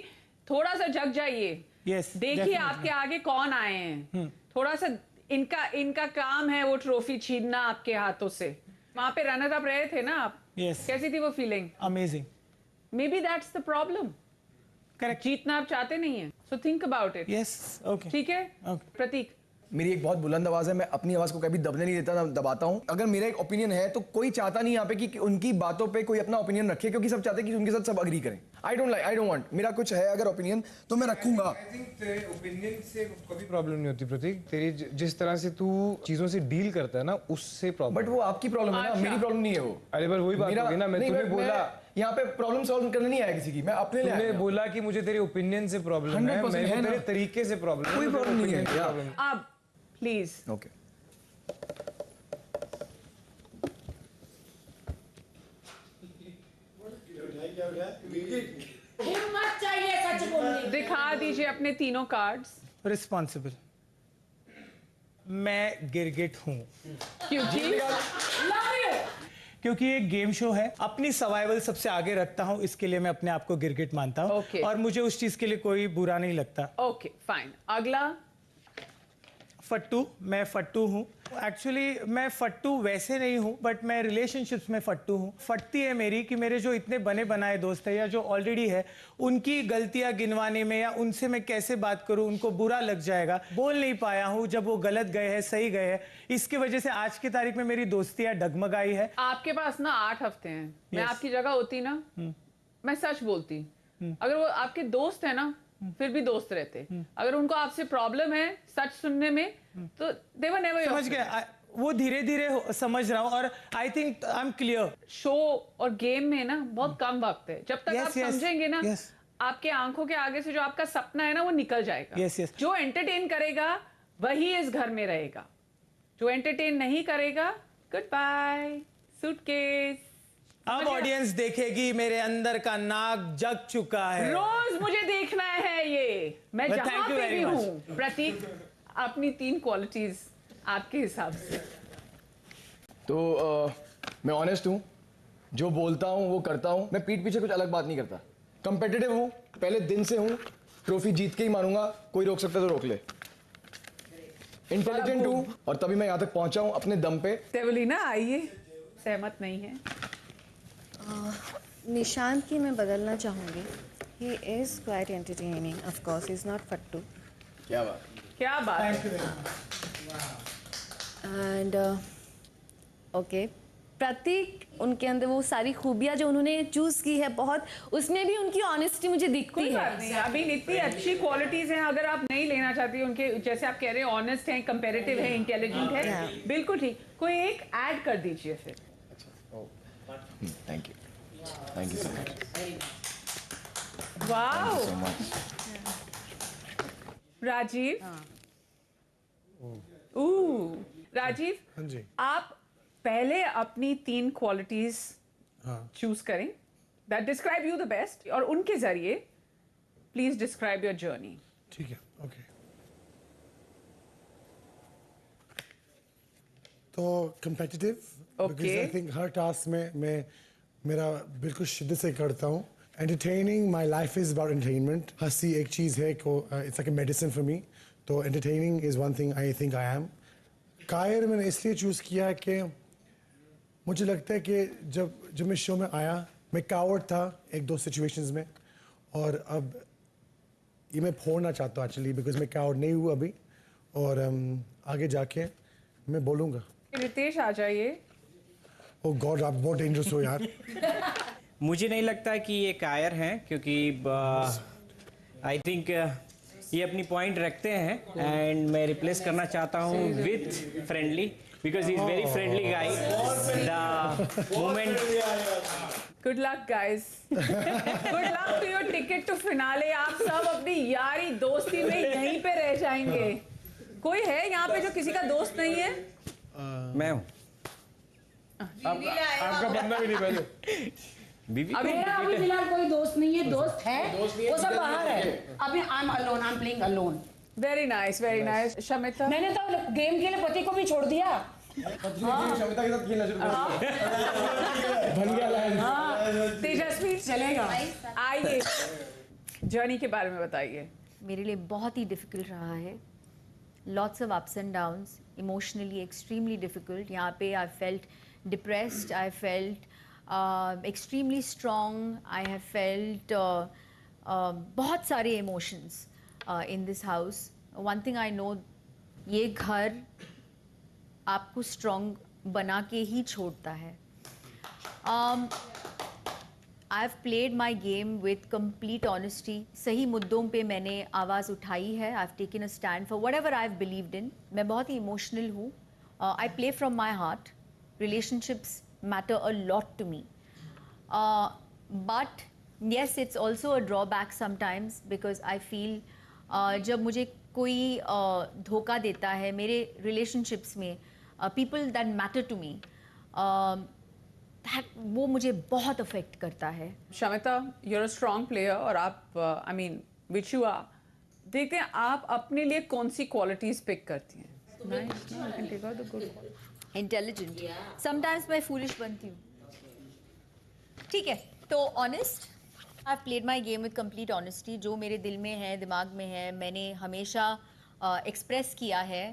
थोड़ा सा जग जाइए। देखिए आपके आगे कौन आए हैं, थोड़ा सा इनका काम है वो ट्रॉफी छीनना आपके हाथों से। वहां पे रनर अप रहे थे ना आप, कैसी थी वो feeling? Amazing. May be that's the problem. Correct, जीतना आप चाहते नहीं है, so think about it. Yes, okay, ठीक है। प्रतीक, मेरी एक बहुत बुलंद आवाज है, मैं अपनी आवाज को कभी दबने नहीं देता, ना दबाता हूँ। अगर मेरा एक ओपिनियन है तो कोई चाहता नहीं यहाँ पे कि उनकी बातों पे कोई अपना ओपिनियन रखे, क्योंकि सब चाहते हैं कि उनके साथ सब अग्री करें। आई डोंट वांट, मेरा कुछ है अगर ओपिनियन तो मैं रखूंगा। आई थिंक तेरे ओपिनियन से कभी प्रॉब्लम नहीं होती प्रतीक, तेरी जिस तरह से तू चीजों से डील करता है ना, उससे प्रॉब्लम। बट वो आपकी प्रॉब्लम है ना, मेरी प्रॉब्लम नहीं है वो। अरे पर वही बात होगी ना, मैं तुम्हें बोला यहाँ पे प्रॉब्लम सॉल्व करने नहीं आया किसी की, मैं अपने लिए तूने बोला कि मुझे तेरे ओपिनियन से प्रॉब्लम है, मैं तेरे तरीके से प्रॉब्लम है, कोई प्रॉब्लम नहीं है। आप प्लीज। ओके, हिम्मत चाहिए सच बोलने। दिखा दीजिए अपने तीनों कार्ड्स। रिस्पॉन्सिबल, मैं गिरगिट हूँ। क्योंकि ये गेम शो है, अपनी सर्वाइवल सबसे आगे रखता हूँ, इसके लिए मैं अपने आप को गिरगिट मानता हूँ। और मुझे उस चीज के लिए कोई बुरा नहीं लगता। Okay fine. अगला फट्टू, मैं फट्टू हूँ। एक्चुअली मैं फट्टू वैसे नहीं हूँ, बट मैं रिलेशनशिप्स में फट्टू हूँ। फटती है मेरी कि मेरे जो इतने बने बनाए दोस्त हैं या जो ऑलरेडी है, उनकी गलतियाँ गिनवाने में या उनसे मैं कैसे बात करूँ, उनको बुरा लग जाएगा, बोल नहीं पाया हूँ जब वो गलत गए हैं, सही गए हैं। इसकी वजह से आज की तारीख में मेरी दोस्तियाँ डगमगाई है। आपके पास ना 8 हफ्ते हैं। मैं आपकी जगह होती ना, मैं सच बोलती। अगर वो आपके दोस्त है ना, फिर भी दोस्त रहते। अगर उनको आपसे प्रॉब्लम है सच सुनने में, तो they were never your समझ गया, वो धीरे धीरे समझ रहा हूँ। और आई think I M clear. Show और गेम में ना बहुत कम वक्त है, जब तक आप समझेंगे ना, आपके आंखों के आगे से जो आपका सपना है ना, वो निकल जाएगा। जो एंटरटेन करेगा वही इस घर में रहेगा, जो एंटरटेन नहीं करेगा, गुड बाय सूटकेस। अब ऑडियंस देखेगी मेरे अंदर का नाग जग चुका है। रोज मुझे देखना है ये, मैं जहां पे भी हूँ। प्रतीक, अपनी 3 क्वालिटीज आपके हिसाब से। तो मैं ऑनेस्ट हूँ, जो बोलता हूँ वो करता हूँ, मैं पीठ पीछे कुछ अलग बात नहीं करता। कंपेटिटिव हूँ, पहले दिन से हूँ, ट्रॉफी जीत के ही मानूंगा, कोई रोक सकता तो रोक ले। इंटेलिजेंट हूँ और तभी मैं यहाँ तक पहुंचा हूँ अपने दम पे। देवलीना आइए, सहमत नहीं है? निशांत की मैं बदलना चाहूँगी। He is quite entertaining, of course. He's not fattu. क्या बात? क्या बात? And okay, प्रतीक, उनके अंदर वो सारी खूबियाँ जो उन्होंने चूज की है बहुत, उसमें भी उनकी ऑनेस्टी मुझे दिखती है। अभी इतनी अच्छी क्वालिटीज हैं, अगर आप नहीं लेना चाहती उनके, जैसे आप कह रहे हैं ऑनेस्ट हैं, कंपैरेटिव है, इंटेलिजेंट है, बिल्कुल ठीक, कोई एक ऐड कर दीजिए फिर। Thank you so much. Wow, Rajiv. Rajiv, हाँ जी, आप पहले अपनी 3 क्वालिटीज चूज करें that describe you the best, और उनके जरिए प्लीज डिस्क्राइब योर जर्नी। ठीक है, ओके। तो competitive, because I think her task में मैं मेरा बिल्कुल शिद्दत से करता हूँ। Entertaining, my life is about entertainment. हंसी एक चीज़ है को it's like a medicine for me. तो entertaining is one thing I think I am. कायर मैंने इसलिए चूज़ किया कि मुझे लगता है कि जब मैं शो में आया, मैं कावर्ड था 1-2 सिचुएशंस में, और अब ये मैं फोड़ना चाहता हूँ एक्चुअली, बिकॉज मैं कावर्ड नहीं हूँ अभी, और आगे जाके मैं बोलूँगा। रितेश आ जाइए। ओ गॉड, आप बहुत डेंजरस हो यार। मुझे नहीं लगता कि ये कायर हैं, क्योंकि आई थिंक ये अपनी पॉइंट रखते हैं एंड मैं रिप्लेस करना चाहता हूँ with friendly, because he is very friendly guy. The moment. Good luck guys. Good luck to your ticket to finale. आप सब अपनी यारी दोस्ती में यहीं पे रह जाएंगे। कोई है यहाँ पे जो किसी का दोस्त नहीं है? मैं हूँ। आपका बंदा भी नहीं पहले। मेरा अभी फिलहाल कोई दोस्त नहीं है। दोस्त है वो सब बाहर है। अभी I am alone, I am playing alone. Very nice, very nice. Shamita, मैंने तो गेम के लिए पति को भी छोड़ दिया। शमिता के साथ खेलना शुरू कर बन गया लाइन। तेजस्वी चलेगा। आइए, जर्नी के बारे में बताइए। मेरे लिए बहुत ही डिफिकल्ट रहा है। Lots of ups and downs, emotionally extremely difficult. यहाँ पे I felt depressed, I felt extremely strong. I have felt बहुत सारे emotions in this house. One thing I know, ये घर आपको strong बना के ही छोड़ता है. I've played my game with complete honesty. सही मुद्दों पे मैंने आवाज़ उठाई है. I've taken a stand for whatever I've believed in. मैं बहुत ही emotional हूँ. I play from my heart. Relationships matter a lot to me, but yes, it's also a drawback sometimes because I feel जब मुझे कोई धोखा देता है मेरे relationships में, people that matter to me, that वो मुझे बहुत affect करता है। Shamita, you're a strong player और आप I mean which you are, देखते हैं आप अपने लिए कौन सी qualities pick करती हैं। Nice, no, I can take out the good qualities. Intelligent, sometimes मैं फूलिश बनती हूँ। ठीक है, तो honest, I played my game with complete honesty. जो मेरे दिल में है, दिमाग में है, मैंने हमेशा एक्सप्रेस किया है।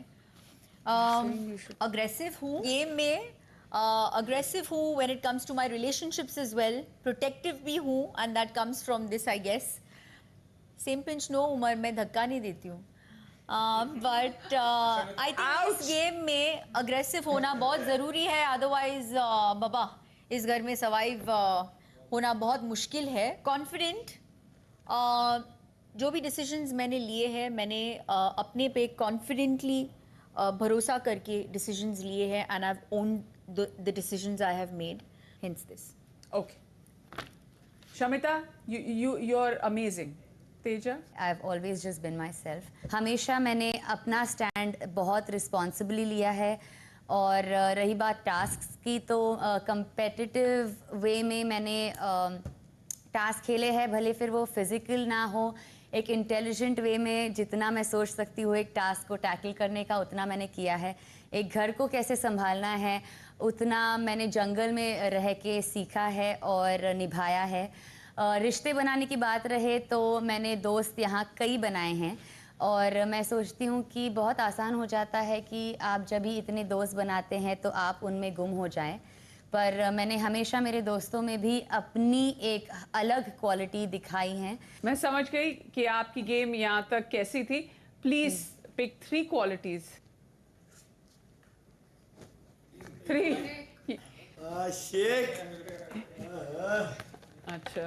अग्रेसिव हूँ गेम में, अग्रेसिव हूँ when it comes to my relationships as well, protective भी हूँ and that comes from this I guess. Same pinch no Umar, मैं धक्का नहीं देती हूँ। बट आई थिंक इस गेम में अग्रेसिव होना बहुत ज़रूरी है, अदरवाइज बाबा इस घर में सर्वाइव होना बहुत मुश्किल है। कॉन्फिडेंट, जो भी डिसीजंस मैंने लिए हैं मैंने अपने पे कॉन्फिडेंटली भरोसा करके डिसीजंस लिए हैं and I have owned the decisions I have made, hence this. Okay Shamita, you are amazing. Teja, I have always just been myself. हमेशा मैंने अपना स्टैंड बहुत रिस्पॉन्सिबली लिया है। और रही बात टास्क की, तो कंपेटिटिव वे में मैंने टास्क खेले हैं, भले फिर वो फिज़िकल ना हो। एक इंटेलिजेंट वे में जितना मैं सोच सकती हूँ एक टास्क को टैकल करने का, उतना मैंने किया है। एक घर को कैसे संभालना है उतना मैंने जंगल में रह के सीखा है और निभाया है। रिश्ते बनाने की बात रहे तो मैंने दोस्त यहाँ कई बनाए हैं और मैं सोचती हूँ कि बहुत आसान हो जाता है कि आप जब ही इतने दोस्त बनाते हैं तो आप उनमें गुम हो जाएं, पर मैंने हमेशा मेरे दोस्तों में भी अपनी एक अलग क्वालिटी दिखाई है। मैं समझ गई कि आपकी गेम यहाँ तक कैसी थी। Please pick 3 qualities. 3 अच्छा।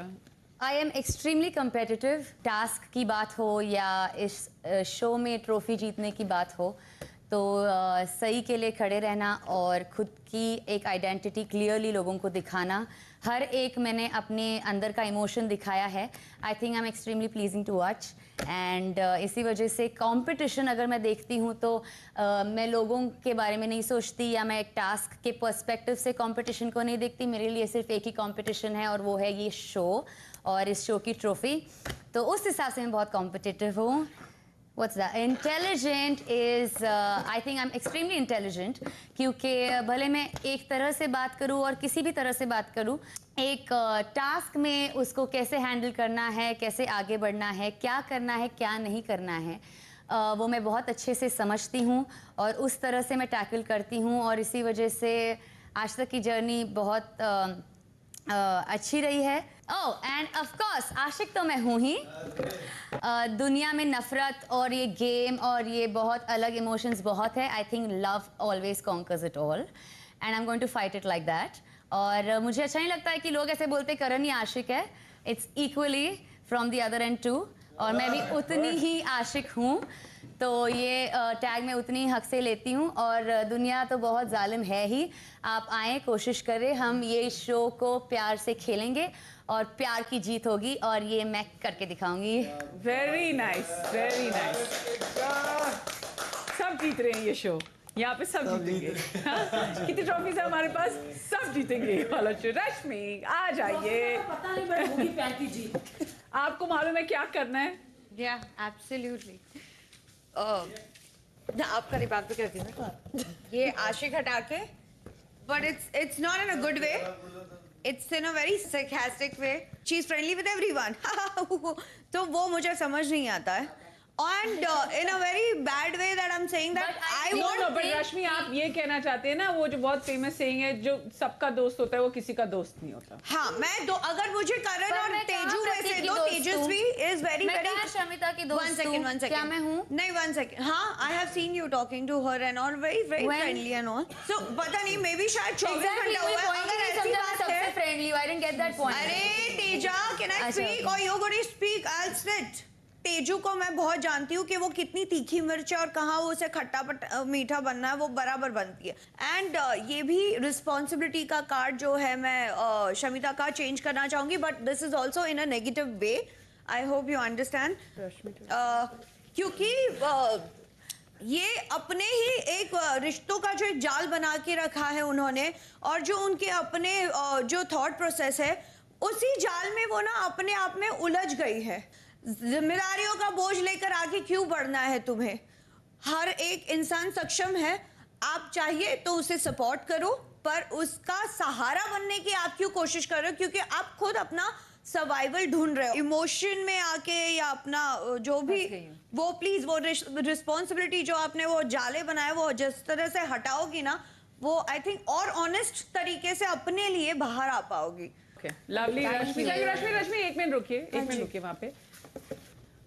आई एम एक्सट्रीमली कम्पेटिटिव। टास्क की बात हो या इस शो में ट्रॉफी जीतने की बात हो, तो सही के लिए खड़े रहना और खुद की एक आइडेंटिटी क्लियरली लोगों को दिखाना, हर एक मैंने अपने अंदर का इमोशन दिखाया है। I think I am extremely pleasing to watch and इसी वजह से कंपटीशन अगर मैं देखती हूँ तो मैं लोगों के बारे में नहीं सोचती या मैं एक टास्क के पर्सपेक्टिव से कंपटीशन को नहीं देखती। मेरे लिए सिर्फ एक ही कंपटीशन है और वो है ये शो और इस शो की ट्रॉफी। तो उस हिसाब से मैं बहुत कॉम्पिटिटिव हूँ। What's that? Intelligent is, I think I'm extremely intelligent, क्योंकि भले मैं एक तरह से बात करूँ और किसी भी तरह से बात करूँ, एक टास्क में उसको कैसे हैंडल करना है, कैसे आगे बढ़ना है, क्या करना है, क्या नहीं करना है, वो मैं बहुत अच्छे से समझती हूँ और उस तरह से मैं टैकल करती हूँ। और इसी वजह से आज तक की जर्नी बहुत अच्छी रही है। ओह एंड ऑफ कोर्स आशिक तो मैं हूँ ही। दुनिया में नफरत और ये गेम और ये बहुत अलग इमोशंस बहुत है। I think love always conquers it all and I am going to fight it like that. और मुझे अच्छा नहीं लगता है कि लोग ऐसे बोलते करण ही आशिक है। It's equally from the other end too, और मैं भी उतनी ही आशिक हूँ। तो ये टैग मैं उतनी हक से लेती हूँ। और दुनिया तो बहुत जालिम है ही। आप आएँ, कोशिश करें, हम ये शो को प्यार से खेलेंगे और प्यार की जीत होगी और ये मैं करके दिखाऊंगी। Very nice, very nice. सब जीत रहे हैं ये शो, यहाँ पे सब जीतेंगे। हाँ? कितनी ट्रॉफीज है हमारे पास? सब जीतेंगे ये वाला शो। रश्मि आ जाइए। पता नहीं बट होगी प्यार की जीत। आपको मालूम है क्या करना है? या एब्सोल्युटली। आपका रिबात भी करती हूँ ये आशिक हटा के, but it's not in a good way, it's in a very sarcastic way. She is friendly with everyone तो वो मुझे समझ नहीं आता है। And in a very bad way that I'm saying that I want but रश्मि आप ये कहना चाहते हैं ना, वो जो बहुत फेमस सेइंग है, जो सबका दोस्त होता है वो किसी का दोस्त नहीं होता। हाँ, मैं अगर मुझे करण और तेजू वैसे दो, तेजस्वी is very very शमिता की दोस्त। one second क्या मैं हूँ? नहीं, 1 second। हाँ, I have seen you talking to her and all, very very friendly and all। So पता नहीं, मे बी शायद 24 घंटा हुआ है। अगर ऐसी बात है, friendly, I didn't get that point। अरे Teja, can I speak or you're going to speak? I'll sit। Tezu को मैं बहुत जानती हूँ कि वो कितनी तीखी मिर्च है और कहाँ वो उसे खट्टा मीठा बनना है, वो बराबर बनती है। एंड ये भी रिस्पॉन्सिबिलिटी का कार्ड जो है मैं शमिता का चेंज करना चाहूंगी, but this is also in a negative way. I hope you understand. क्योंकि ये अपने ही एक रिश्तों का जो एक जाल बना के रखा है उन्होंने, और जो उनके अपने जो थॉट प्रोसेस है, उसी जाल में वो ना अपने आप में उलझ गई है। जिम्मेदारियों का बोझ लेकर आगे क्यों बढ़ना है तुम्हें? हर एक इंसान सक्षम है, आप चाहिए तो उसे सपोर्ट करो, पर उसका सहारा बनने की आप क्यों कोशिश कर रहे हो? क्योंकि आप खुद अपना सर्वाइवल ढूंढ रहे हो। इमोशन में आके या अपना जो भी वो प्लीज वो रिस्पॉन्सिबिलिटी जो आपने वो जाले बनाए, वो जिस तरह से हटाओगी ना, वो आई थिंक और ऑनेस्ट तरीके से अपने लिए बाहर आ पाओगी। लवली। रश्मि एक मिनट रुकिए वहां पे।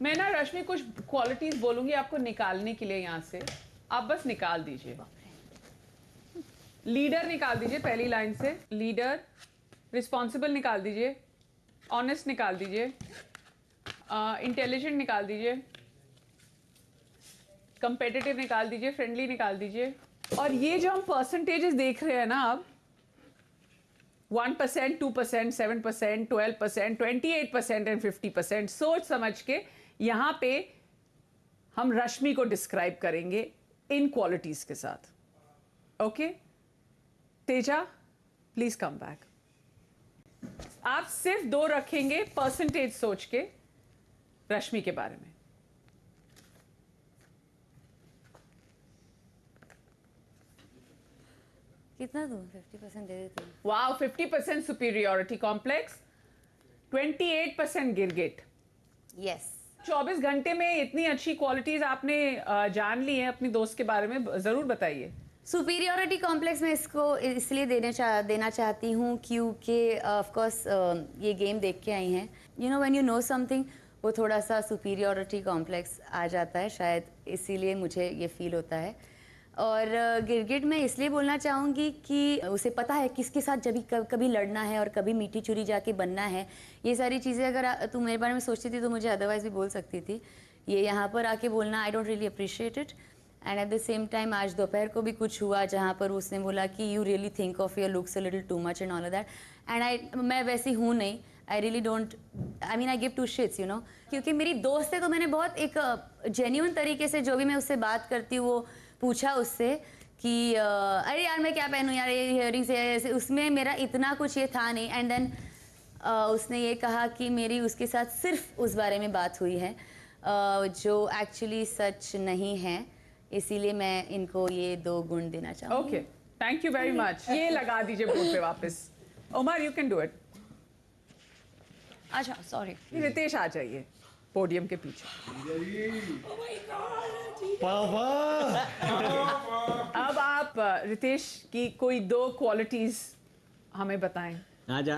मैं ना रश्मि कुछ क्वालिटीज बोलूंगी आपको निकालने के लिए, यहाँ से आप बस निकाल दीजिए। लीडर निकाल दीजिए पहली लाइन से, लीडर। रिस्पॉन्सिबल निकाल दीजिए, ऑनेस्ट निकाल दीजिए, इंटेलिजेंट निकाल दीजिए, कंपेटिटिव निकाल दीजिए, फ्रेंडली निकाल दीजिए। और ये जो हम परसेंटेजेस देख रहे हैं ना अब, 1%, 2%, 7%, 12%, 28% एंड 50%, सोच समझ के यहां पे हम रश्मि को डिस्क्राइब करेंगे इन क्वालिटीज के साथ। Okay Teja, please come back. आप सिर्फ 2 रखेंगे परसेंटेज सोच के रश्मि के बारे में। कितना दूं? 50% दे देती हूँ। वाओ, 50% सुपीरियोरिटी कॉम्प्लेक्स, 28% गिरगिट। यस। 24 घंटे में इतनी अच्छी क्वालिटीज आपने जान ली है अपनी दोस्त के बारे में, जरूर बताइए। सुपीरियोरिटी कॉम्प्लेक्स में इसको इसलिए देना चाहती हूँ क्योंकि ऑफ कोर्स ये गेम देख के आई हैं। You know when you know something, वो थोड़ा सा सुपीरियोरिटी कॉम्प्लेक्स आ जाता है, शायद इसीलिए मुझे ये फील होता है। और गिरगिट में इसलिए बोलना चाहूँगी कि उसे पता है किसके साथ जब कभी लड़ना है और कभी मीठी चुरी जाके बनना है। ये सारी चीज़ें अगर तू मेरे बारे में सोचती थी तो मुझे अदरवाइज भी बोल सकती थी। ये यहाँ पर आके बोलना, I don't really appreciate it. And at the same time आज दोपहर को भी कुछ हुआ जहाँ पर उसने बोला कि you really think of your looks a little too much and all of that. And मैं वैसी हूँ नहीं, I really don't, I mean I give two shits, you know. क्योंकि मेरी दोस्त है तो मैंने बहुत एक जेन्युइन तरीके से जो भी मैं उससे बात करती हूँ वो पूछा उससे कि अरे यार मैं क्या पहनूं यार, ये इयरिंग्स है, उसमें मेरा इतना कुछ ये था नहीं। एंड देन उसने ये कहा कि मेरी उसके साथ सिर्फ उस बारे में बात हुई है जो एक्चुअली सच नहीं है। इसीलिए मैं इनको ये 2 गुण देना चाहूँगी। Okay, thank you very much. ये लगा दीजिए बोर्ड पे वापस। Umar, you can do it. अच्छा सॉरी, रितेश आ जाइए पोडियम के पीछे। अब आप रितेश की कोई 2 क्वालिटीज हमें बताएं। आजा।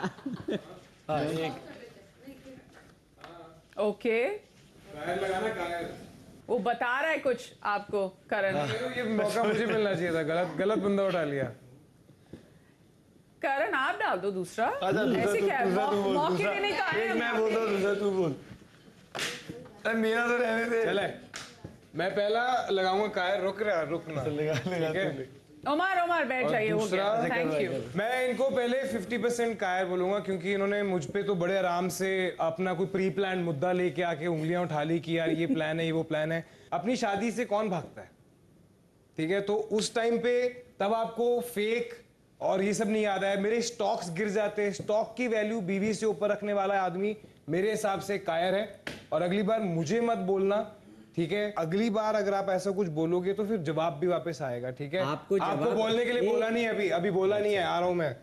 ओके कायर लगाना कायर। वो बता रहा है कुछ आपको करण। ये मौका मुझे मिलना चाहिए था, गलत बंदा उठा लिया। करण आप डाल दो दूसरा। ऐसे क्या है? मौके देने का है। मैं बोलता हूँ दूसरा तू बोल। अरे मेरा तो रहने दे। चले मैं पहला लगाऊंगा कायर, रुकना लगा। उमर बैठ जाइए, हो गया, थैंक यू। मैं इनको पहले 50% कायर बोलूंगा, क्योंकि इन्होंने मुझ पे तो बड़े आराम से अपना कोई प्री प्लान मुद्दा लेके आके उंगलियां उठा ली कि यार ये प्लान है, ये वो प्लान है। अपनी शादी से कौन भागता है, ठीक है? तो उस टाइम पे तब आपको फेक और ये सब नहीं याद आया। मेरे स्टॉक्स गिर जाते, स्टॉक की वैल्यू बीवी से ऊपर रखने वाला आदमी मेरे हिसाब से कायर है। और अगली बार मुझे मत बोलना, ठीक है? अगली बार अगर आप ऐसा कुछ बोलोगे तो फिर जवाब भी वापस आएगा, ठीक है? आपको बोलने के लिए बोला नहीं है, अभी बोला नहीं है, आ रहा हूं मैं।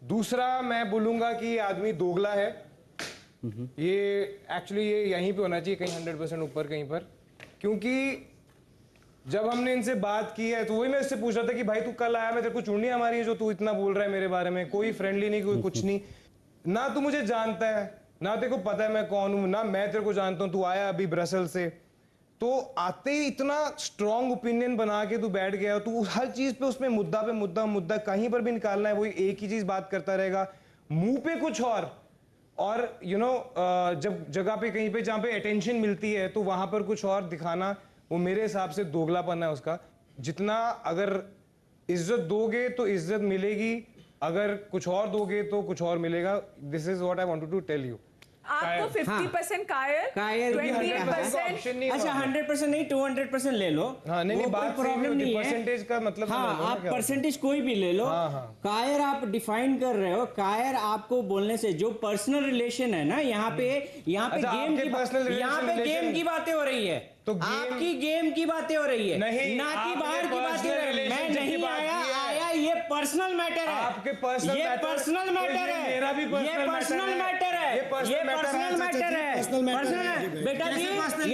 दूसरा मैं बोलूंगा कि ये आदमी दोगला है। ये एक्चुअली ये यहीं पे होना चाहिए, कहीं 100% ऊपर कहीं पर, क्योंकि जब हमने इनसे बात की है तो वही मैं इससे पूछ रहा था कि भाई तू कल आया, मैं तेरे को चुड़नी हमारी है जो तू इतना बोल रहा है मेरे बारे में। कोई फ्रेंडली नहीं, कोई कुछ नहीं, ना तू मुझे जानता है, ना तेरे को पता है मैं कौन हूं, ना मैं तेरे को जानता हूं। तू आया अभी ब्रसल से, तो आते ही इतना स्ट्रॉन्ग ओपिनियन बना के तू बैठ गया। तू हर चीज पे उसमें मुद्दा कहीं पर भी निकालना है, वही एक ही चीज बात करता रहेगा, मुंह पे कुछ और यू नो जब जगह पे कहीं पे जहां पे अटेंशन मिलती है तो वहां पर कुछ और दिखाना, वो मेरे हिसाब से दोगलापन है उसका। जितना अगर इज्जत दोगे तो इज्जत मिलेगी, अगर कुछ और दोगे तो कुछ और मिलेगा। This is what I wanted to tell you. आपको 50% कायर 20%। अच्छा 100% नहीं 200% ले लो। हाँ, नहीं बात प्रॉब्लम नहीं है, परसेंटेज का मतलब। हाँ, आप परसेंटेज कोई भी ले लो। कायर आप डिफाइन कर रहे हो, कायर आपको बोलने से जो पर्सनल रिलेशन है ना, यहाँ पे गेम की बातें हो रही है, तो आपकी गेम की बातें हो रही है, नहीं ना कि बाहर की बातें हो रही है। मैं नहीं आया ये पर्सनल मैटर है, आपके पर्सनल ये पर्सनल मैटर है, मेरा भी ये पर्सनल मैटर है, ये पर्सनल मैटर है बेटा जी, ये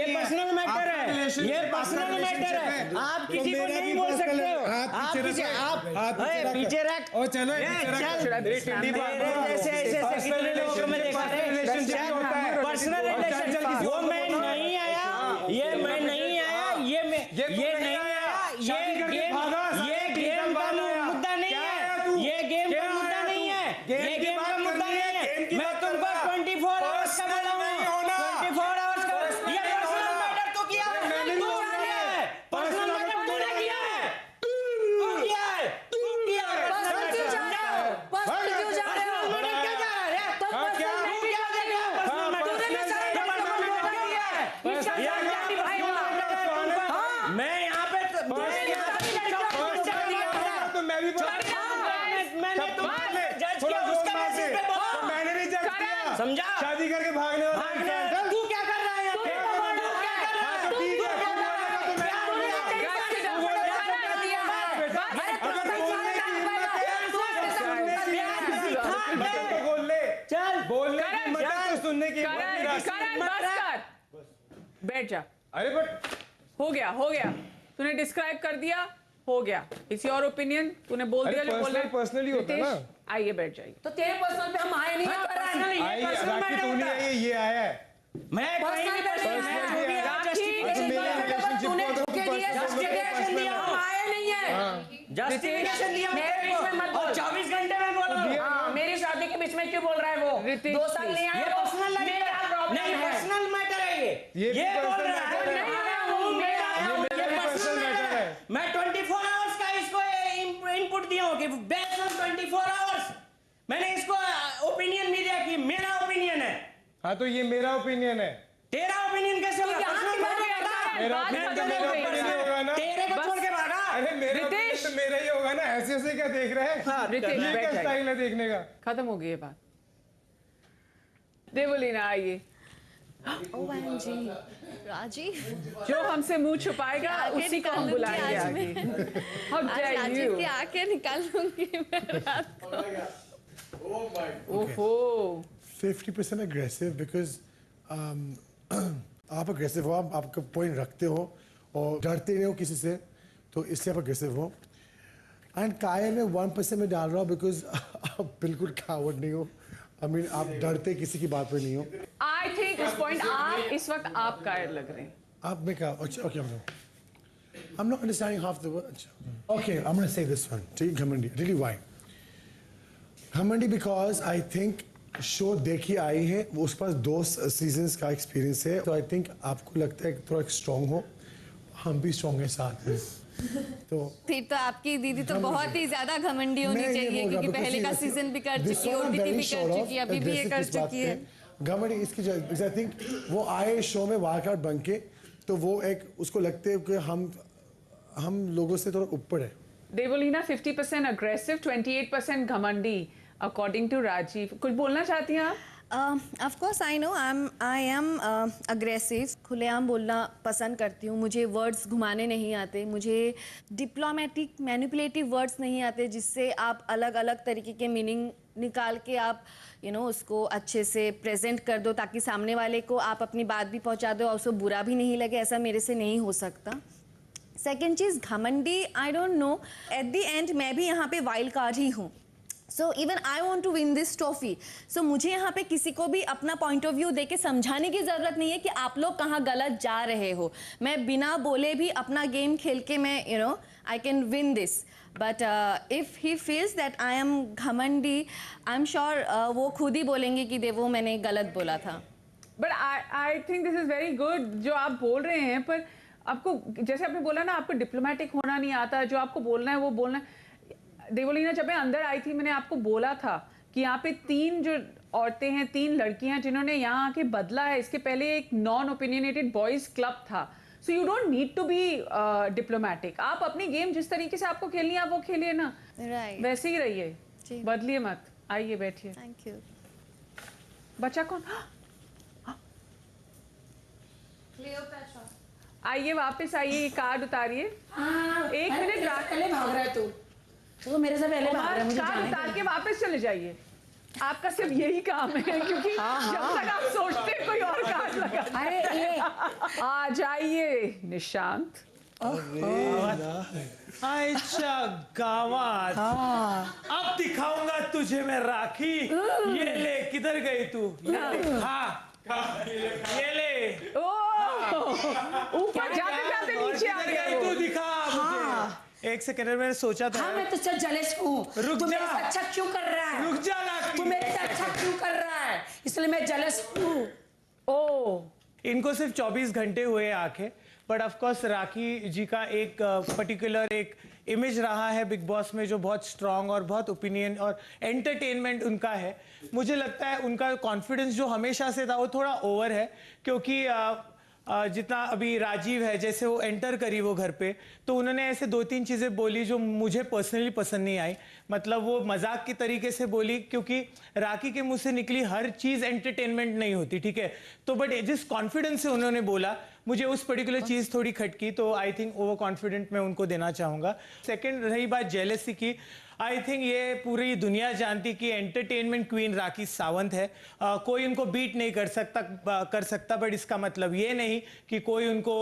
पर्सनल मैटर है, ये पर्सनल मैटर है। आप किसी को नहीं बोल सकते हो, आप पीछे रख ओ चलो कितने लोगों को मैं देखा है पर्सनल रिलेशन। वो मैं नहीं आया, ये मैं नहीं आया, ये नहीं आया, ये गेम का मुद्दा नहीं है, ये गेम का मुद्दा नहीं है, ये गेम का मुद्दा नहीं है। मैं तुमको 24 आवर्स का बोला हूँ, 24 आवर्स का। ये पर्सनल मैटर तो किया है, पर्सनल मैटर तूने किया है, तू किया है, पर्सनल क्यों जा रहे हो, पर्सनल क्यों जा रहे हो, मैटर क्या जा रहा है, तो पर्सनल मैटर क्या देगा, पर्सनल मैटर तूने सारा किया है, इसका जाति भाई मैं यहाँ पे समझा, शादी करके भागने वाला तू क्या कर रहा है यहाँ पे, चल बोलने की मत, सुनने की बैठ जा। अरे बट हो गया, तूने डिस्क्राइब कर दिया, हो गया। इट्स योर ओपिनियन, तूने बोल दिया जो बोलना है। पर्सनली होता है ना। आइए बैठ जाइए। तो तेरे पर्सनल पे हम आए नहीं, तू नहीं आई, ये आया है। मैं कहीं नहीं जस्टिफिकेशन दिया, हम आए नहीं है, जस्टिफिकेशन दिया और 24 घंटे में बोला। मेरी शादी के बीच में क्यों बोल रहा है वो? 2 साल नहीं आया, नहीं पर्सनल मैटर है ये बोल रहा है। मैं 24 आवर्स का इसको इनपुट दिया हूँ कि बेस्ड ऑन 24 आवर्स मैंने इसको ओपिनियन नहीं दिया कि मेरा ओपिनियन है। हाँ तो ये मेरा ओपिनियन है। तेरा ओपिनियन कैसे होगा? तेरे को छोड़ के भागा। अरे मेरा ही होगा ना, ऐसे ऐसे क्या देख रहे हैं? हाँ, रितेश ये क्या स्टाइल है देखने का? खत्म हो गई ये बात। देवलीना आइए। OMG राजीव, जो हमसे मुंह छुपाएगा उसी को हम बुलाएंगे आगे। राजीव की आंखें निकाल लूंगी मैं रात को। ओहो 50% अग्रेसिव बिकॉज आप अग्रेसिव हो, आप आपका पॉइंट रखते हो और डरते नहीं हो किसी से, तो इसलिए आप अग्रेसिव हो। एंड कायर में 1% में डाल रहा हूँ बिकॉज आप बिल्कुल कावर्ड नहीं हो, I mean, आप डरते किसी की बात पे नहीं हो. आई थिंक इस पॉइंट आप इस वक्त आप कायर लग रहे हैं. आप में क्या? Okay, I'm not understanding half the words. Okay, I'm going to say this one. ठीक, घमंडी. I'll tell you why. घमंडी because I think शो देखी आई है, वो उस पास 2 सीजन्स का एक्सपीरियंस है, तो आई थिंक आपको लगता है कि थोड़ा स्ट्रॉन्ग हो, हम भी स्ट्रॉन्ग है साथ में. तो फिर तो आपकी दीदी तो बहुत ही ज्यादा घमंडी होनी चाहिए, क्योंकि पहले का सीजन भी कर चुकी है, ओटीटी भी कर चुकी है, अभी भी ये कर चुकी है. घमंडी इसकी आई थिंक वो आए शो में वाकआउट बन के, तो वो एक उसको लगते है कि हम लोगों से थोड़ा ऊपर है. देवोलीना 50% अग्रेसिव, 28% घमंडी अकॉर्डिंग टू राजीव. कुछ बोलना चाहती हैं आप? Of course I know I am aggressive. खुलेआम बोलना पसंद करती हूँ. मुझे वर्ड्स घुमाने नहीं आते, मुझे डिप्लोमेटिक मैनिपुलेटिव वर्ड्स नहीं आते जिससे आप अलग अलग तरीके के मीनिंग निकाल के आप उसको अच्छे से प्रेजेंट कर दो, ताकि सामने वाले को आप अपनी बात भी पहुँचा दो और उसको बुरा भी नहीं लगे. ऐसा मेरे से नहीं हो सकता. सेकेंड चीज़ घमंडी, I don't know, at the end मैं भी यहाँ पे वाइल्ड कार्ड ही हूँ. So even I want to win this trophy. So मुझे यहाँ पे किसी को भी अपना पॉइंट ऑफ व्यू दे के समझाने की ज़रूरत नहीं है कि आप लोग कहाँ गलत जा रहे हो. मैं बिना बोले भी अपना गेम खेल के मैं I can win this. But if he feels that I am घमंडी, आई एम श्योर वो खुद ही बोलेंगे कि देवो मैंने गलत बोला था. But I think this is very good जो आप बोल रहे हैं. पर आपको, जैसे आपने बोला ना, आपको डिप्लोमेटिक होना नहीं आता, जो आपको बोलना है वो बोलना है. देवोलीना, जब मैं अंदर आई थी मैंने आपको बोला था कि यहाँ पे 3 जो औरतें हैं, 3 लड़कियां जिन्होंने यहाँ आके बदला है. इसके पहले एक नॉन ओपिनियनेटेड बॉयज क्लब था. So you don't need to be diplomatic. आप अपनी गेम जिस तरीके से आपको खेलनी है आप वो खेलिए ना. वैसे ही रहिए, बदलिए मत. आइए बैठिए. Thank you. बच्चा कौन? आइए वापस आइए, ये कार्ड उतारिए. 1 मिनट पहले भाग रहा है तो मेरे से पहले भाग रहा है. मुझे कार्ड उतार के वापस चले जाइए. आपका सिर्फ यही काम है, क्योंकि जब तक आप सोचते हैं कोई और कार्ड लगा. अरे ये आ जाइए निशांत. अच्छा गावात, अब दिखाऊंगा तुझे मैं राखी. ये ले, किधर गई तू? हाँ, ये ले. ऊपर जाते जाते नीचे आ गया. तू दिखा मुझे. एक सेकंड मैंने सोचा था. हाँ, मैं तुझसे जलेस हूँ. रुक तू जा. मेरे से अच्छा क्यों कर रहा है? रुक जा लाकी. तू मेरे से अच्छा क्यों कर रहा है? इसलिए मैं जलेस हूँ. ओह, इनको सिर्फ 24 घंटे हुए आके, बट ऑफ कोर्स राखी जी का एक पर्टिकुलर एक इमेज रहा है बिग बॉस में जो बहुत स्ट्रांग और बहुत ओपिनियन और एंटरटेनमेंट उनका है. मुझे लगता है उनका कॉन्फिडेंस जो हमेशा से था वो थोड़ा ओवर है, क्योंकि जितना अभी राजीव है, जैसे वो एंटर करी वो घर पे, तो उन्होंने ऐसे 2-3 चीज़ें बोली जो मुझे पर्सनली पसंद नहीं आई. मतलब वो मजाक की तरीके से बोली, क्योंकि राखी के मुंह से निकली हर चीज़ एंटरटेनमेंट नहीं होती, ठीक है. तो बट जिस कॉन्फिडेंस से उन्होंने बोला, मुझे उस पर्टिकुलर चीज़ थोड़ी खटकी, तो आई थिंक ओवर कॉन्फिडेंट मैं उनको देना चाहूँगा. सेकेंड रही बात जेलसी की, आई थिंक ये पूरी दुनिया जानती कि एंटरटेनमेंट क्वीन राखी सावंत है. कोई उनको बीट नहीं कर सकता, बट इसका मतलब ये नहीं कि कोई उनको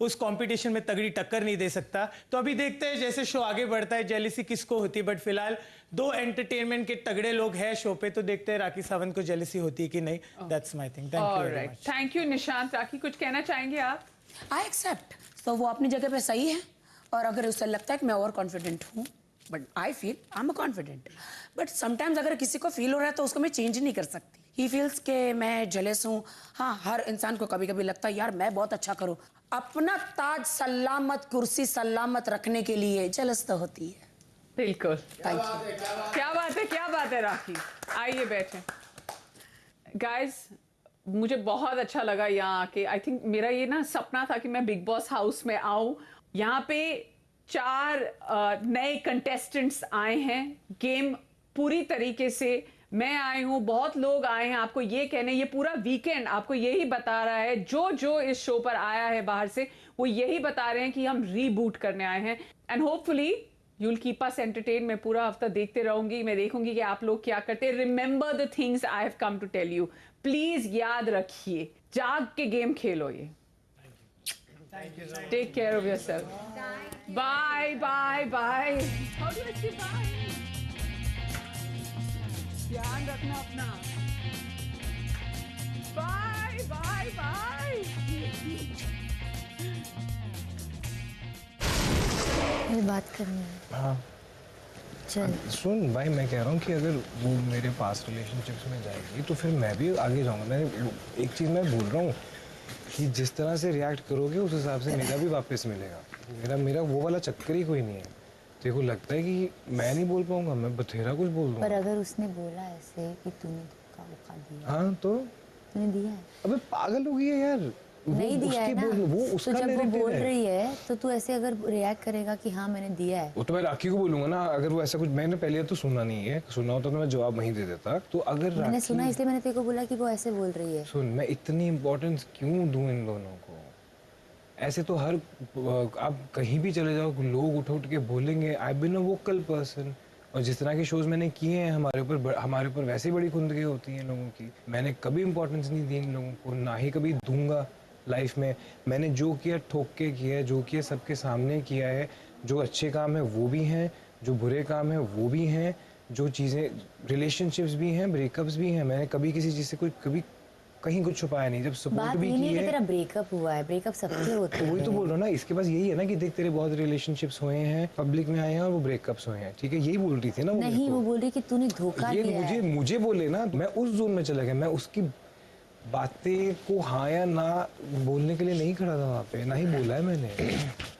उस कंपटीशन में तगड़ी टक्कर नहीं दे सकता. तो अभी देखते हैं जैसे शो आगे बढ़ता है जेलिसी किसको होती है. बट फिलहाल 2 एंटरटेनमेंट के तगड़े लोग हैं शो पे, तो देखते हैं राखी सावंत को जेलिसी होती है कि नहीं. That's my thing. Thank you very much. Thank you Nishant. Rakhi, कुछ कहना चाहेंगे आप? I accept. तो वो अपनी जगह पे सही है, और अगर उसे लगता है कि मैं ओवर कॉन्फिडेंट हूँ, but I feel I am confident. But sometimes अगर किसी को फील हो रहा है तो उसको मैं चेंज नहीं कर सकती. ही फील्स के मैं जेलस हूँ. हाँ, हर इंसान को कभी कभी लगता है यार मैं बहुत अच्छा करूँ. अपना ताज सलामत, कुर्सी सलामत रखने के लिए जेलस तो होती है. बिल्कुल. Thank you. क्या बात है, क्या बात है राखी. आइए बैठे. गाइस, मुझे बहुत अच्छा लगा यहाँ आके. आई थिंक मेरा ये ना सपना था कि मैं बिग बॉस हाउस में आऊँ. यहाँ पे 4 नए कंटेस्टेंट्स आए हैं. गेम पूरी तरीके से मैं आई हूँ, बहुत लोग आए हैं. आपको ये कहने, ये पूरा वीकेंड आपको यही बता रहा है, जो इस शो पर आया है बाहर से, वो यही बता रहे हैं कि हम रीबूट करने आए हैं. And hopefully you will keep us entertain. मैं पूरा हफ्ता देखते रहूंगी, मैं देखूंगी कि आप लोग क्या करते हैं. Remember the things I have come to tell you. Please याद रखिए, जाग के गेम खेलो. ये take care of yourself. Bye bye bye. How do I say bye? ध्यान रखना अपना। Bye bye bye. बात करनी है। हाँ चल सुन भाई, मैं कह रहा हूँ कि अगर वो मेरे पास रिलेशनशिप्स में जाएगी तो फिर मैं भी आगे जाऊँगा। मैं एक चीज़ मैं बोल रहा हूँ कि जिस तरह से रिएक्ट करोगे उस हिसाब से मेरा भी वापस मिलेगा। मेरा वो वाला चक्कर ही कोई नहीं है। तेरे को लगता है कि मैं नहीं बोल पाऊंगा? मैं बथेरा कुछ बोल दूंगा। पर अगर उसने बोला ऐसे कि तूने धोखा वोखा दिया, हाँ तो तूने दिया है? अबे पागल हो गई है यार। नहीं दिया है ना। वो तो उसका जब वो narrative बोल है। रही है तो तू ऐसे अगर रिएक्ट करेगा कि हाँ मैंने दिया है, वो तो मैं राखी को बोलूंगा ना। अगर वो ऐसा कुछ, मैंने पहले तो सुना नहीं है, सुना होता तो मैं जवाब वहीं दे देता। तो अगर मैंने सुना इसलिए मैंने तेरे को बोला कि वो ऐसे बोल रही है। सुन, मैं इतनी इम्पोर्टेंस क्यों दूं इन दोनों को? ऐसे तो हर आप कहीं भी चले जाओ लोग उठ के बोलेंगे I been a vocal person. और जिस तरह के शोज मैंने किए हैं हमारे ऊपर वैसे बड़ी खुंदगी होती है लोगों की। मैंने कभी इंपॉर्टेंस नहीं दी इन लोगों को, ना ही कभी दूंगा लाइफ में। मैंने जो किया ठोक के किया है, जो किया सबके सामने किया है। जो अच्छे काम है वो भी हैं, जो बुरे काम है वो भी हैं, जो चीज़ें रिलेशनशिप्स भी हैं, ब्रेकअप्स भी हैं। मैंने कभी किसी चीज़ से कभी कहीं कुछ छुपाया नहीं। जब सपोर्ट बात भी ये नहीं की है कि है, तेरा ब्रेकअप हुआ है, ब्रेकअप सबके होते तो हैं। वही तो बोल रहा हूँ ना। इसके पास यही है ना कि देख तेरे बहुत रिलेशनशिप्स हुए हैं, पब्लिक में आए हैं और वो ब्रेकअप्स हुए हैं। ठीक है, यही बोल रही थी ना वो मेरे नहीं, को। वो बोल रही कि तूने धोखा ये दिया है। मुझे बोले ना, मैं उस जोन में चला गया। मैं उसकी बातें को हाँ या ना बोलने के लिए नहीं खड़ा था वहाँ पे, ना ही बोला है मैंने।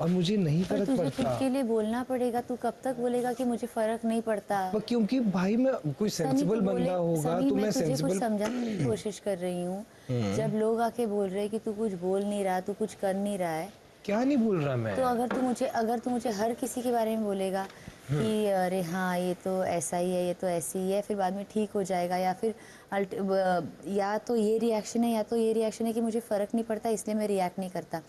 और मुझे नहीं पर फर्क तुझे पड़ता। खुद के लिए बोलना पड़ेगा। तू कब तक बोलेगा कि मुझे फर्क नहीं पड़ता? क्योंकि भाई मैं कोई सेंसिबल बंदा होगा तो मैं तुझे कुछ सेंसिबल समझाने की कोशिश कर रही हूँ। जब लोग आके बोल रहे हैं कि तू कुछ बोल नहीं रहा, तू कुछ कर नहीं रहा है, क्या नहीं बोल रहा मैं? तो अगर तू मुझे हर किसी के बारे में बोलेगा कि अरे हाँ ये तो ऐसा ही है, ये तो ऐसी ही है, फिर बाद में ठीक हो जाएगा, या फिर या तो ये रिएक्शन है या तो ये रिएक्शन है कि मुझे फ़र्क नहीं पड़ता इसलिए मैं रिएक्ट नहीं करता।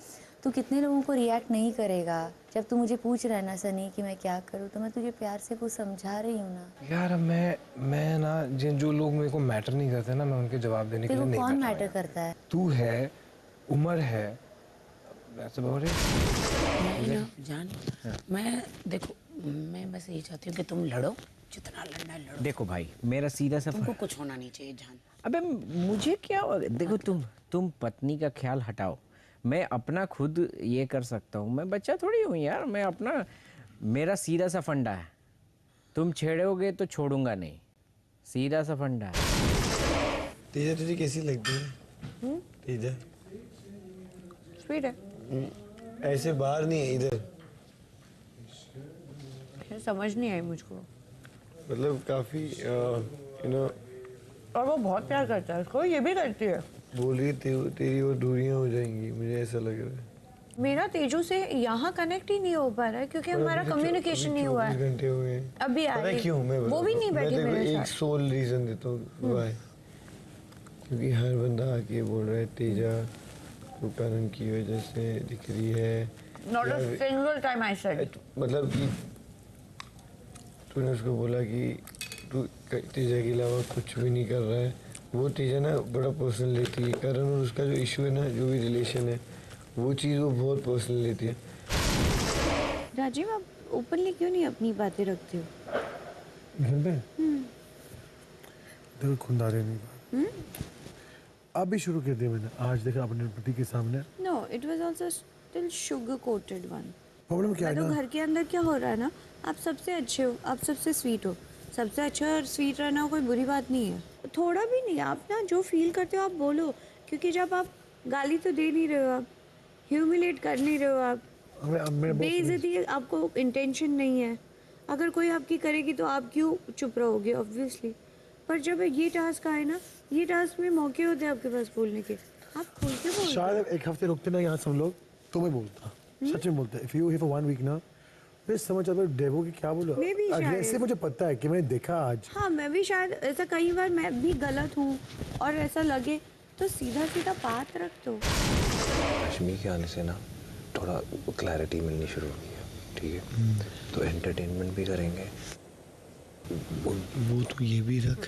तू कितने लोगों को रिएक्ट नहीं करेगा? जब तू मुझे पूछ रहा है ना सनी कि मैं क्या करूँ, तो मैं तुझे प्यार से वो समझा रही हूँ ना। यार मैं ना जो लोग मेरे को मैटर नहीं करते ना, मैं उनके जवाब देने के लिए नहीं कौन बैठा मैटर मैं। करता है? तू है, उमर है, ऐसे बोल रहे जान। मैं देखो, मैं बस ये चाहती हूँ कि तुम लड़ो, जितना लड़ना है लड़ो। देखो भाई, मेरा सीधा सा तुमको कुछ होना नहीं चाहिए जान। अबे मुझे क्या, देखो तुम पत्नी का ख्याल हटाओ। मैं अपना खुद ये कर सकता हूँ। मैं बच्चा थोड़ी हूँ यार। मैं अपना, मेरा सीधा सा फंडा है, तुम छेड़ोगे तो छोड़ूंगा नहीं। सीधा सा फंडा है। तेजा तुझे कैसी लगती है? तेजा स्वीट है। ऐसे बाहर नहीं है, इधर समझ नहीं आई मुझको। मतलब काफी यू नो। और वो बहुत प्यार करता है उसको, ये भी करती है। बोल रही तेरी वो दूरियां हो जाएंगी, मुझे ऐसा लग रहा है। मेरा तेजू से यहाँ कनेक्ट ही नहीं हो पा रहा है क्योंकि हमारा कम्युनिकेशन नहीं हुआ है। 24 घंटे हो गए। अभी पता है क्यों? मैं वो भी नहीं बैठे मैं मेरे एक साथ। सोल रीजन देता हूँ वाई। क्योंकि हर बंदा आके बोल रहा है तेजा तो करण की वजह से दिख रही है। Not a single time I said. मतलब कि तूने उसको बोला कि तू तेजा के अलावा कुछ भी नहीं कर रहा है। वो तेजा ना बड़ा पर्सनल लेती है। करण और उसका जो इशू है ना, जो भी रिलेशन है, वो चीज़ वो बहुत पर्सनल लेती है। राजीव, आप ओपनली क्यों नहीं अपनी बातें रखते हो? घर पे देखो खुंदारे नहीं अब भी शुरू कर दिया मैंने। आज देखा अपने पति के सामने। No, it was also still sugar coated one. Problem क्या है तो ना, घर के अंदर क्या हो रहा है ना, आप सबसे अच्छे हो, आप सबसे स्वीट हो। सबसे अच्छा और स्वीट रहना कोई बुरी बात नहीं है, थोड़ा भी नहीं। आप ना जो फील करते हो आप बोलो, क्योंकि जब आप गाली तो दे नहीं रहे हो, आप ह्यूमिलेट कर नहीं रहे हो, आप बेइज्जती आपको इंटेंशन नहीं है। अगर कोई आपकी करेगी तो आप क्यों चुप रहोगे? ऑब्वियसली। पर जब ये टास्क आए ना, ये टास्क में मौके होते हैं आपके पास बोलने के, आप खुल के बोलो। शायद एक हफ्ते रुकते ना यहाँ सब लोग तो मैं बोलता, सच में बोलता। If you hear for 1 week ना, मैं समझ आता डेवो की क्या बोलो। मैं भी शायद। ऐसे मुझे पता है कि मैंने देखा आज। हाँ, मैं भी शायद ऐसा कई बार मैं भी गलत हूँ और ऐसा लगे तो सीधा सीधा बात रख दो। रश्मि के आने से ना थोड़ा क्लैरिटी मिलनी शुरू हो गई है। ठीक है, तो एंटरटेनमेंट भी करेंगे। वो तो ये भी रख,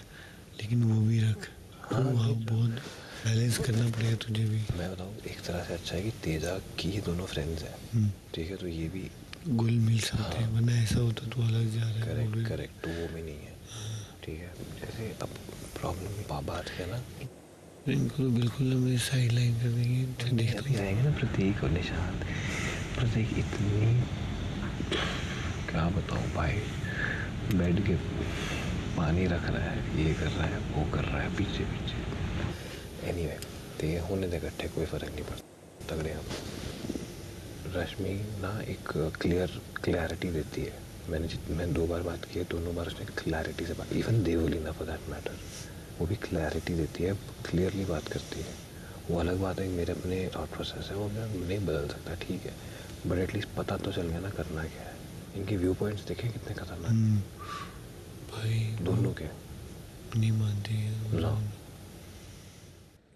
लेकिन वो भी रख। हाँ, बहुत बैलेंस करना पड़ेगा तुझे भी। मैं बताऊँ, एक तरह से अच्छा है कि तेजा की ही दोनों फ्रेंड्स हैं। ठीक है, तो ये भी घुल मिल सकते हैं, वरना ऐसा होता तो अलग जा रहा है। करेक्ट, तो वो भी नहीं है। ठीक है, जैसे अब प्रॉब्लम बात है ना, बिल्कुल बिल्कुल मेरी साइड लाइन कर देंगे तो देख अभी आएंगे ना प्रतीक और निशांत। प्रतीक इतनी, क्या बताऊँ भाई, बेड के पानी रख रहा है, ये कर रहा है, वो कर रहा है, पीछे पीछे। एनीवे ते होने दे इकट्ठे, कोई फर्क नहीं पड़ता, तगड़े हम। रश्मि ना एक क्लैरिटी देती है। मैं 2 बार बात की है, दोनों बार उसने क्लैरिटी से बात, even Devlina for that matter, वो भी क्लैरिटी देती है, क्लियरली बात करती है। वो अलग बात है, मेरे अपने थॉट प्रोसेस है, वो मैं नहीं बदल सकता, ठीक है, बट एटलीस्ट पता तो चल गया ना करना क्या है। इनके व्यू पॉइंट्स देखें कितने खतरनाक भाई, दोनों के नहीं मानते ना।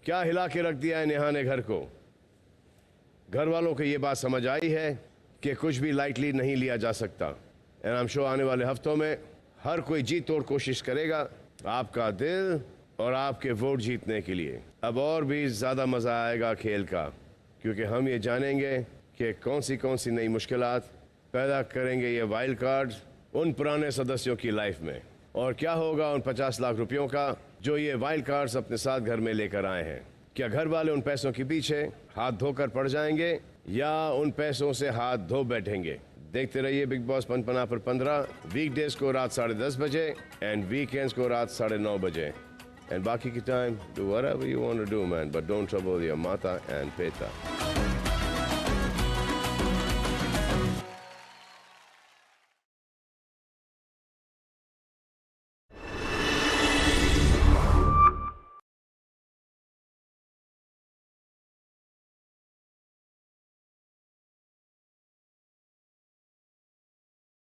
क्या हिला के रख दिया है नेहा ने घर को। घर वालों को ये बात समझ आई है कि कुछ भी लाइटली नहीं लिया जा सकता। एंड आई एम श्योर आने वाले हफ्तों में हर कोई जी तोड़ कोशिश करेगा आपका दिल और आपके वोट जीतने के लिए। अब और भी ज़्यादा मज़ा आएगा खेल का, क्योंकि हम ये जानेंगे कि कौन सी नई मुश्किलात पैदा करेंगे ये वाइल्ड कार्ड्स उन पुराने सदस्यों की लाइफ में, और क्या होगा उन 50 लाख रुपयों का जो ये वाइल्ड कार्ड्स अपने साथ घर में लेकर आए हैं। क्या घर वाले उन पैसों के पीछे हाथ धोकर पड़ जाएंगे या उन पैसों से हाथ धो बैठेंगे। देखते रहिए बिग बॉस 55 पर 15, वीकडेज को रात 10:30 बजे एंड वीकेंड्स को रात 9:30 बजे। एंड बाकी की time do whatever you want to do man, but don't trouble your माता एंड पिता।